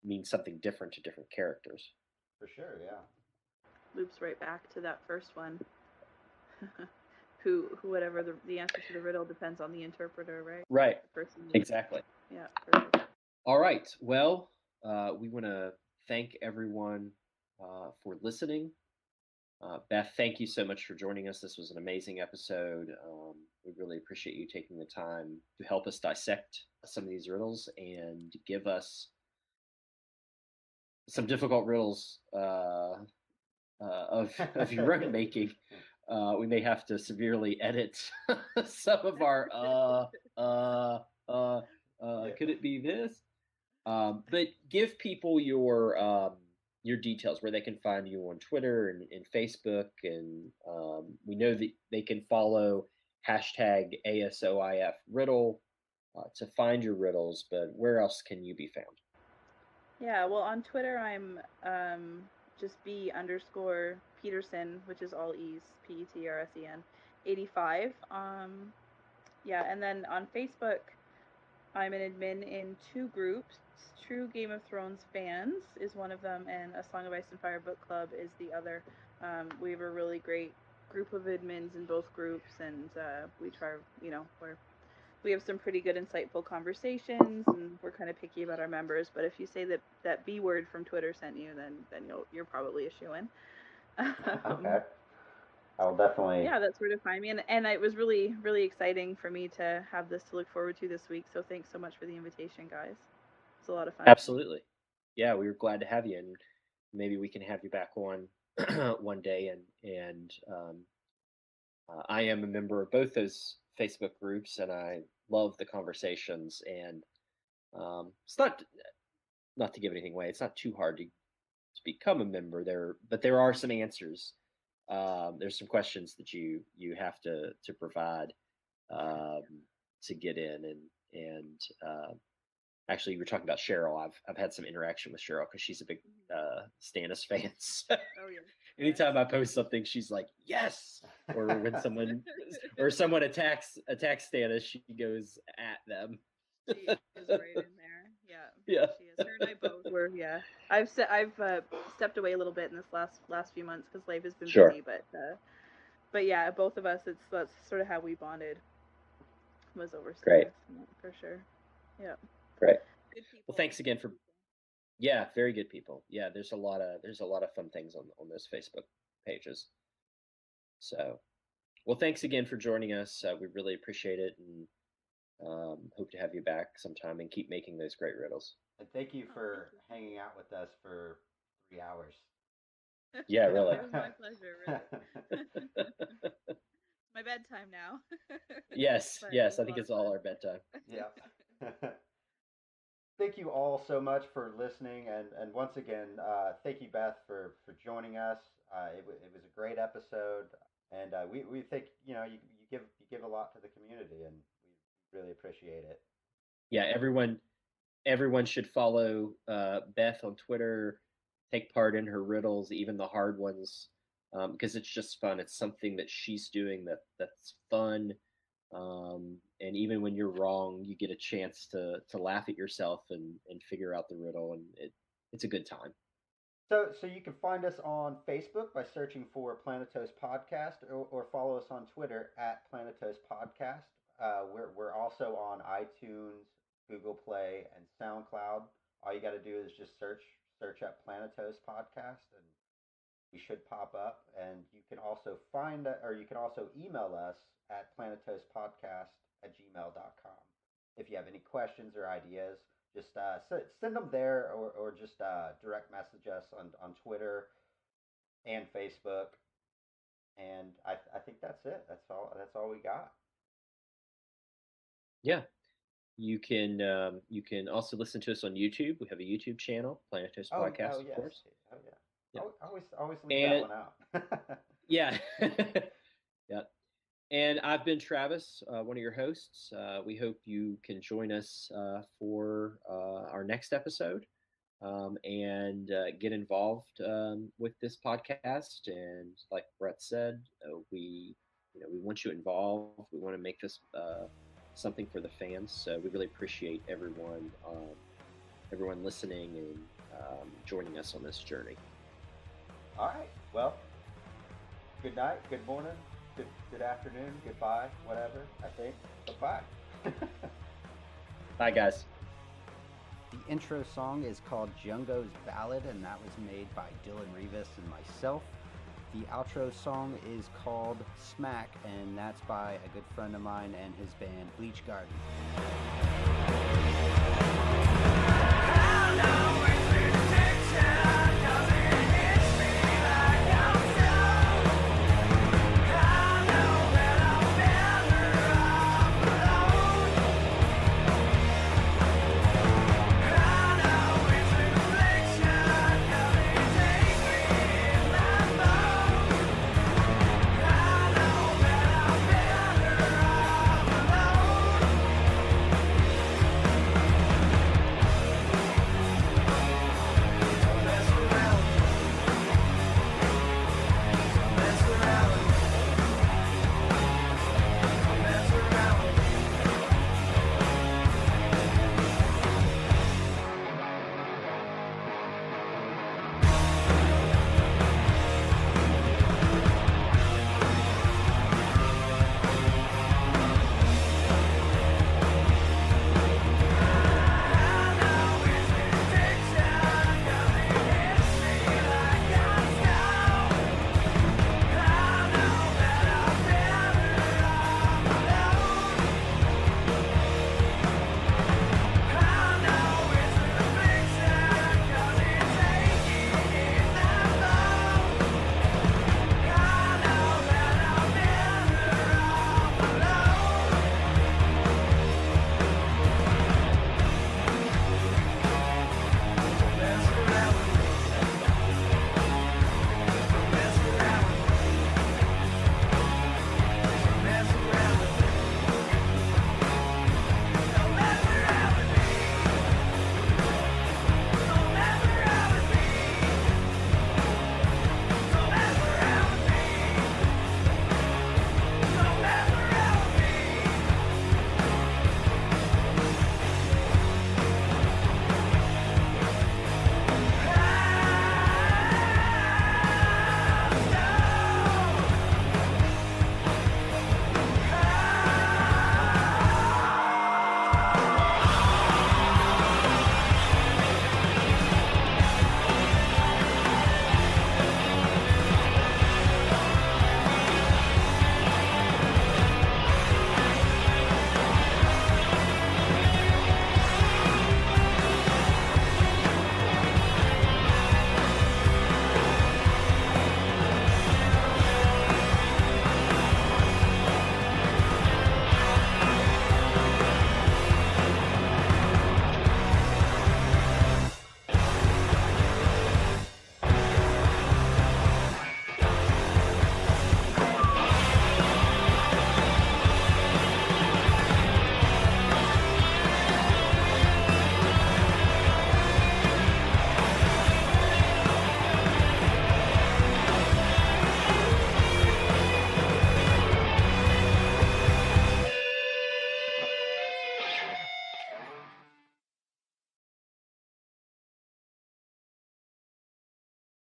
Speaker 2: mean something different to different characters.
Speaker 1: For sure, yeah.
Speaker 3: Loops right back to that first one. Who whatever the answer to the riddle depends on the interpreter, right?
Speaker 2: Right.
Speaker 3: The person
Speaker 2: exactly.
Speaker 3: Yeah. Perfect.
Speaker 2: All right. Well, we want to thank everyone for listening. Beth, thank you so much for joining us. This was an amazing episode. We really appreciate you taking the time to help us dissect some of these riddles and give us some difficult riddles of your own making. We may have to severely edit some of our could it be this? But give people your details where they can find you on Twitter and Facebook, and we know that they can follow hashtag ASoIaF riddle to find your riddles. But where else can you be found?
Speaker 3: Yeah, well, on Twitter, I'm just B_Peterson, which is all E's, PETRSEN, 85. Yeah, and then on Facebook, I'm an admin in 2 groups. True Game of Thrones Fans is one of them, and A Song of Ice and Fire Book Club is the other. We have a really great group of admins in both groups, and we try, we have some pretty good, insightful conversations, and we're kind of picky about our members. But if you say that Bword from Twitter sent you, then you're probably a shoo-in.
Speaker 1: Okay. I'll definitely.
Speaker 3: Yeah, that's where to find me, and it was really, really exciting for me to have this to look forward to this week. So thanks so much for the invitation, guys. It's a lot of fun.
Speaker 2: Absolutely. Yeah, we were glad to have you, and maybe we can have you back on one day. And I am a member of both those Facebook groups, and I love the conversations. And it's not to give anything away. It's not too hard to become a member there, but there are some answers. There's some questions that you have to provide to get in, and actually, you were talking about Cheryl. I've had some interaction with Cheryl because she's a big Stannis fan. So
Speaker 3: Oh yeah.
Speaker 2: anytime I post something, she's like, "Yes!" Or when someone attacks Stannis, she goes at them.
Speaker 3: She is right in there. Yeah.
Speaker 2: Yeah.
Speaker 3: She is. Her and I both were. Yeah. I've stepped away a little bit in this last few months because life has been
Speaker 2: Sure.
Speaker 3: busy, but yeah, both of us. That's sort of how we bonded. Was over
Speaker 2: Great.
Speaker 3: for sure. Yeah.
Speaker 2: Great.
Speaker 3: Good people.
Speaker 2: Well, thanks again for. Yeah, very good people. Yeah, there's a lot of fun things on those Facebook pages. So, well, thanks again for joining us. We really appreciate it, and hope to have you back sometime and keep making those great riddles.
Speaker 1: And thank you for hanging out with us for 3 hours.
Speaker 2: Yeah, really.
Speaker 3: It was my pleasure. Really. My bedtime now.
Speaker 2: Yes, yes. I think it's all our bedtime.
Speaker 1: Yeah. Thank you all so much for listening, and once again, thank you, Beth, for joining us. It was a great episode, and we think you give a lot to the community, and we really appreciate it.
Speaker 2: Yeah, everyone should follow Beth on Twitter. Take part in her riddles, even the hard ones, because it's just fun. It's something that she's doing that's fun. And even when you're wrong, you get a chance to laugh at yourself and figure out the riddle, and it's a good time.
Speaker 1: So you can find us on Facebook by searching for Planetos Podcast, or follow us on Twitter at Planetos Podcast. We're also on iTunes, Google Play, and SoundCloud. All you got to do is just search up Planetos Podcast, and we should pop up. And you can also you can also email us at planetospodcast@gmail.com. If you have any questions or ideas, just send them there, or just direct message us on Twitter and Facebook. And I think that's it. That's all we got.
Speaker 2: Yeah. You can also listen to us on YouTube. We have a YouTube channel, Planetos Podcast,
Speaker 1: yes.
Speaker 2: of course.
Speaker 1: Oh yeah.
Speaker 2: Yeah.
Speaker 1: Always leave that one out.
Speaker 2: Yeah. Yeah. And I've been Travis, one of your hosts. We hope you can join us for our next episode, and get involved with this podcast. And like Brett said, we want you involved. We want to make this something for the fans. So we really appreciate everyone listening and joining us on this journey.
Speaker 1: All right. Well, good night, good morning, good afternoon, goodbye, whatever. I think. Bye.
Speaker 2: Bye, guys.
Speaker 1: The intro song is called Jungo's Ballad, and that was made by Dylan Rivas and myself. The outro song is called Smack, and that's by a good friend of mine and his band Bleach Garden.